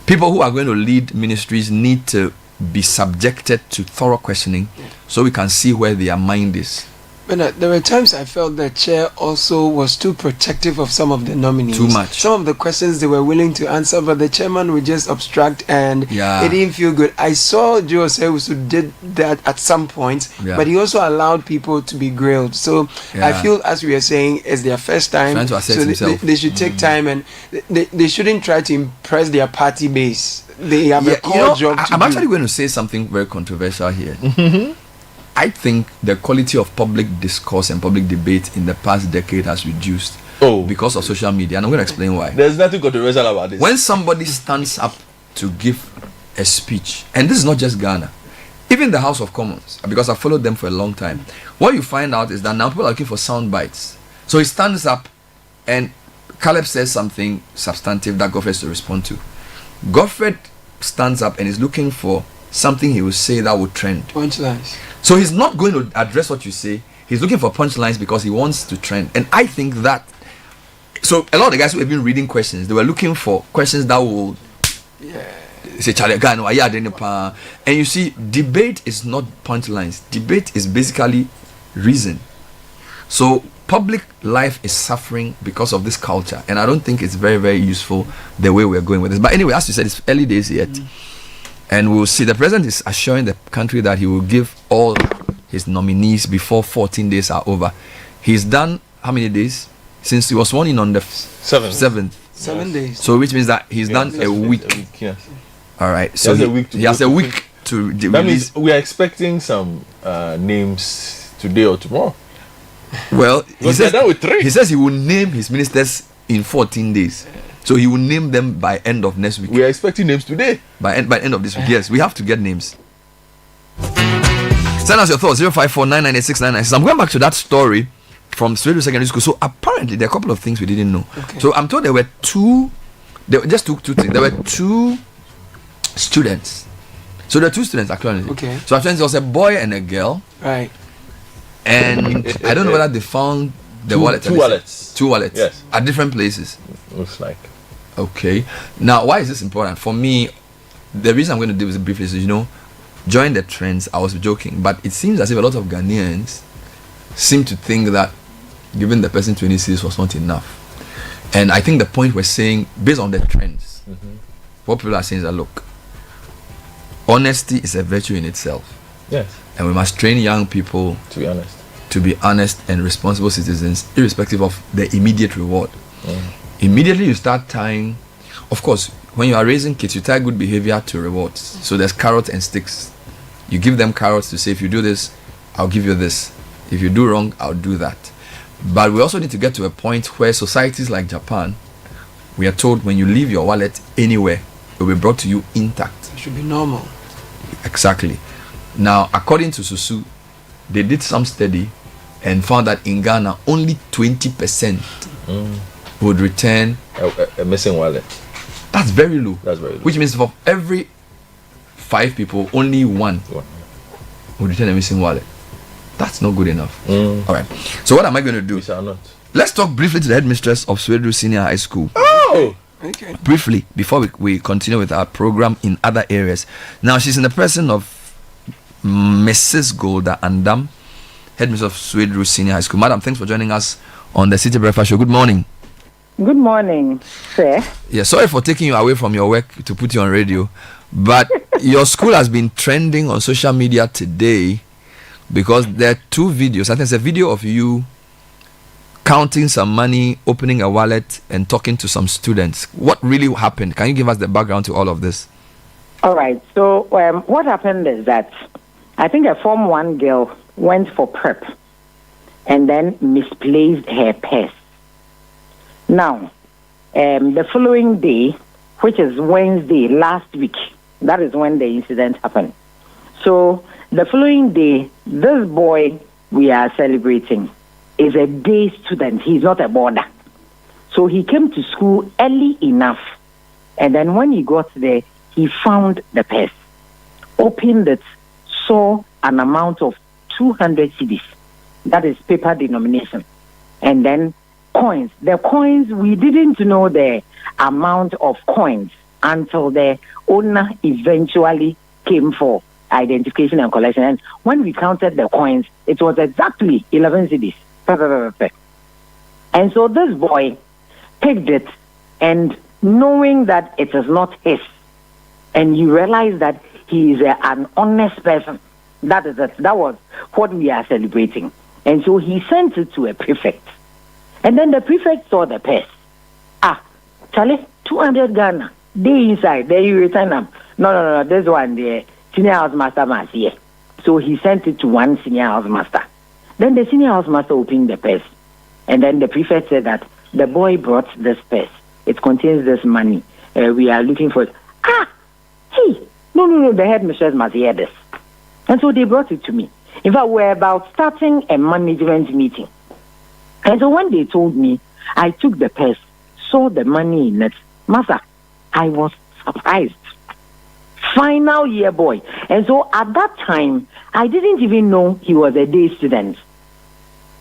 People who are going to lead ministries need to be subjected to thorough questioning so we can see where their mind is. But there were times I felt the chair also was too protective of some of the nominees. Too much. Some of the questions they were willing to answer, but the chairman would just obstruct, and it didn't feel good. I saw Joe Sewusu did that at some point, but he also allowed people to be grilled. So I feel, as we are saying, it's their first time. To so they should take time, and they shouldn't try to impress their party base. They have a core job to I'm do. actually going to say something very controversial here. I think the quality of public discourse and public debate in the past decade has reduced because of social media, and I'm going to explain why. There's nothing controversial about this. When somebody stands up to give a speech, and this is not just Ghana, even the House of Commons, because I followed them for a long time, what you find out is that now people are looking for sound bites. So he stands up and Caleb says something substantive that Godfrey has to respond to. Godfrey stands up and is looking for something he will say that will trend. Punchlines. So he's not going to address what you say. He's looking for punchlines because he wants to trend. And I think that, so a lot of the guys who have been reading questions, they were looking for questions that will say, and you see, debate is not punchlines. Debate is basically reason. So public life is suffering because of this culture, and I don't think it's very, very useful the way we're going with this. But anyway, as you said, it's early days yet. And we'll see. The president is assuring the country that he will give all his nominees before 14 days are over. He's done how many days? Since he was sworn in on the 7th. 7 days. So which means that he's done a week. Yes. All right. So he has a week to that means we are expecting some names today or tomorrow. Well, he says he will name his ministers in 14 days. So he will name them by end of next week. We are expecting names today. By end of this week, yes. We have to get names. Send us your thoughts, 054-998-6996. I'm going back to that story from Sweden Secondary School. So apparently there are a couple of things we didn't know. So I'm told there were two things. There were two students. So there are two students actually. So actually there was a boy and a girl. Right. And I don't know whether they found the wallet. Two wallets. Two wallets. Yes. At different places. Looks like. Okay. Now, why is this important? For me, the reason I'm going to do this briefly is, during the trends, I was joking, but it seems as if a lot of Ghanaians seem to think that giving the person 20 cedis was not enough. And I think the point we're saying, based on the trends, what people are saying is that, look, honesty is a virtue in itself. Yes. And we must train young people to be honest and responsible citizens, irrespective of the immediate reward. Immediately you start tying, of course, when you are raising kids, you tie good behavior to rewards. So there's carrots and sticks. You give them carrots to say, if you do this, I'll give you this. If you do wrong, I'll do that. But we also need to get to a point where societies like Japan, we are told when you leave your wallet anywhere, it will be brought to you intact. It should be normal. Exactly. Now, according to Susu, they did some study and found that in Ghana, only 20% would return a missing wallet. That's very low. That's very low. Which means for every 5 people, only one would return a missing wallet. That's not good enough. All right. So what am I going to do? We shall not. Let's talk briefly to the headmistress of Swedru Senior High School. Oh! Okay. Briefly, before we continue with our program in other areas. Now, she's in the person of Mrs. Golda Andam, headmistress of Swedru Senior High School. Madam, thanks for joining us on the Citi Breakfast Show. Good morning. Good morning, sir. Yeah, sorry for taking you away from your work to put you on radio, but your school has been trending on social media today because there are two videos. I think it's a video of you counting some money, opening a wallet, and talking to some students. What really happened? Can you give us the background to all of this? All right. So what happened is that I think a Form 1 girl went for prep and then misplaced her purse. Now, the following day, which is Wednesday last week, that is when the incident happened. So the following day, this boy we are celebrating is a day student. He's not a boarder. So he came to school early enough. And then when he got there, he found the purse, opened it, saw an amount of 200 cedis. That is paper denomination. And then coins. The coins, we didn't know the amount of coins until the owner eventually came for identification and collection. And when we counted the coins, it was exactly 11 cedis. And so this boy picked it, and knowing that it is not his, and you realize that he is an honest person, that was what we are celebrating. And so he sent it to a prefect. And then the prefect saw the purse. Charlie, 200 Ghana. They inside. There you return them. No. This one, the senior house master must here. So he sent it to one senior house master. Then the senior house master opened the purse. And then the prefect said that the boy brought this purse. It contains this money. We are looking for it. Hey, no, the headmistress must hear this. And so they brought it to me. In fact, we're about starting a management meeting. And so when they told me, I took the purse, saw the money in it. Master, I was surprised. Final year boy. And so at that time, I didn't even know he was a day student.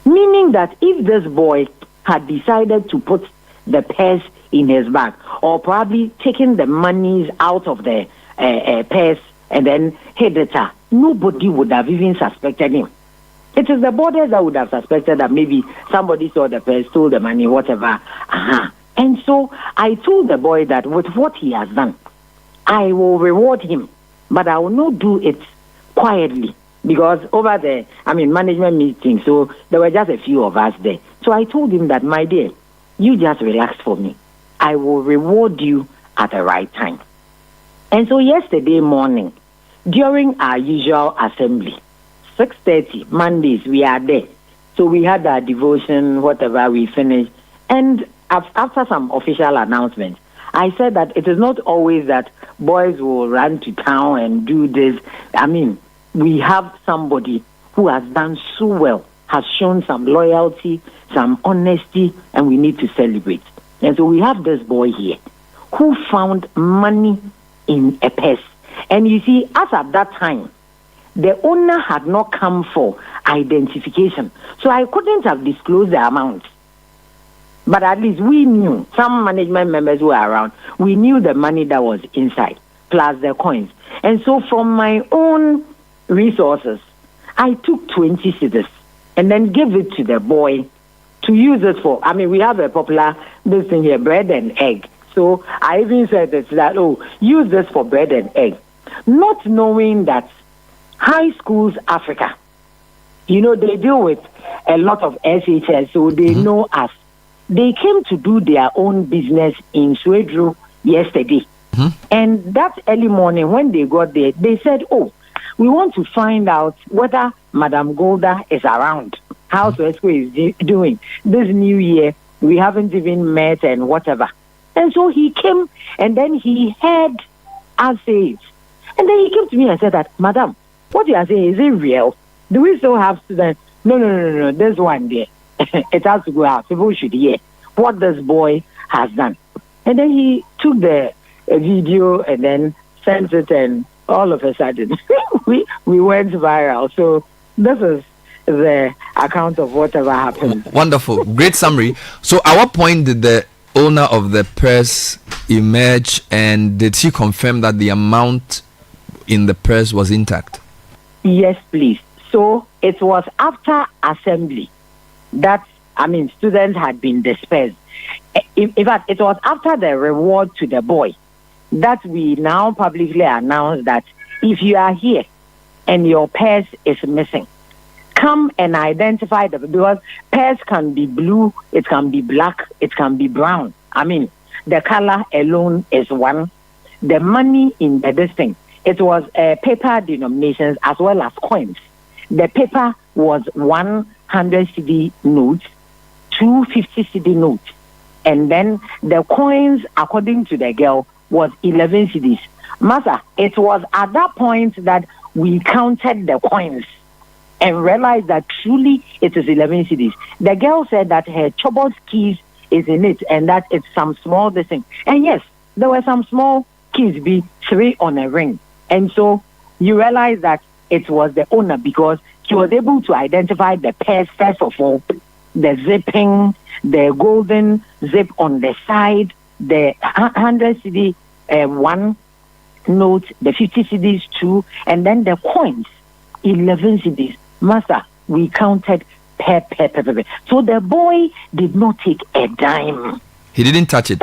Meaning that if this boy had decided to put the purse in his bag, or probably taken the monies out of the purse and then hid it, nobody would have even suspected him. It is the boarders that would have suspected that maybe somebody saw the purse, stole the money, whatever. And so I told the boy that with what he has done, I will reward him, but I will not do it quietly, because over the management meeting, so there were just a few of us there. So I told him that, my dear, you just relax for me. I will reward you at the right time. And so yesterday morning, during our usual assembly, 6:30, Mondays, we are there. So we had our devotion, whatever, we finished. And after some official announcements, I said that it is not always that boys will run to town and do this. We have somebody who has done so well, has shown some loyalty, some honesty, and we need to celebrate. And so we have this boy here who found money in a purse. And you see, as at that time, the owner had not come for identification. So I couldn't have disclosed the amount. But at least we knew, some management members who were around, we knew the money that was inside, plus the coins. And so from my own resources, I took 20 cedis and then gave it to the boy to use it for. We have a popular this thing here, bread and egg. So I even said that, use this for bread and egg. Not knowing that High Schools Africa, they deal with a lot of SHS, so they know us. They came to do their own business in Swedru yesterday. And that early morning when they got there, they said, we want to find out whether Madam Golda is around. How Swesco is doing. This new year, we haven't even met and whatever. And so he came, and then he heard us say it. And then he came to me and said that, Madam, what you are saying, is it real? Do we still have students? No, there's one there. It has to go out. People should hear what this boy has done. And then he took the video and then sent it, and all of a sudden, we went viral. So this is the account of whatever happened. Wonderful. Great summary. So at what point did the owner of the purse emerge, and did she confirm that the amount in the purse was intact? Yes, please. So it was after assembly that, students had been dispersed. In fact, it was after the reward to the boy that we now publicly announced that if you are here and your purse is missing, come and identify because purse can be blue, it can be black, it can be brown. The color alone is one. The money in this thing, it was paper denominations as well as coins. The paper was 100 cedi notes, 250 cedi notes. And then the coins, according to the girl, was 11 cedis. Master, it was at that point that we counted the coins. and realized that truly it is 11 cedis. The girl said that her chobot keys is in it and that it's some small thing. And yes, there were some small keys, be 3 on a ring. And so you realize that it was the owner because he was able to identify the pairs, first of all, the zipping, the golden zip on the side, the 100 cedi one note, the 50 cedis 2, and then the coins, 11 cedis. Master, we counted per. So the boy did not take a dime. He didn't touch it.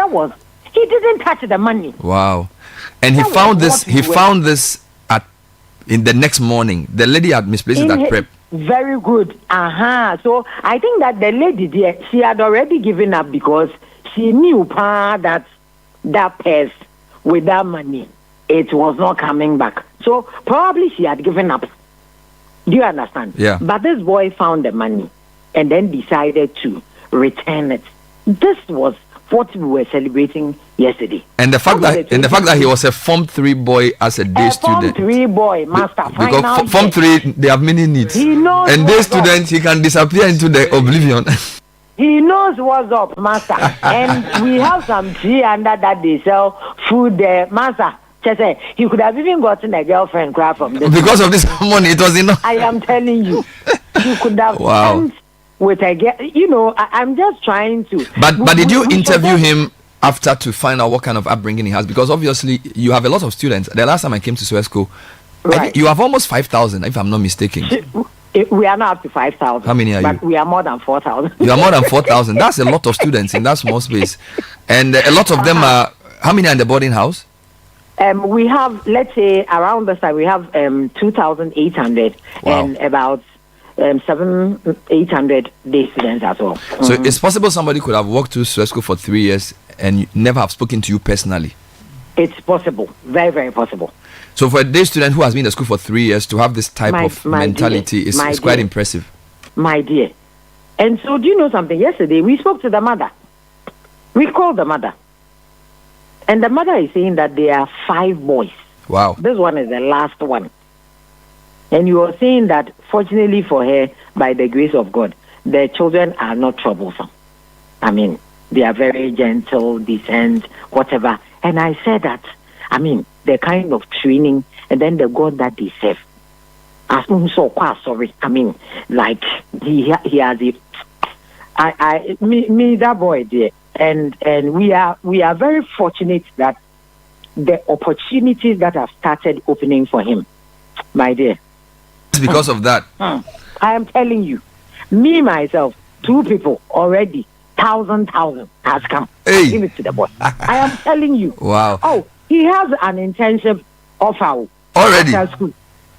He didn't touch the money. Wow. And he found this in the next morning. The lady had misplaced it at prep. Very good. So I think that the lady there, she had already given up because she knew that purse with that money, it was not coming back. So probably she had given up. Do you understand? Yeah. But this boy found the money and then decided to return it. This was what we were celebrating yesterday. And the fact that he was a Form 3 boy as a day student. Form 3 boy, master. Because Form 3, they have many needs. He knows and day student, he can disappear into the oblivion. He knows what's up, master. And we have some tree under that they sell food there, master. He could have even gotten a girlfriend crap from this. Because of this money, it was enough. I am telling you. You could have spent with a girl. You know, I'm just trying to. But did you interview him after to find out what kind of upbringing he has? Because obviously, you have a lot of students. The last time I came to Suesco, right, you have almost 5,000, if I'm not mistaken. We are not up to 5,000. How many are you? But we are more than 4,000. You are more than 4,000. That's a lot of students in that small space. And a lot of them are. How many are in the boarding house? We have, let's say, around this time, we have 2,800 and about 700-800 day students as well. So it's possible somebody could have worked through Suesco for 3 years and never have spoken to you personally? It's possible. Very, very possible. So for a day student who has been in the school for 3 years to have this type of mentality is quite impressive. My dear. And so do you know something? Yesterday, we spoke to the mother. We called the mother. And the mother is saying that there are 5 boys. Wow. This one is the last one. And you are saying that, fortunately for her, by the grace of God, the children are not troublesome. I mean, they are very gentle, decent, whatever. And I said that, I mean, the kind of training and then the God that they serve. I'm so quite sorry. I mean, like, he has it. Me, that boy there. And we are very fortunate that the opportunities that have started opening for him, my dear. It's because of that. I am telling you, me myself, 2 people already, 1,000 has come. Hey. Give it to the boy. I am telling you. Wow. Oh, he has an internship offer already. After school.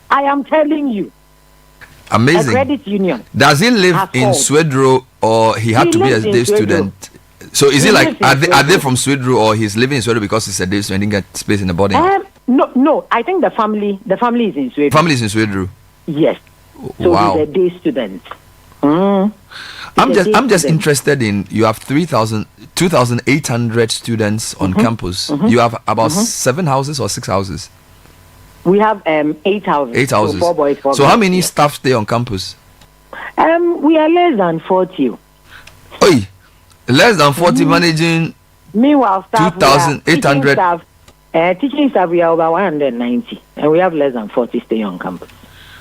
I am telling you. Amazing. A credit union. Does he live in Swedro or he had to be a day student? So is he like, are they from Swedru or he's living in Swedru because he's a day student and didn't get space in the boarding? No. I think the family is in Swedru. Family is in Swedru? Yes. So wow. he's a day student. I'm just interested in, you have 2,800 students on campus. You have about 7 houses or 6 houses? We have 8 houses. 8 houses. So 4 boys, 4 So girls. how many staff stay on campus? We are less than 40. Oi! Less than 40 managing. Meanwhile, staff 2,800. Teaching staff, we are over 190, and we have less than 40 staying on campus.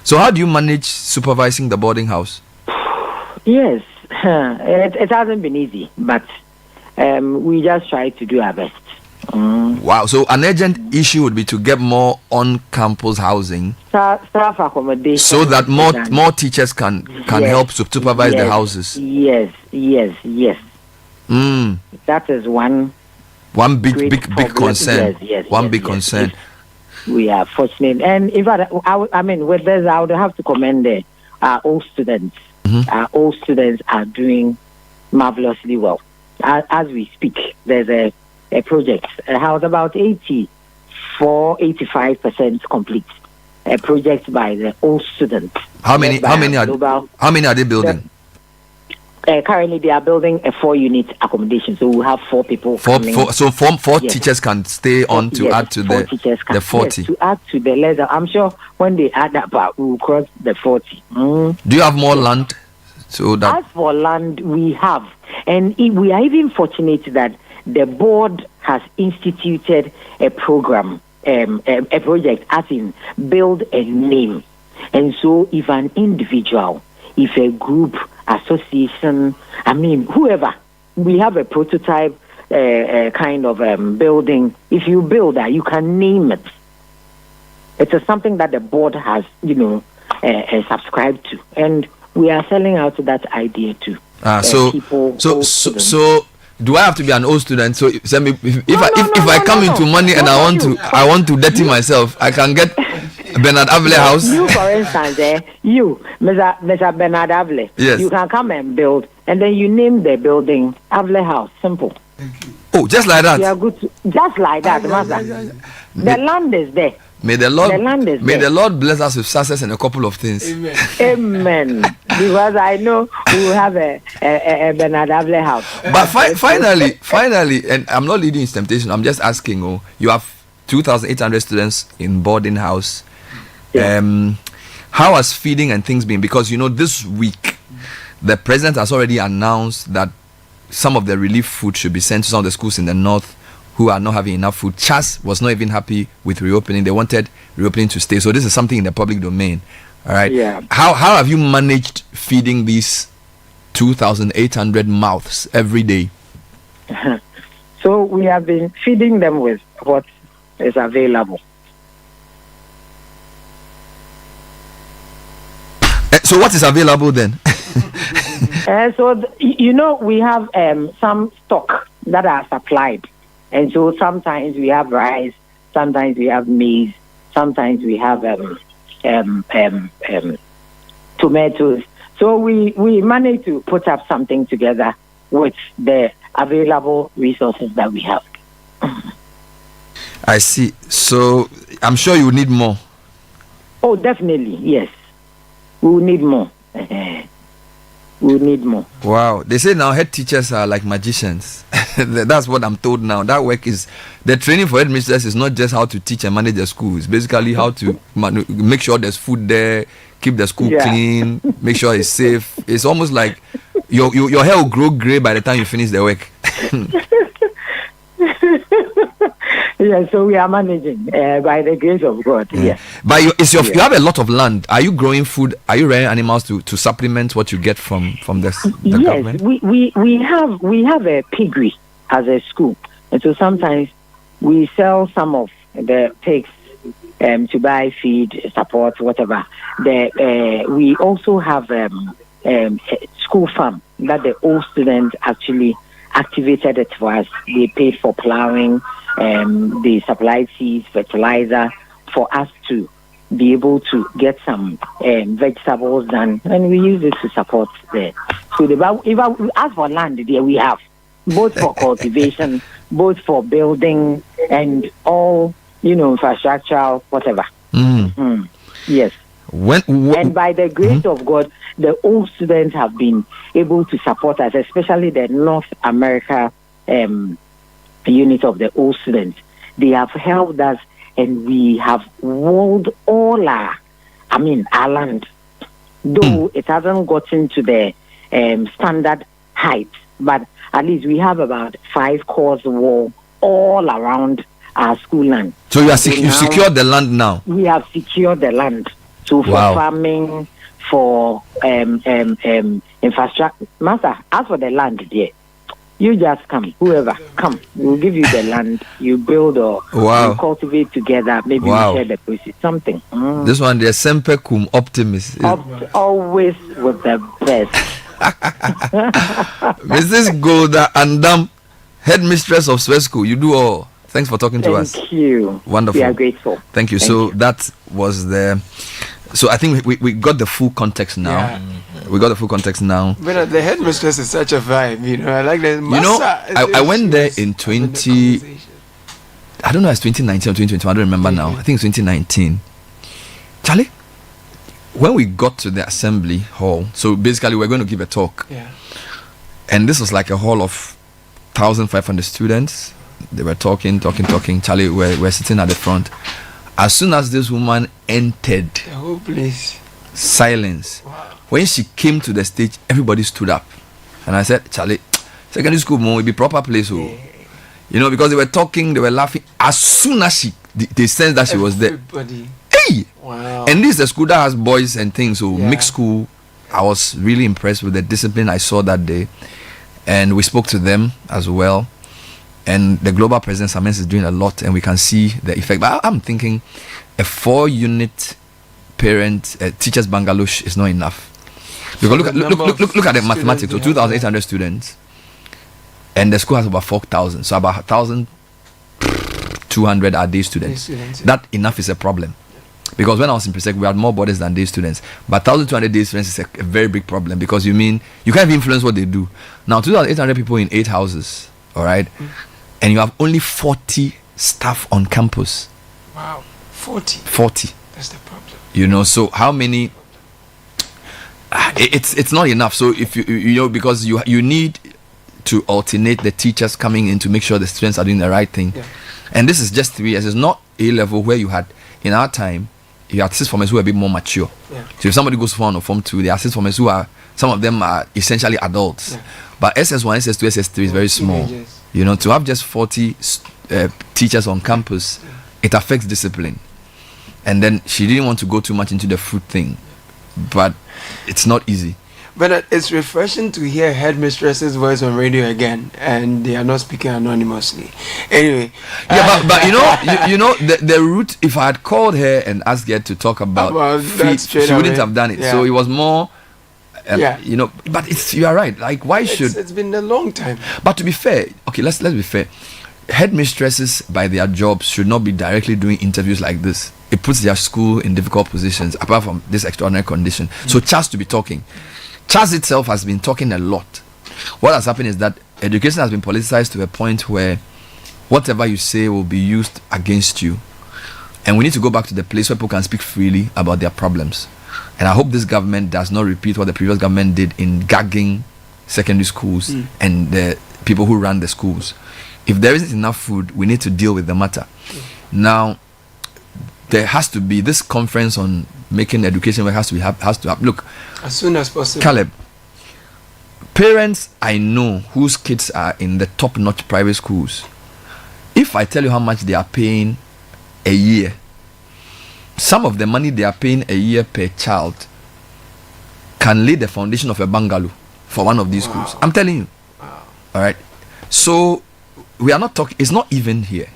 So how do you manage supervising the boarding house? Yes, it hasn't been easy, but we just try to do our best. Wow, so an urgent issue would be to get more on-campus housing, staff accommodation, so that more teachers can help to supervise the houses. Yes. That is one big concern. Yes, big concern. We are fortunate, and in fact, I mean, with this, I would have to commend our old students. Our old students are doing marvelously well. As we speak, there's a project, a house about 85% complete. A project by the old students. How many are they building? Currently, they are building a 4-unit accommodation, so we'll have 4 people. Four Yes. teachers can stay on to add to the 40. Yes, to add to the lesson. I'm sure when they add that part, we will cross the 40. Do you have more land? So that As for land, we have, and we are even fortunate that the board has instituted a program, a project, as in build a name. And so, if an individual, if a group, association, whoever, we have a prototype kind of building. If you build that, you can name it. It is something that the board has, subscribed to, and we are selling out that idea too. So do I have to be an old student? So if I come into money and I want to dirty myself, I can get Bernard Avle house. You, for instance, Mr. Bernard Avle. Yes. You can come and build, and then you name the building Avle House. Simple. Oh, just like that. You are good. Just like that, Master. The land is there. May the Lord bless us with success in a couple of things. Amen. Because I know we will have a Bernard Avle house. But finally, and I'm not leading in temptation. I'm just asking. You have 2,800 students in boarding house. Yeah. How has feeding and things been? Because this week the president has already announced that some of the relief food should be sent to some of the schools in the north who are not having enough food. Chas was not even happy with reopening. They wanted reopening to stay. So this is something in the public domain. All right. Yeah. How have you managed feeding these 2,800 mouths every day? So we have been feeding them with what is available. So what is available then? We have some stock that are supplied. And so sometimes we have rice, sometimes we have maize, sometimes we have tomatoes. So we manage to put up something together with the available resources that we have. I see. So I'm sure you need more. Oh, definitely, yes. We will need more. We need more. Wow. They say now head teachers are like magicians. That's what I'm told now. That work is, the training for headmistress is not just how to teach and manage the school. It's basically how to make sure there's food there, keep the school clean, make sure it's safe. It's almost like your hair will grow grey by the time you finish the work. Yeah, so we are managing by the grace of God. Yeah. But you have a lot of land. Are you growing food? Are you rearing animals to supplement what you get from the government? Yes, we have a piggery as a school, and so sometimes we sell some of the pigs to buy feed, support, whatever. We also have a school farm that the old students actually activated it for us. They paid for plowing. They supplied seeds, fertilizer for us to be able to get some vegetables done, and we use it to support the school. As for land, there we have both for cultivation, both for building, and all infrastructure, whatever. Yes. And by the grace of God, the old students have been able to support us, especially the North America unit of the old students. They have helped us, and we have walled all our land. Though it hasn't gotten to the standard height, but at least we have about 5 course wall all around our school land. So you secured the land now? We have secured the land. So for farming, for infrastructure. Master, as for the land there, you just come. Whoever, come. We'll give you the land. You build or you cultivate together. Maybe we share the proceeds. Something. This one, the Semper Cum Optimus. Always with the best. Mrs. Golda Andam, headmistress of Swiss School. You do all. Thanks for talking to us. Thank you. Wonderful. We are grateful. Thank you. That was the... So I think we got the full context now. Yeah. We got the full context now. But the headmistress is such a vibe, I like that. I went there in 20... I don't know, it's 2019 or 2021. I don't remember now. I think it's 2019. Charlie, when we got to the assembly hall, so basically we're going to give a talk. Yeah. And this was like a hall of 1,500 students. They were talking. Charlie, we're sitting at the front. As soon as this woman entered, the whole place, silence. Wow. When she came to the stage, everybody stood up. And I said, Charlie, secondary school will be proper place. Yeah. You know, because they were talking, they were laughing. As soon as they sensed that she was there. Hey! Wow. And this is the school that has boys and things. So mixed school. I was really impressed with the discipline I saw that day. And we spoke to them as well. And the global president Samens is doing a lot, and we can see the effect. But I'm thinking a 4-unit parent teachers bungalow is not enough. Because look at the mathematics. So 2,800 students, and the school has about 4,000. So about 1,200 are day students. That enough is a problem. Because when I was in Presec, we had more borders than day students. But 1,200 day students is a very big problem, because you can't influence what they do. Now 2,800 people in 8 houses, all right? And you have only 40 staff on campus. Wow, 40. That's the problem. You know, so how many? It's not enough. So if you know, because you need to alternate the teachers coming in to make sure the students are doing the right thing. Yeah. And this is just 3 years. It's not A level where you had in our time. You had sixth formers who are a bit more mature. Yeah. So if somebody goes Form 1 or Form 2, there are sixth formers who are, some of them are essentially adults. Yeah. But SS1, SS2, SS3 is very small. You know, to have just 40 teachers on campus, it affects discipline. And then she didn't want to go too much into the food thing, but it's not easy. But it's refreshing to hear headmistress's voice on radio again, and they are not speaking anonymously. Anyway, but you know the route. If I had called her and asked her to talk about feed, she wouldn't have done it. Yeah. So it was more. You know, but you are right. Like, why should it's been a long time. But to be fair, okay, let's be fair. Headmistresses by their jobs should not be directly doing interviews like this. It puts their school in difficult positions, apart from this extraordinary condition. So Charles to be talking. Charles itself has been talking a lot. What has happened is that education has been politicized to a point where whatever you say will be used against you. And we need to go back to the place where people can speak freely about their problems. And I hope this government does not repeat what the previous government did in gagging secondary schools and the people who run the schools. If there isn't enough food, we need to deal with the matter. Now, there has to be this conference on making education work has to happen. Look, as soon as possible. Caleb, parents I know whose kids are in the top-notch private schools, if I tell you how much they are paying a year, some of the money they are paying a year per child can lay the foundation of a bungalow for one of these schools. I'm telling you. All right. So we are not talking, it's not even here.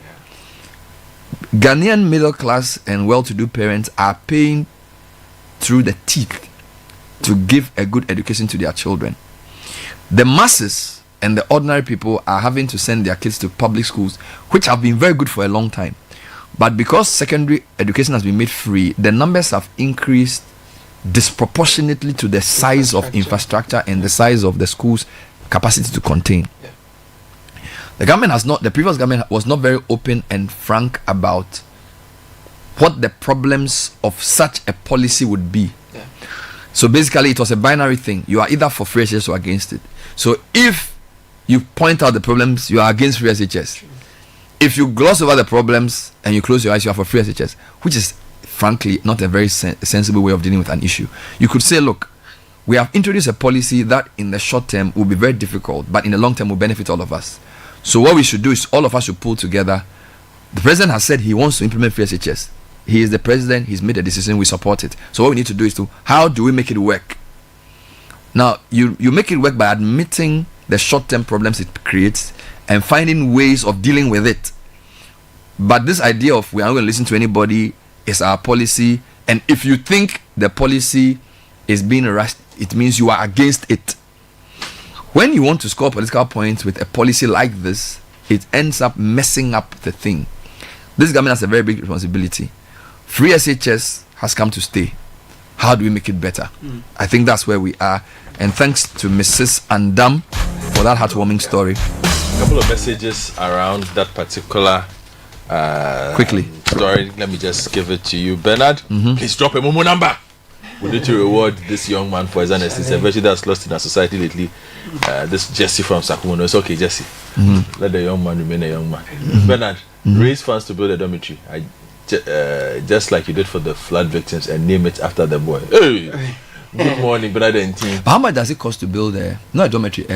Ghanaian middle class and well-to-do parents are paying through the teeth to give a good education to their children. The masses and the ordinary people are having to send their kids to public schools, which have been very good for a long time. But because secondary education has been made free, the numbers have increased disproportionately to the size of infrastructure and the size of the school's capacity to contain. The previous government was not very open and frank about what the problems of such a policy would be. Yeah. So basically, it was a binary thing. You are either for free SHS or against it. So if you point out the problems, you are against free SHS. If you gloss over the problems and you close your eyes, you are for free SHS, which is frankly not a very sensible way of dealing with an issue. You could say, look, we have introduced a policy that in the short term will be very difficult, but in the long term will benefit all of us. So what we should do is all of us should pull together. The president has said he wants to implement free SHS. He is the president. He's made a decision. We support it. So what we need to do is how do we make it work? Now, you make it work by admitting the short-term problems it creates and finding ways of dealing with it. But this idea of we are not going to listen to anybody is our policy. And if you think the policy is being rushed, it means you are against it. When you want to score political points with a policy like this, it ends up messing up the thing. This government has a very big responsibility. Free SHS has come to stay. How do we make it better? I think that's where we are. And thanks to Mrs. Andam for that heartwarming story. A couple of messages around that particular quickly story. Let me just give it to you, Bernard. Please drop a Momo number. We need to reward this young man for his honesty. It's a virtue that's lost in our society lately. This Jesse from Sakumono. It's okay, Jesse. Let the young man remain a young man. Bernard, raise funds to build a dormitory. Just like you did for the flood victims, and name it after the boy. Hey! Good morning, brother and team. How much does it cost to build not a dormitory,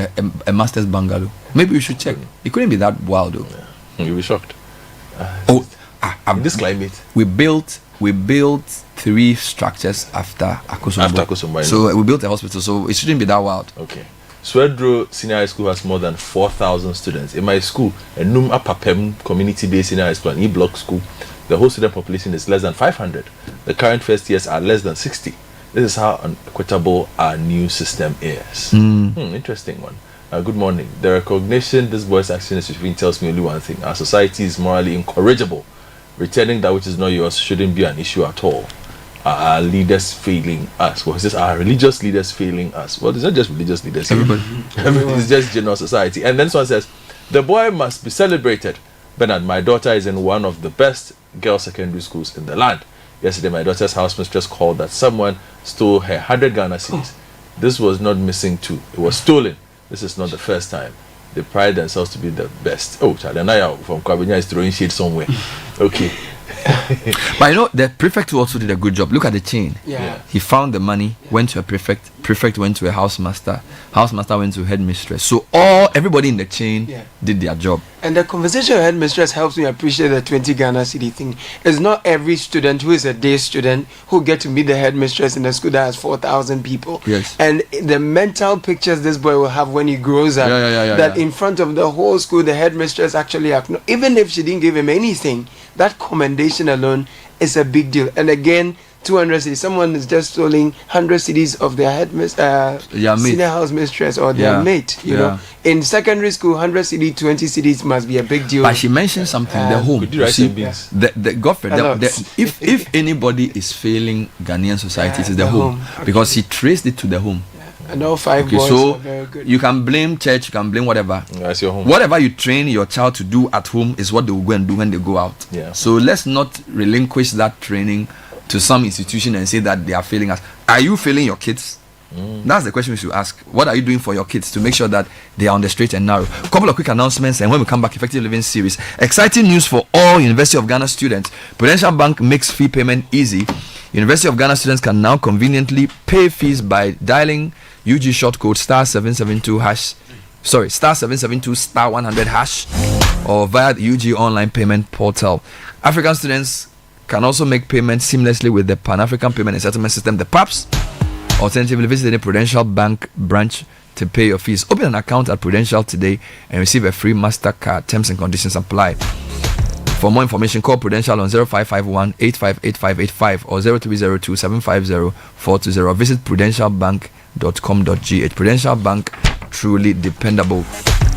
a master's bungalow? Maybe we should check. It couldn't be that wild though. Yeah. You'll be shocked. This climate. We built 3 structures after Akosombo. So we built a hospital, so it shouldn't be that wild. Okay. Swedro Senior High School has more than 4,000 students. In my school, a Num Apapem community-based senior high school, an E-block school, the whole student population is less than 500. The current first years are less than 60. This is how unequitable our new system is. Interesting one. Good morning. The recognition this boy's action is receiving tells me only one thing. Our society is morally incorrigible. Returning that which is not yours shouldn't be an issue at all. Our leaders failing us. Well, it's just our religious leaders failing us. Well, it's not just religious leaders. Everybody. It's just general society. And then someone says, the boy must be celebrated. Bernard, my daughter is in one of the best girls' secondary schools in the land. Yesterday, my daughter's house mistress called that someone stole her 100 Ghana cedis. This was not missing too. It was stolen. This is not the first time. They pride themselves to be the best. Oh, Chadanaya from Kwabenya is throwing shade somewhere. Okay. But you know, the prefect also did a good job. Look at the chain. Yeah. He found the money, went to a prefect went to a housemaster went to headmistress. So everybody in the chain did their job. And the conversation with headmistress helps me appreciate the 20 Ghana cedi thing. It's not every student who is a day student who get to meet the headmistress in a school that has 4,000 people. Yes. And the mental pictures this boy will have when he grows up, that in front of the whole school, the headmistress actually, even if she didn't give him anything, that commendation alone is a big deal. And again, 200 cedis. Someone is just stealing 100 cedis of their senior house mistress or their mate. You know, in secondary school, 100 cedis, 20 cedis must be a big deal. But she mentioned something. The home. Could you write some beans? If anybody is failing Ghanaian society, it is the home, because he traced it to the home. And all 5 boys are very good. You can blame church, you can blame whatever. That's your home. Whatever you train your child to do at home is what they will go and do when they go out. Yeah. So let's not relinquish that training to some institution and say that they are failing us. Are you failing your kids? That's the question we should ask. What are you doing for your kids to make sure that they are on the straight and narrow? A couple of quick announcements, and when we come back, Effective Living series. Exciting news for all University of Ghana students. Prudential Bank makes fee payment easy. University of Ghana students can now conveniently pay fees by dialing UG short code *772 *100# or via the UG online payment portal. African students can also make payments seamlessly with the Pan-African Payment and Settlement System, the PAPS. Alternatively, visit any Prudential Bank branch to pay your fees. Open an account at Prudential today and receive a free MasterCard. Terms and conditions apply. For more information, call Prudential on 0551 858585 or 0302 750 420. Visit prudentialbank.com.gh. Prudential Bank, truly dependable.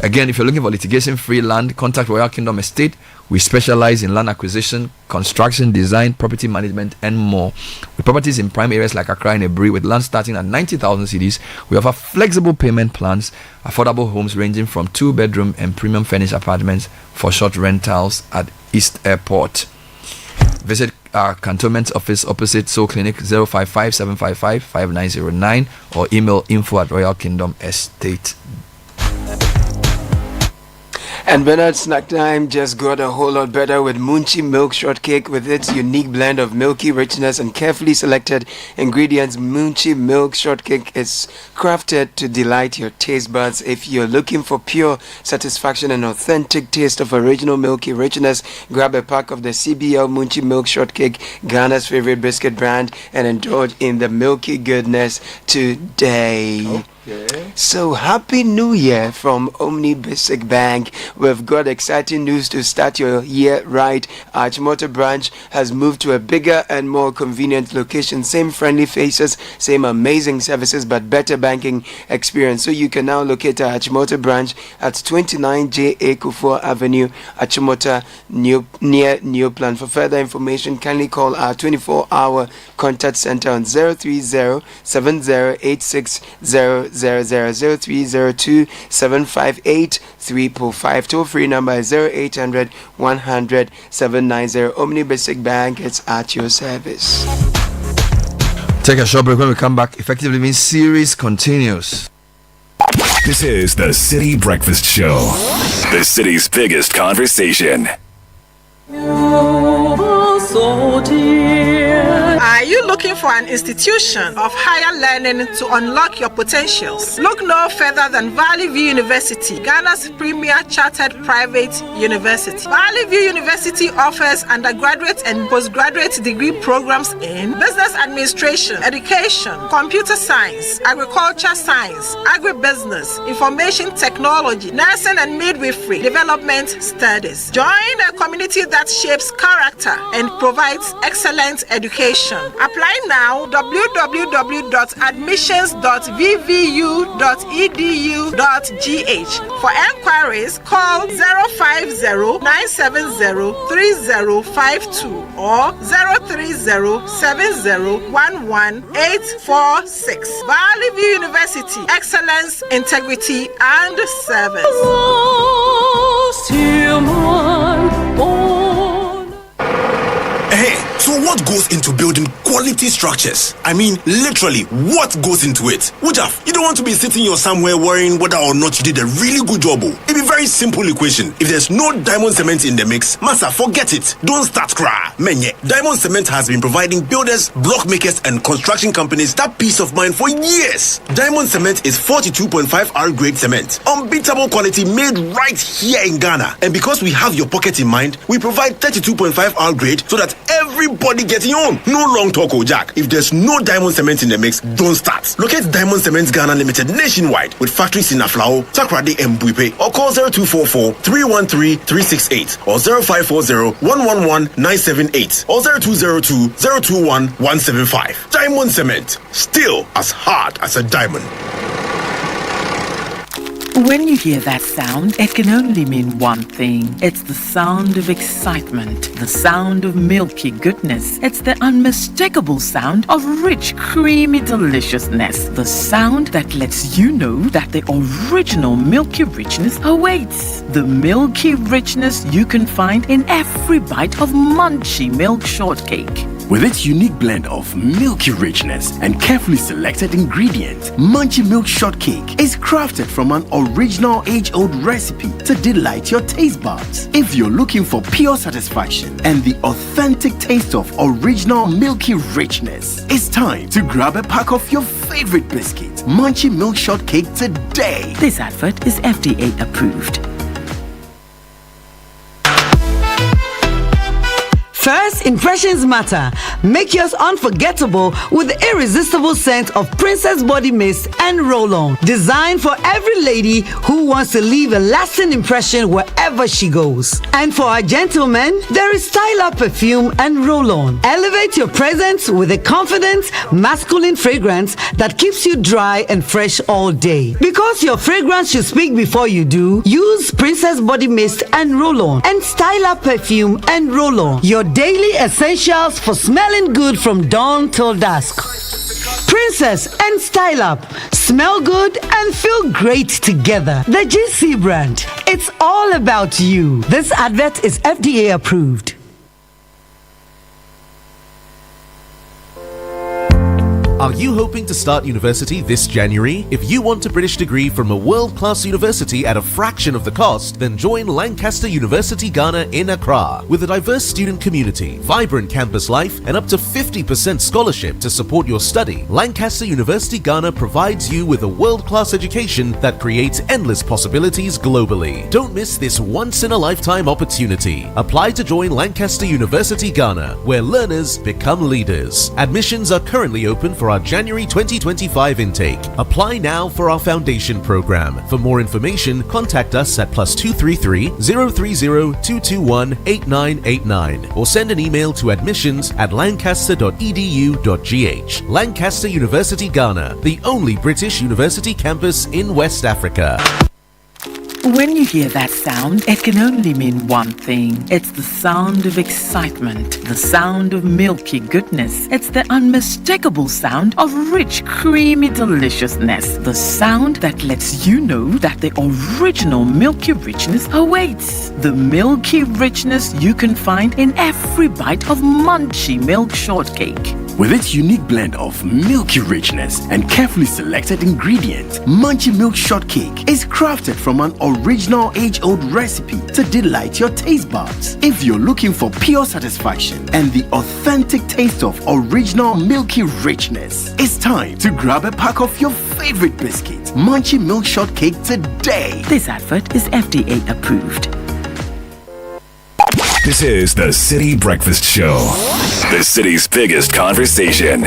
Again, if you're looking for litigation-free land, contact Royal Kingdom Estate. We specialize in land acquisition, construction, design, property management, and more. With properties in prime areas like Accra and Ebri, with land starting at 90,000 cedis, we offer flexible payment plans, affordable homes ranging from 2-bedroom and premium furnished apartments for short rentals at East Airport. Visit our cantonment office opposite Soul Clinic 055 755 5909 or email info@royalkingdomestate. And Bernard's snack time just got a whole lot better with Munchie Milk Shortcake. With its unique blend of milky richness and carefully selected ingredients, Munchie Milk Shortcake is crafted to delight your taste buds. If you're looking for pure satisfaction and authentic taste of original milky richness, grab a pack of the CBL Munchie Milk Shortcake, Ghana's favorite biscuit brand, and indulge in the milky goodness today. Okay. So happy New Year from Omni Basic Bank. We've got exciting news to start your year right. Our Achimota branch has moved to a bigger and more convenient location. Same friendly faces, same amazing services, but better banking experience. So you can now locate our Achimota branch at 29J Kufuor Avenue, Achimota, near New Plan. For further information, kindly call our 24-hour contact center on 030 7086 030 758 345. Toll free number is 0800 100 790. Omni Basic Bank, it's at your service. Take a short break. When we come back, Effective Living series continues. This is the Citi Breakfast Show, the city's biggest conversation. Are you looking for an institution of higher learning to unlock your potentials? Look no further than Valley View University, Ghana's premier chartered private university. Valley View University offers undergraduate and postgraduate degree programs in business administration, education, computer science, agriculture science, agribusiness, information technology, nursing and midwifery, development studies. Join a community that shapes character and provides excellent education. Apply now www.admissions.vvu.edu.gh. For enquiries, call 050-970-3052 or 030-7011-846. Valley View University, excellence, integrity, and service. Hey, so what goes into building quality structures? I mean, literally, what goes into it? Wujaf, you don't want to be sitting here somewhere worrying whether or not you did a really good job. It'd be very simple equation. If there's no diamond cement in the mix, massa, forget it. Don't start cry. Menye, diamond cement has been providing builders, block makers, and construction companies that peace of mind for years. Diamond cement is 42.5R grade cement. Unbeatable quality made right here in Ghana. And because we have your pocket in mind, we provide 32.5R grade so that everybody getting on. No long talk, Jack. If there's no diamond cement in the mix, don't start. Locate Diamond Cement Ghana Limited nationwide with factories in Aflao, Takrade, and Buipe, or call 0244-313-368 or 0540-111-978 or 0202-021-175. Diamond Cement, still as hard as a diamond. When you hear that sound, it can only mean one thing. It's the sound of excitement, the sound of milky goodness. It's the unmistakable sound of rich, creamy deliciousness. The sound that lets you know that the original milky richness awaits. The milky richness you can find in every bite of Munchie Milk Shortcake. With its unique blend of milky richness and carefully selected ingredients, Munchie Milk Shortcake is crafted from an original age-old recipe to delight your taste buds. If you're looking for pure satisfaction and the authentic taste of original milky richness, it's time to grab a pack of your favorite biscuit, Munchie Milk Shortcake, today. This advert is FDA approved. First impressions matter. Make yours unforgettable with the irresistible scent of Princess Body Mist and Roll-On. Designed for every lady who wants to leave a lasting impression wherever she goes. And for our gentlemen, there is Style Up Perfume and Roll-On. Elevate your presence with a confident, masculine fragrance that keeps you dry and fresh all day. Because your fragrance should speak before you do, use Princess Body Mist and Roll-On and Style Up Perfume and Roll-On. Your daily essentials for smelling good from dawn till dusk. Princess and Style Up. Smell good and feel great together. The GC brand. It's all about you. This advert is FDA approved. Are you hoping to start university this January? If you want a British degree from a world-class university at a fraction of the cost, then join Lancaster University Ghana in Accra. With a diverse student community, vibrant campus life, and up to 50% scholarship to support your study, Lancaster University Ghana provides you with a world-class education that creates endless possibilities globally. Don't miss this once-in-a-lifetime opportunity. Apply to join Lancaster University Ghana, where learners become leaders. Admissions are currently open for our January 2025 intake. Apply now for our foundation program. For more information, contact us at +233 030 221 8989 or send an email to admissions@lancaster.edu.gh. Lancaster University Ghana, the only British university campus in West Africa. When you hear that sound, it can only mean one thing. It's the sound of excitement, the sound of milky goodness. It's the unmistakable sound of rich, creamy deliciousness. The sound that lets you know that the original milky richness awaits. The milky richness you can find in every bite of Munchie Milk Shortcake. With its unique blend of milky richness and carefully selected ingredients, Munchie Milk Shortcake is crafted from an original age-old recipe to delight your taste buds. If you're looking for pure satisfaction and the authentic taste of original milky richness, it's time to grab a pack of your favorite biscuit, Munchie Milk Shortcake, today. This advert is FDA approved. This is the Citi Breakfast Show, the city's biggest conversation.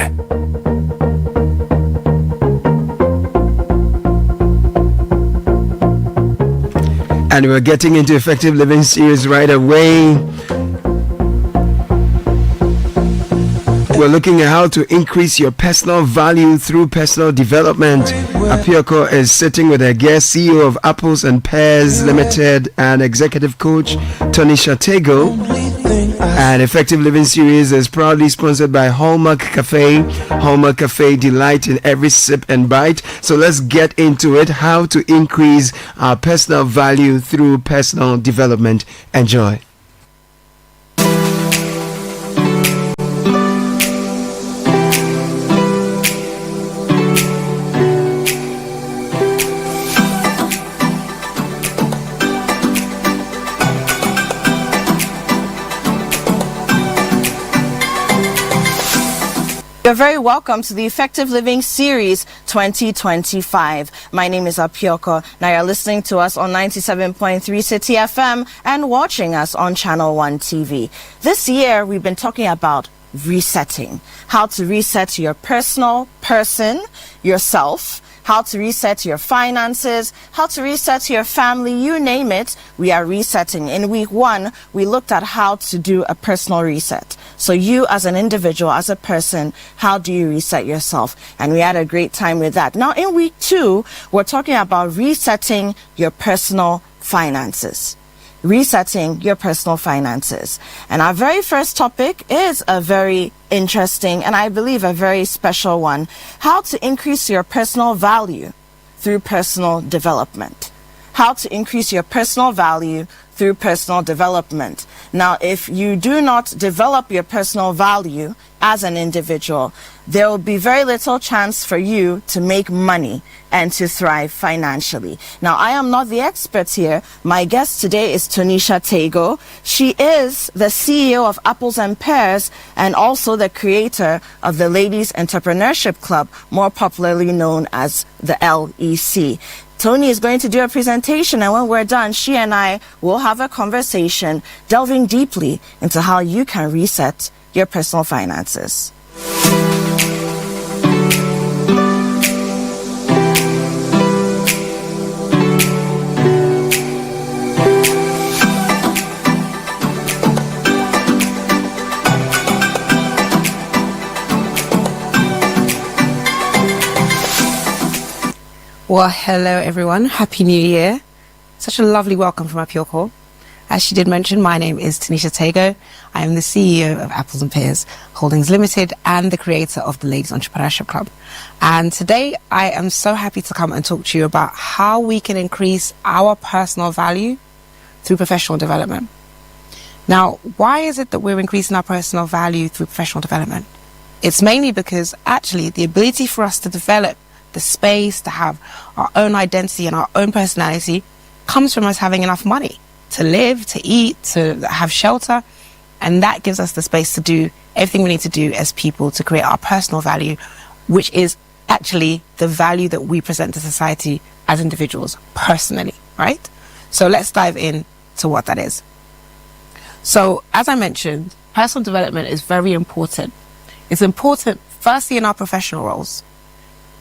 And we're getting into Effective Living series right away. We're looking at how to increase your personal value through personal development. Apioko is sitting with her guest, CEO of Apples and Pears Limited and executive coach Tony Shatego. And Effective Living series is proudly sponsored by Hallmark Cafe. Hallmark Cafe, delight in every sip and bite. So let's get into it. How to increase our personal value through personal development. Enjoy. You're very welcome to the Effective Living Series 2025. My name is Apioko. Now you're listening to us on 97.3 Citi FM and watching us on Channel 1 TV. This year, we've been talking about resetting. How to reset your personal person, yourself, how to reset your finances, how to reset your family, you name it, we are resetting. In week 1, we looked at how to do a personal reset. So you as an individual, as a person, how do you reset yourself? And we had a great time with that. Now in week 2, we're talking about resetting your personal finances. Resetting your personal finances. And our very first topic is a very interesting and I believe a very special one. How to increase your personal value through personal development. How to increase your personal value through personal development. Now, if you do not develop your personal value as an individual, there will be very little chance for you to make money and to thrive financially. Now, I am not the expert here. My guest today is Tonisha Tego. She is the CEO of Apples and Pears and also the creator of the Ladies Entrepreneurship Club, more popularly known as the LEC. Tony is going to do a presentation, and when we're done, she and I will have a conversation delving deeply into how you can reset your personal finances. Well, hello everyone. Happy New Year. Such a lovely welcome from Apioko. As she did mention, my name is Tanisha Tego. I am the CEO of Apples and Pears Holdings Limited and the creator of the Ladies Entrepreneurship Club. And today I am so happy to come and talk to you about how we can increase our personal value through professional development. Now, why is it that we're increasing our personal value through professional development? It's mainly because actually the ability for us to develop the space to have our own identity and our own personality comes from us having enough money to live, to eat, to have shelter, and that gives us the space to do everything we need to do as people to create our personal value, which is actually the value that we present to society as individuals personally, right? So let's dive in to what that is. So as I mentioned, personal development is very important. It's important firstly in our professional roles.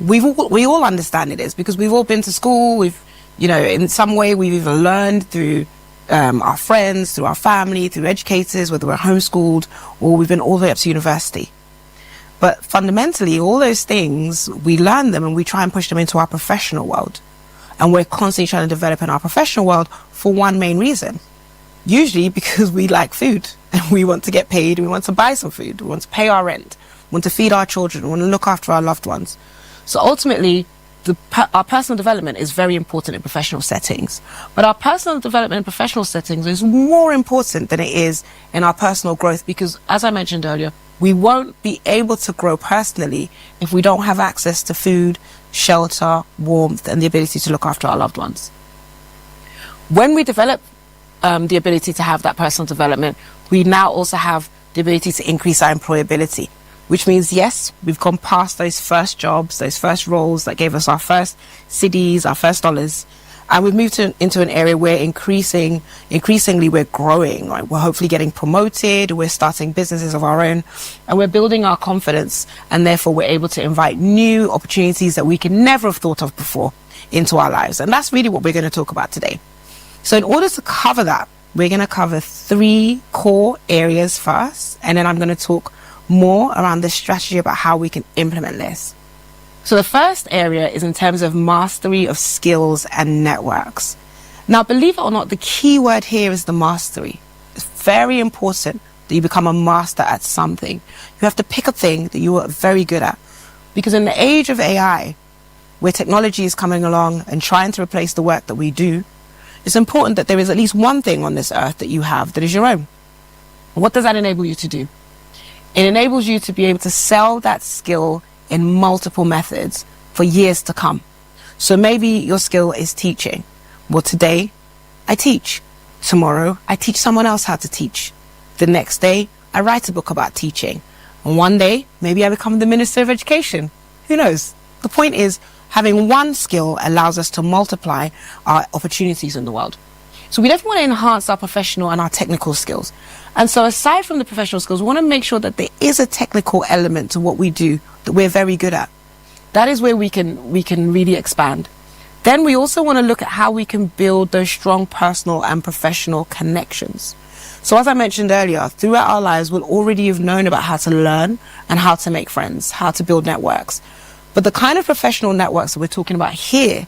We all understand it is because we've all been to school. We've, in some way we've either learned through our friends, through our family, through educators, whether we're homeschooled or we've been all the way up to university. But fundamentally, all those things, we learn them and we try and push them into our professional world. And we're constantly trying to develop in our professional world for one main reason. Usually because we like food and we want to get paid, we want to buy some food, we want to pay our rent, we want to feed our children, we want to look after our loved ones. So ultimately, our personal development is very important in professional settings. But our personal development in professional settings is more important than it is in our personal growth because, as I mentioned earlier, We won't be able to grow personally if we don't have access to food, shelter, warmth, and the ability to look after our loved ones. When we develop the ability to have that personal development, we now also have the ability to increase our employability, which means, yes, we've gone past those first jobs, those first roles that gave us our first CDs, our first dollars, and we've moved into an area where increasingly we're growing, right? We're hopefully getting promoted, we're starting businesses of our own, and we're building our confidence, and therefore we're able to invite new opportunities that we could never have thought of before into our lives. And that's really what we're going to talk about today. So in order to cover that, we're going to cover 3 core areas first, and then I'm going to talk more around the strategy about how we can implement this. So the first area is in terms of mastery of skills and networks. Now, believe it or not, the key word here is the mastery. It's very important that you become a master at something. You have to pick a thing that you are very good at. Because in the age of AI, where technology is coming along and trying to replace the work that we do, it's important that there is at least one thing on this earth that you have that is your own. What does that enable you to do? It enables you to be able to sell that skill in multiple methods for years to come. So maybe your skill is teaching. Well, today I teach. Tomorrow I teach someone else how to teach. The next day I write a book about teaching. And one day maybe I become the Minister of Education. Who knows? The point is, having one skill allows us to multiply our opportunities in the world. So we definitely want to enhance our professional and our technical skills. And so aside from the professional skills, we want to make sure that there is a technical element to what we do that we're very good at. That is where we can really expand. Then we also want to look at how we can build those strong personal and professional connections. So as I mentioned earlier, throughout our lives, we'll already have known about how to learn and how to make friends, how to build networks. But the kind of professional networks that we're talking about here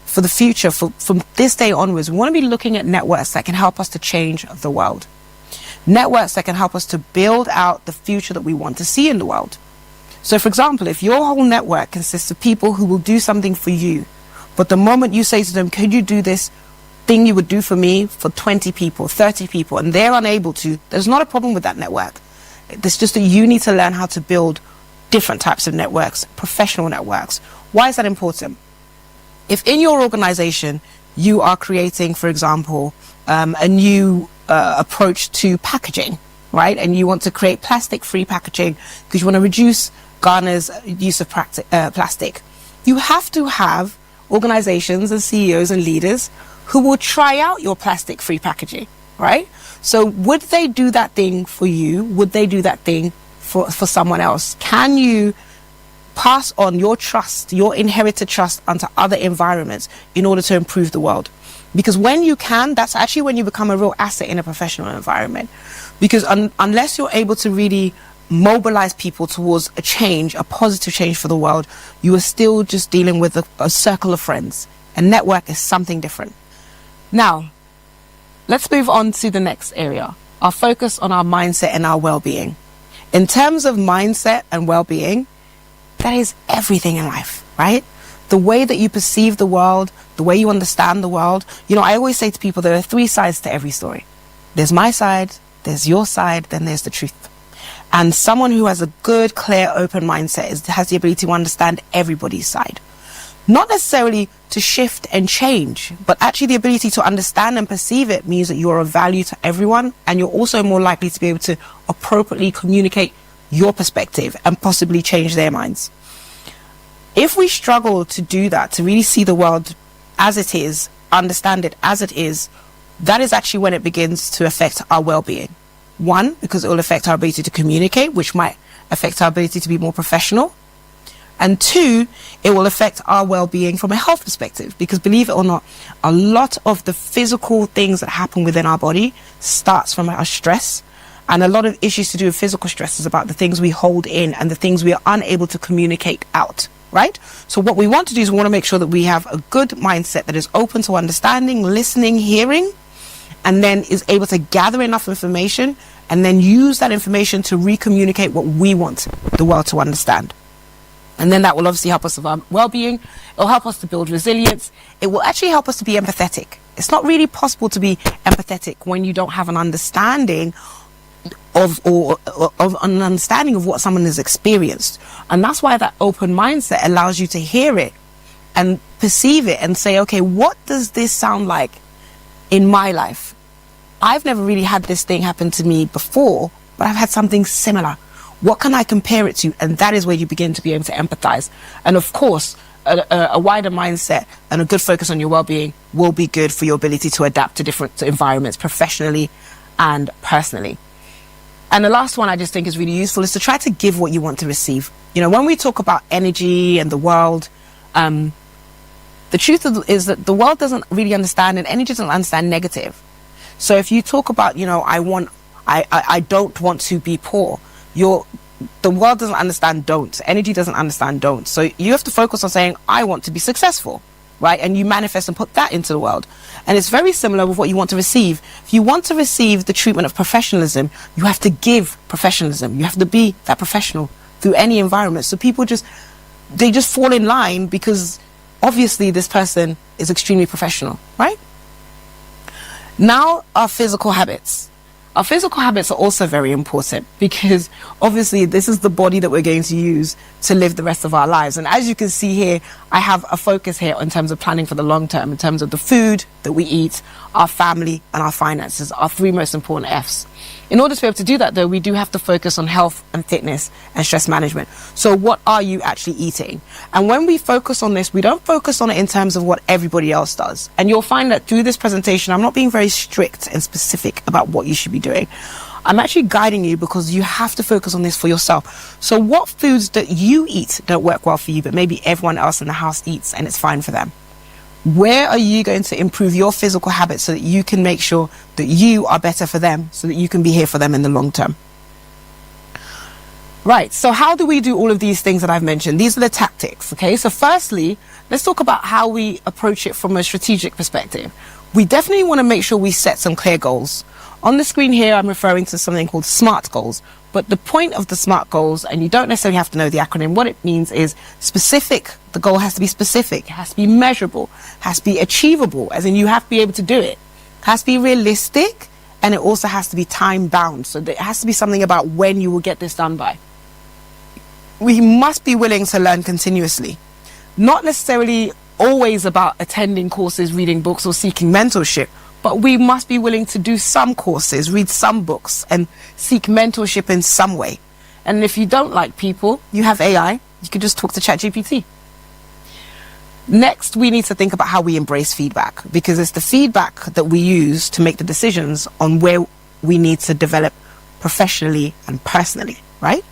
for the future, from this day onwards, we want to be looking at networks that can help us to change the world. Networks that can help us to build out the future that we want to see in the world. So for example, if your whole network consists of people who will do something for you, but the moment you say to them, could you do this thing you would do for me for 20 people, 30 people, and they're unable to, there's not a problem with that network. It's just that you need to learn how to build different types of networks, professional networks. Why is that important? If in your organization you are creating, for example, a new approach to packaging, right? And you want to create plastic-free packaging because you want to reduce Ghana's use of plastic. You have to have organizations and CEOs and leaders who will try out your plastic-free packaging, right? So would they do that thing for you? Would they do that thing for someone else? Can you pass on your trust, your inherited trust onto other environments in order to improve the world? Because when you can, that's actually when you become a real asset in a professional environment. Because unless you're able to really mobilize people towards a change, a positive change for the world, you are still just dealing with a circle of friends. A network is something different. Now, let's move on to the next area, our focus on our mindset and our well-being. In terms of mindset and well-being, that is everything in life, right? The way that you perceive the world, the way you understand the world. You know, I always say to people, there are 3 sides to every story. There's my side, there's your side, then there's the truth. And someone who has a good, clear, open mindset has the ability to understand everybody's side. Not necessarily to shift and change, but actually the ability to understand and perceive it means that you're of value to everyone, and you're also more likely to be able to appropriately communicate your perspective and possibly change their minds. If we struggle to do that, to really see the world as it is, understand it as it is, that is actually when it begins to affect our well-being. 1, because it will affect our ability to communicate, which might affect our ability to be more professional. And 2, it will affect our well-being from a health perspective, because believe it or not, a lot of the physical things that happen within our body starts from our stress. And a lot of issues to do with physical stress is about the things we hold in and the things we are unable to communicate out, right? So what we want to do is we want to make sure that we have a good mindset that is open to understanding, listening, hearing, and then is able to gather enough information and then use that information to recommunicate what we want the world to understand. And then that will obviously help us with our well-being. It will help us to build resilience. It will actually help us to be empathetic. It's not really possible to be empathetic when you don't have an understanding of an understanding of what someone has experienced. And that's why that open mindset allows you to hear it and perceive it and say, okay, what does this sound like in my life? I've never really had this thing happen to me before, but I've had something similar. What can I compare it to? And that is where you begin to be able to empathize. And of course, a wider mindset and a good focus on your well-being will be good for your ability to adapt to different environments professionally and personally. And the last one I just think is really useful is to try to give what you want to receive. You know, when we talk about energy and the world, the truth is that the world doesn't really understand, and energy doesn't understand negative. So if you talk about, you know, I don't want to be poor, the world doesn't understand don't. Energy doesn't understand don't. So you have to focus on saying, I want to be successful, right? And you manifest and put that into the world. And it's very similar with what you want to receive. If you want to receive the treatment of professionalism, you have to give professionalism. You have to be that professional through any environment. So people they just fall in line because obviously this person is extremely professional, right? Now, our physical habits. Our physical habits are also very important because obviously this is the body that we're going to use to live the rest of our lives. And as you can see here, I have a focus here in terms of planning for the long term, in terms of the food that we eat, our family and our finances, our three most important F's. In order to be able to do that, though, we do have to focus on health and fitness and stress management. So what are you actually eating? And when we focus on this, we don't focus on it in terms of what everybody else does. And you'll find that through this presentation, I'm not being very strict and specific about what you should be doing. I'm actually guiding you because you have to focus on this for yourself. So what foods that you eat don't work well for you, but maybe everyone else in the house eats and it's fine for them? Where are you going to improve your physical habits so that you can make sure that you are better for them, so that you can be here for them in the long term? Right, so how do we do all of these things that I've mentioned? These are the tactics, okay? So firstly, let's talk about how we approach it from a strategic perspective. We definitely want to make sure we set some clear goals. On the screen here, I'm referring to something called SMART goals. But the point of the SMART goals, and you don't necessarily have to know the acronym, what it means is specific. The goal has to be specific, it has to be measurable, has to be achievable, as in you have to be able to do it. It has to be realistic, and it also has to be time bound. So there has to be something about when you will get this done by. We must be willing to learn continuously. Not necessarily always about attending courses, reading books, or seeking mentorship, but we must be willing to do some courses, read some books, and seek mentorship in some way. And if you don't like people, you have AI. You can just talk to ChatGPT. Next, we need to think about how we embrace feedback, because it's the feedback that we use to make the decisions on where we need to develop professionally and personally, right?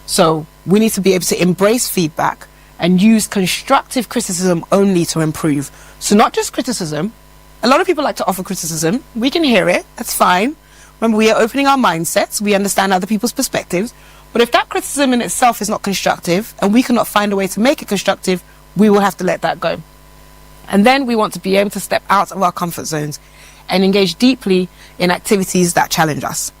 So we need to be able to embrace feedback and use constructive criticism only to improve. So not just criticism. A lot of people like to offer criticism. We can hear it. That's fine. Remember, we are opening our mindsets. We understand other people's perspectives. But if that criticism in itself is not constructive and we cannot find a way to make it constructive, we will have to let that go. And then we want to be able to step out of our comfort zones and engage deeply in activities that challenge us.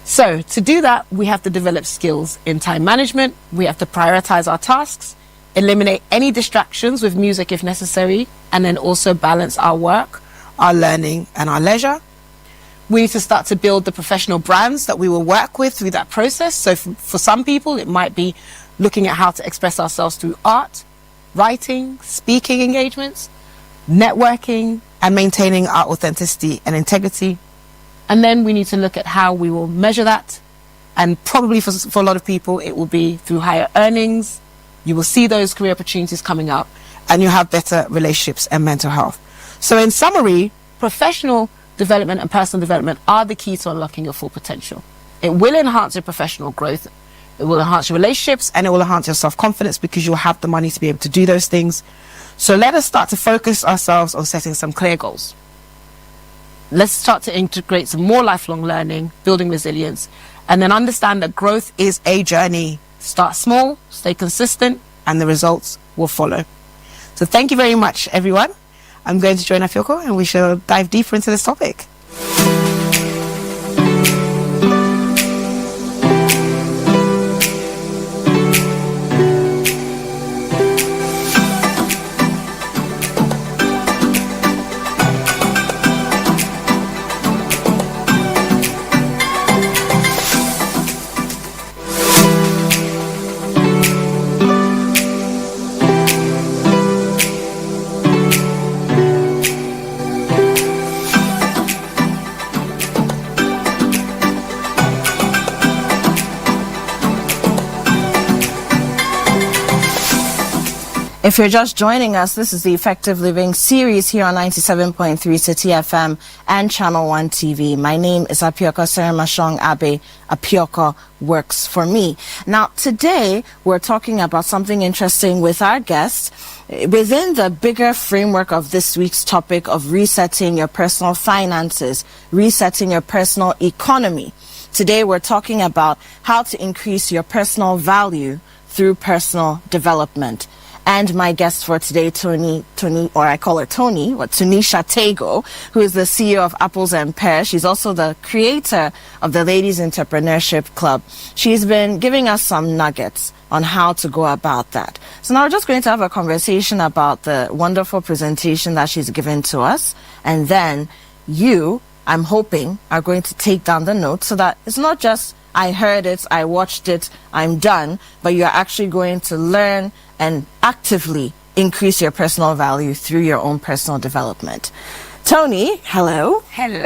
So to do that, we have to develop skills in time management. We have to prioritize our tasks, eliminate any distractions with music if necessary, and then also balance our work, our learning, and our leisure. We need to start to build the professional brands that we will work with through that process. So for some people, it might be looking at how to express ourselves through art, writing, speaking engagements, networking, and maintaining our authenticity and integrity. And then we need to look at how we will measure that. And probably for a lot of people, it will be through higher earnings. You will see those career opportunities coming up, and you have better relationships and mental health. So in summary, professional development and personal development are the key to unlocking your full potential. It will enhance your professional growth, it will enhance your relationships, and it will enhance your self-confidence because you'll have the money to be able to do those things. So let us start to focus ourselves on setting some clear goals. Let's start to integrate some more lifelong learning, building resilience, and then understand that growth is a journey. Start small, stay consistent, and the results will follow. So thank you very much, everyone. I'm going to join Afioko, and we shall dive deeper into this topic. If you're just joining us, this is the Effective Living series here on 97.3 Citi FM and Channel 1 TV. My name is Apioka Serimashong Abe. Apioka works for me. Now, today we're talking about something interesting with our guest within the bigger framework of this week's topic of resetting your personal finances, resetting your personal economy. Today we're talking about how to increase your personal value through personal development. And my guest for today, Tony, or I call her Tony, Tanisha Tego, who is the CEO of Apples and Pears. She's also the creator of the Ladies Entrepreneurship Club. She's been giving us some nuggets on how to go about that. So now we're just going to have a conversation about the wonderful presentation that she's given to us. And then you, I'm hoping, are going to take down the notes so that it's not just I heard it, I watched it, I'm done, but you're actually going to learn and actively increase your personal value through your own personal development. Tony, hello. Hello.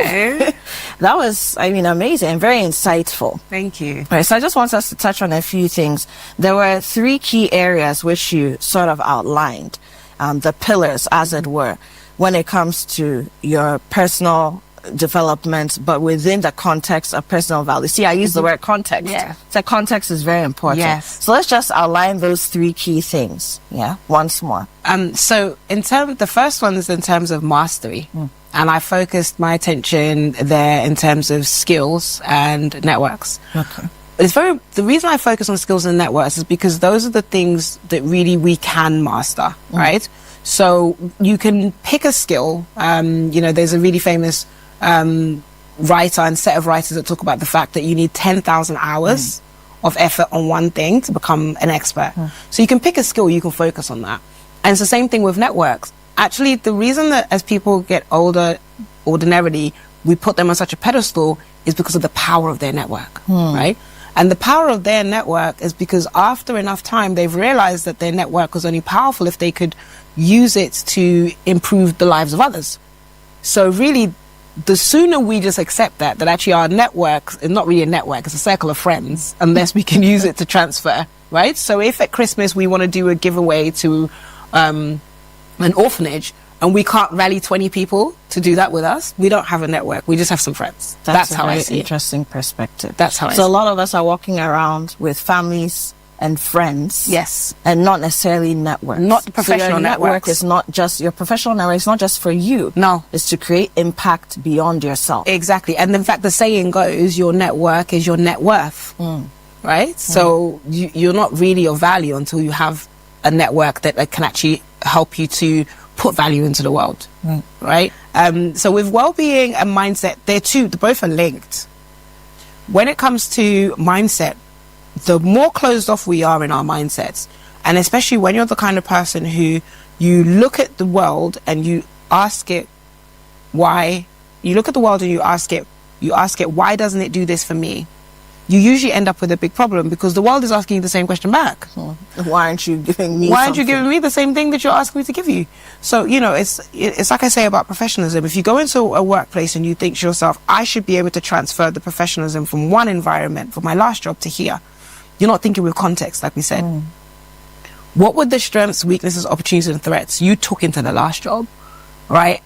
That was, amazing, very insightful. Thank you. All right, so I just want us to touch on a few things. There were 3 key areas which you sort of outlined, the pillars, as it were, when it comes to your personal development, but within the context of personal value. See, I use the word context. Yeah. So context is very important. Yes. So let's just outline those 3 key things. Yeah. Once more. So the first one is in terms of mastery. And I focused my attention there in terms of skills and networks. Okay. The reason I focus on skills and networks is because those are the things that really we can master, right? So you can pick a skill. There's a really famous writer and set of writers that talk about the fact that you need 10,000 hours of effort on one thing to become an expert. So you can pick a skill, you can focus on that. And it's the same thing with networks. Actually, the reason that as people get older, ordinarily, we put them on such a pedestal is because of the power of their network, right? And the power of their network is because after enough time, they've realized that their network was only powerful if they could use it to improve the lives of others. So really, the sooner we just accept that actually our network is not really a network, it's a circle of friends, unless we can use it to transfer, right? So if at Christmas we want to do a giveaway to an orphanage, and we can't rally 20 people to do that with us, we don't have a network, we just have some friends. That's how I see it. Interesting perspective. That's how I see it. So a lot of us are walking around with families and friends. Yes. And not necessarily networks. Not professional so your network networks. is not just, your professional network is not just for you. No. It's to create impact beyond yourself. Exactly. And in fact, the saying goes, your network is your net worth. Right? So you're not really of value until you have a network that can actually help you to put value into the world. Right? So with well-being and mindset, they're both are linked. When it comes to mindset, the more closed off we are in our mindsets, and especially when you're the kind of person who you look at the world and you ask it why, you look at the world and you ask it, why doesn't it do this for me? You usually end up with a big problem because the world is asking you the same question back. Why aren't you giving me Why aren't you giving me the same thing that you're asking me to give you? So, it's like I say about professionalism. If you go into a workplace and you think to yourself, I should be able to transfer the professionalism from one environment, from my last job to here, you're not thinking with context, like we said. What were the strengths, weaknesses, opportunities, and threats you took into the last job, right?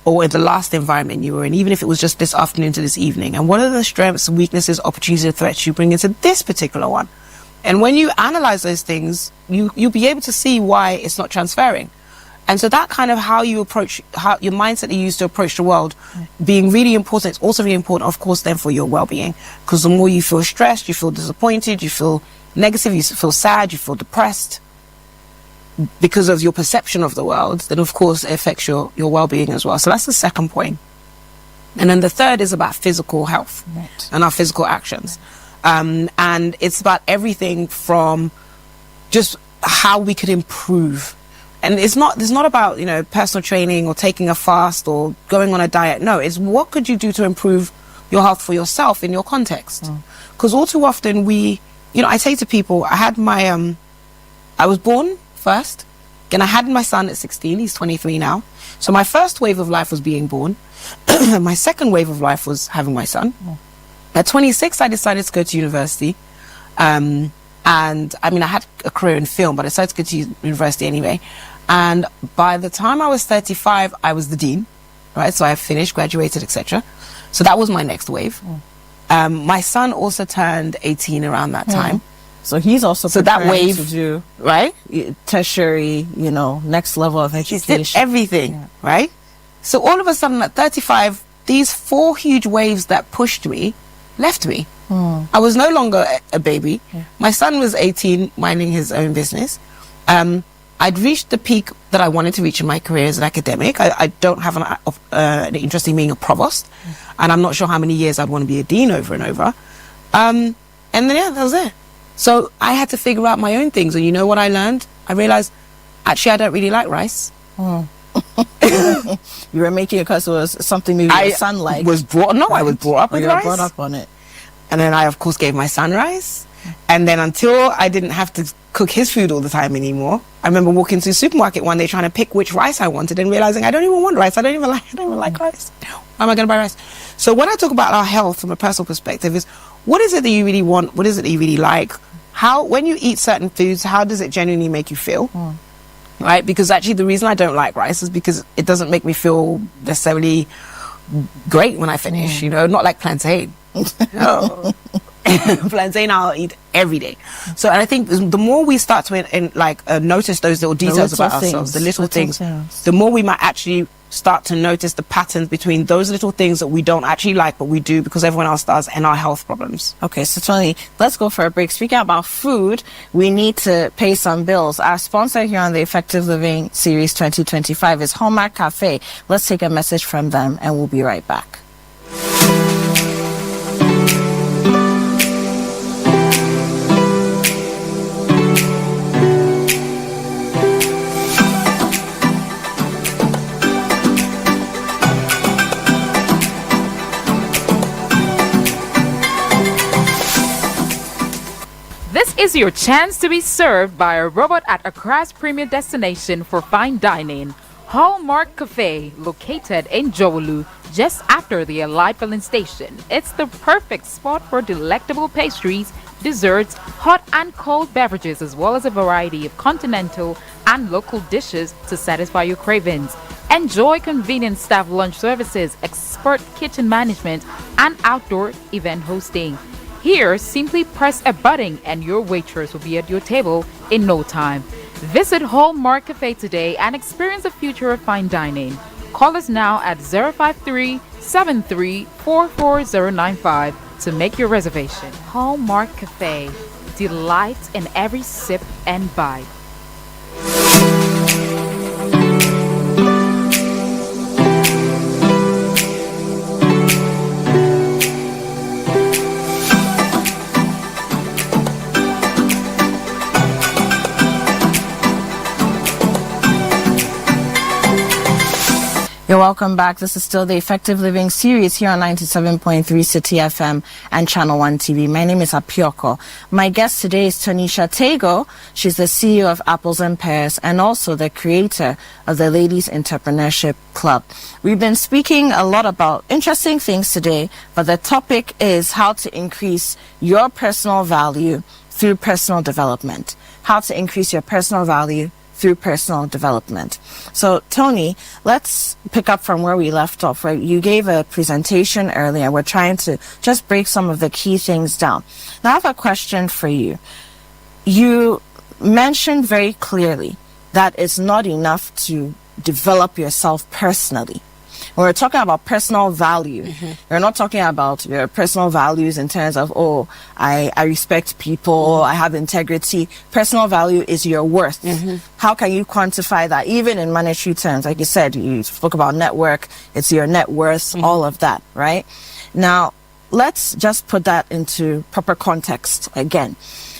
Or in the last environment you were in, even if it was just this afternoon to this evening. And what are the strengths, weaknesses, opportunities, and threats you bring into this particular one? And when you analyze those things, you'll be able to see why it's not transferring. And so that kind of how you approach, how your mindset you use to approach the world being really important. It's also really important, of course, then for your well-being. Because the more you feel stressed, you feel disappointed, you feel negative, you feel sad, you feel depressed, because of your perception of the world, then of course it affects your well-being as well. So that's the second point. And then the third is about physical health and our physical actions. And it's about everything from just how we could improve. And it's not about, personal training or taking a fast or going on a diet. No, it's what could you do to improve your health for yourself in your context? Because all too often I say to people, I had my, I was born first, and I had my son at 16, he's 23 now. So my first wave of life was being born. My second wave of life was having my son. At 26, I decided to go to university. And I had career in film, but I decided to go to university anyway. And by the time I was 35, I was the dean, right? So I finished, graduated, etc. So that was my next wave. My son also turned 18 around that time. So he's also that wave to do right tertiary, next level of education. He did everything, right? So all of a sudden at 35, these 4 huge waves that pushed me left me. I was no longer a baby. My son was 18, minding his own business. I'd reached the peak that I wanted to reach in my career as an academic. I don't have an interest in being a provost, and I'm not sure how many years I'd want to be a dean over and over. And then, that was it. So I had to figure out my own things. And you know what I learned? I realized, actually, I don't really like rice. You were making it because it was something maybe your son liked. I was brought up with rice. Brought up on it. And then I, of course, gave my son rice. And then until I didn't have to cook his food all the time anymore, I remember walking to the supermarket one day trying to pick which rice I wanted and realizing I don't even want rice. I don't even like rice. Why am I going to buy rice? So when I talk about our health from a personal perspective is, what is it that you really want? What is it that you really like? When you eat certain foods, how does it genuinely make you feel? Right? Because actually the reason I don't like rice is because it doesn't make me feel necessarily great when I finish, not like plantain. Plantain I'll eat every day. So and I think the more we start to notice those little details about ourselves, the little things, the more we might actually start to notice the patterns between those little things that we don't actually like but we do because everyone else does, and our health problems. Okay, so Tony, let's go for a break. Speaking about food, we need to pay some bills. Our sponsor here on the Effective Living Series 2025 is Hallmark Cafe. Let's take a message from them and we'll be right back. This is your chance to be served by a robot at Accra's premier destination for fine dining, Hallmark Cafe, located in Jowolu, just after the Allied filling station. It's the perfect spot for delectable pastries, desserts, hot and cold beverages, as well as a variety of continental and local dishes to satisfy your cravings. Enjoy convenient staff lunch services, expert kitchen management, and outdoor event hosting. Here, simply press a button and your waitress will be at your table in no time. Visit Hallmark Cafe today and experience the future of fine dining. Call us now at 053-7344-095 to make your reservation. Hallmark Cafe. Delight in every sip and bite. You're welcome back. This is still the Effective Living Series here on 97.3 Citi FM and Channel 1 TV. My name is Apioko. My guest today is Tanisha Tego. She's the CEO of Apples and Pears and also the creator of the Ladies Entrepreneurship Club. We've been speaking a lot about interesting things today, but the topic is how to increase your personal value through personal development. How to increase your personal value through personal development. So, Tony, let's pick up from where we left off, right? You gave a presentation earlier. We're trying to just break some of the key things down. Now, I have a question for you. You mentioned very clearly that it's not enough to develop yourself personally. When we're talking about personal value, we're not talking about your personal values in terms of, I respect people, I have integrity. Personal value is your worth. How can you quantify that, even in monetary terms? Like you said, you spoke about network, it's your net worth, all of that, right? Now, let's just put that into proper context again.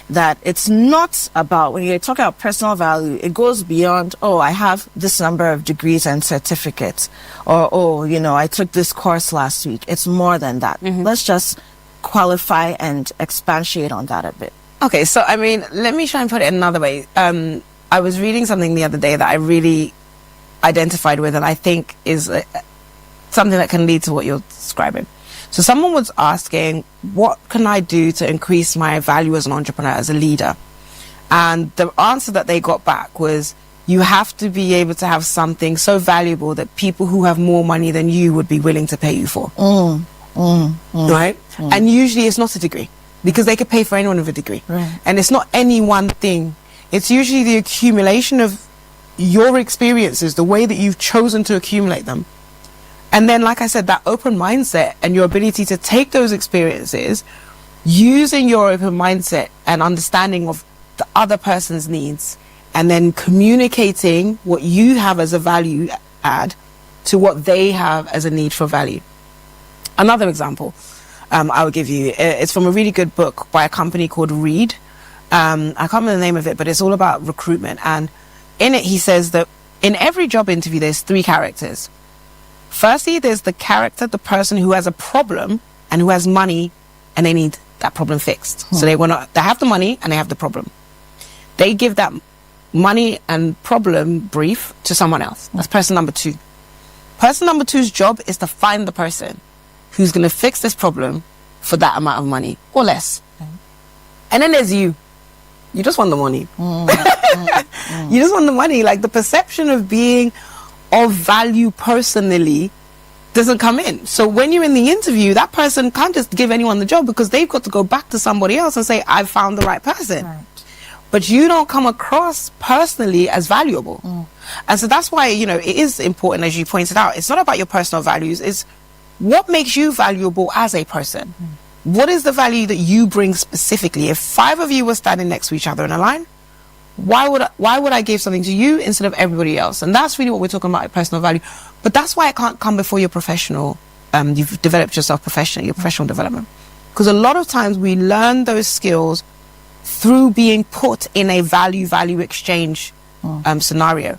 That it's not about, when you're talking about personal value, it goes beyond, I have this number of degrees and certificates, or, I took this course last week. It's more than that. Let's just qualify and expatiate on that a bit. Okay, so, let me try and put it another way. I was reading something the other day that I really identified with, and I think is something that can lead to what you're describing. So someone was asking, what can I do to increase my value as an entrepreneur, as a leader? And the answer that they got back was, you have to be able to have something so valuable that people who have more money than you would be willing to pay you for. Right? And usually it's not a degree, because they could pay for anyone with a degree. Right. And it's not any one thing. It's usually the accumulation of your experiences, the way that you've chosen to accumulate them. And then, like I said, that open mindset and your ability to take those experiences, using your open mindset and understanding of the other person's needs, and then communicating what you have as a value add to what they have as a need for value. Another example I will give you, it's from a really good book by a company called Reed. I can't remember the name of it, but it's all about recruitment. And in it, he says that in every job interview, there's 3 characters. Firstly, there's the character, the person who has a problem and who has money and they need that problem fixed. So they have the money and they have the problem. They give that money and problem brief to someone else. That's person number 2. Person number 2's job is to find the person who's going to fix this problem for that amount of money or less. And then there's you. You just want the money. You just want the money. Like, the perception of being of value personally doesn't come in. So when you're in the interview, that person can't just give anyone the job, because they've got to go back to somebody else and say, I've found the right person. Right. But you don't come across personally as valuable. And so that's why, you know, it is important, as you pointed out. It's not about your personal values. It's what makes you valuable as a person. What is the value that you bring specifically? If 5 of you were standing next to each other in a line, why would I give something to you instead of everybody else? And that's really what we're talking about, personal value. But that's why it can't come before your professional, you've developed yourself professionally, your professional development. Because a lot of times we learn those skills through being put in a value exchange scenario.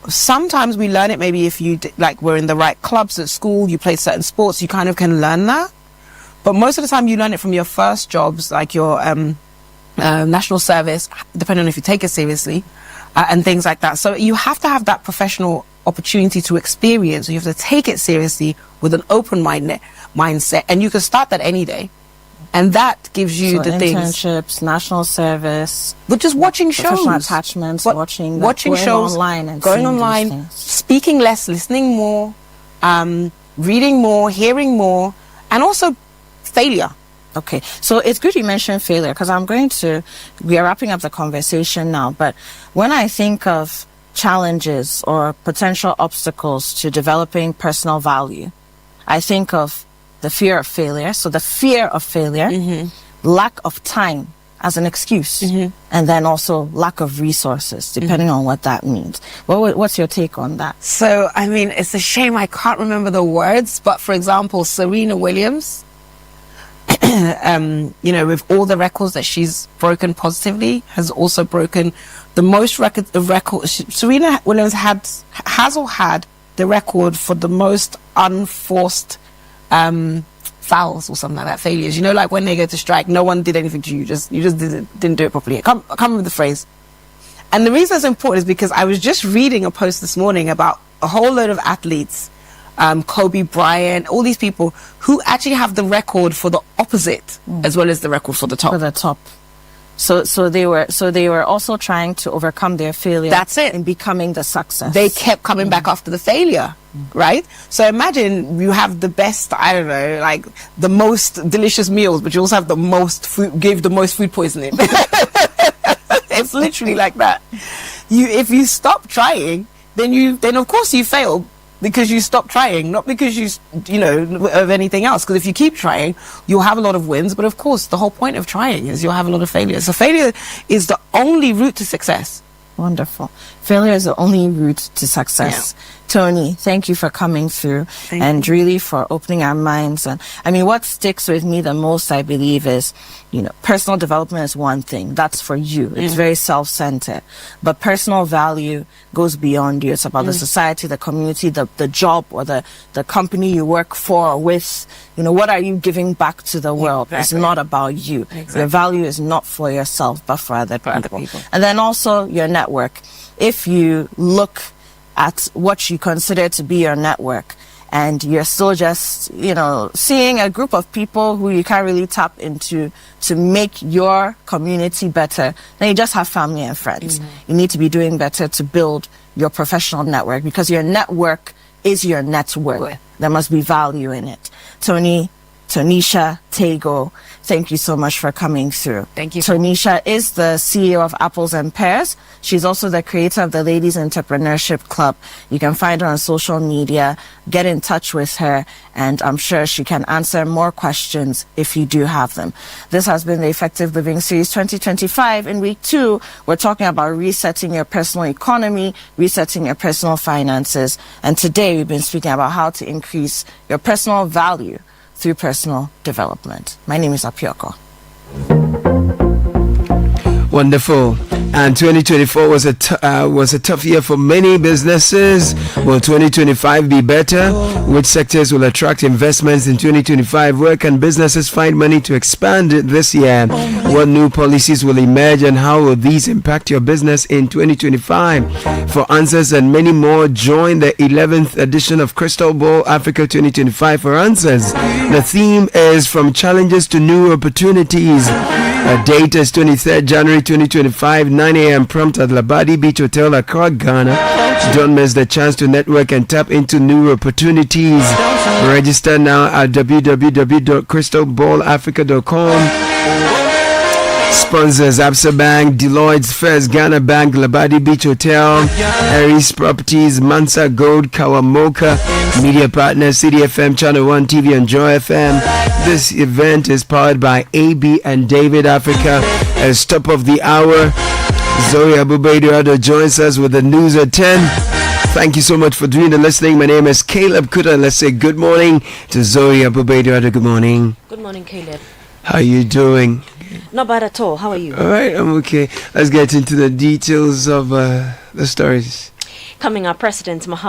Sometimes we learn it maybe if you we're in the right clubs at school, you play certain sports, you kind of can learn that. But most of the time you learn it from your first jobs, like your national service, depending on if you take it seriously, and things like that. So you have to have that professional opportunity to experience. You have to take it seriously with an open mindset, and you can start that any day. And that gives you the things. Internships, national service. But just watching shows. Professional attachments, watching shows, online and going online, speaking less, listening more, reading more, hearing more, and also failure. Okay, so it's good you mentioned failure, because we are wrapping up the conversation now, but when I think of challenges or potential obstacles to developing personal value, I think of the fear of failure. So the fear of failure, lack of time as an excuse, and then also lack of resources, depending on what that means. What's your take on that? So, I mean, it's a shame I can't remember the words, but for example, Serena Williams, you know, with all the records that she's broken positively, has also broken the most records. Serena Williams had the record for the most unforced fouls or something like that, failures. You know, like when they go to strike, no one did anything to you. You just didn't do it properly. I can't remember the phrase. And the reason it's important is because I was just reading a post this morning about a whole load of athletes, Kobe Bryant, all these people who actually have the record for the opposite as well as the record for the top. For the top. So they were also trying to overcome their failure. That's it. In becoming the success. They kept coming back after the failure, right? So imagine you have the best, I don't know, like the most delicious meals, but you also have the most food, give the most food poisoning. It's literally like that. If you stop trying, then of course you fail. Because you stop trying, not because you know, of anything else. Because if you keep trying, you'll have a lot of wins. But of course, the whole point of trying is you'll have a lot of failures. So failure is the only route to success. Wonderful. Failure is the only route to success. Yeah. Tony, thank you for coming through and really for opening our minds. And I mean, what sticks with me the most, I believe, is, you know, personal development is one thing. That's for you. It's very self-centered. But personal value goes beyond you. It's about the society, the community, the job, or the company you work for or with. You know, what are you giving back to the world? Exactly. It's not about you. Exactly. Your value is not for yourself, but for other people. And then also your network. If you look at what you consider to be your network, and you're still just, seeing a group of people who you can't really tap into to make your community better, then you just have family and friends. You need to be doing better to build your professional network, because your network is your net worth. There must be value in it. Tonisha Tego, thank you so much for coming through. Thank you. Tonisha is the CEO of Apples and Pears. She's also the creator of the Ladies Entrepreneurship Club. You can find her on social media, get in touch with her, and I'm sure she can answer more questions if you do have them. This has been the Effective Living Series 2025. In week 2, we're talking about resetting your personal economy, resetting your personal finances, and today we've been speaking about how to increase your personal value through personal development. My name is Apioko. Wonderful. And 2024 was a tough year for many businesses. Will 2025 be better? Which sectors will attract investments in 2025? Where can businesses find money to expand this year? What new policies will emerge, and how will these impact your business in 2025? For answers and many more, join the 11th edition of Crystal Ball Africa 2025 for answers. The theme is From Challenges to New Opportunities. The date is 23rd January 2025, 9 a.m. prompt at Labadi Beach Hotel, Accra, Ghana. Don't miss the chance to network and tap into new opportunities. Register now at www.crystalballafrica.com. Sponsors: Absa Bank, Deloitte's First Ghana Bank, Labadi Beach Hotel, Aries Properties, Mansa Gold, Kawamoka. Media partners: Citi FM, Channel 1 TV, and Joy FM. This event is powered by AB and David Africa. As top of the hour, Zoe Abubaiduado joins us with the news at 10. Thank you so much for doing the listening. My name is Caleb Kuta. Let's say good morning to Zoe Abubaiduado. Good morning. Good morning, Caleb. How are you doing? Not bad at all. How are you? All right, I'm okay. Let's get into the details of the stories. Coming up, President Muhammad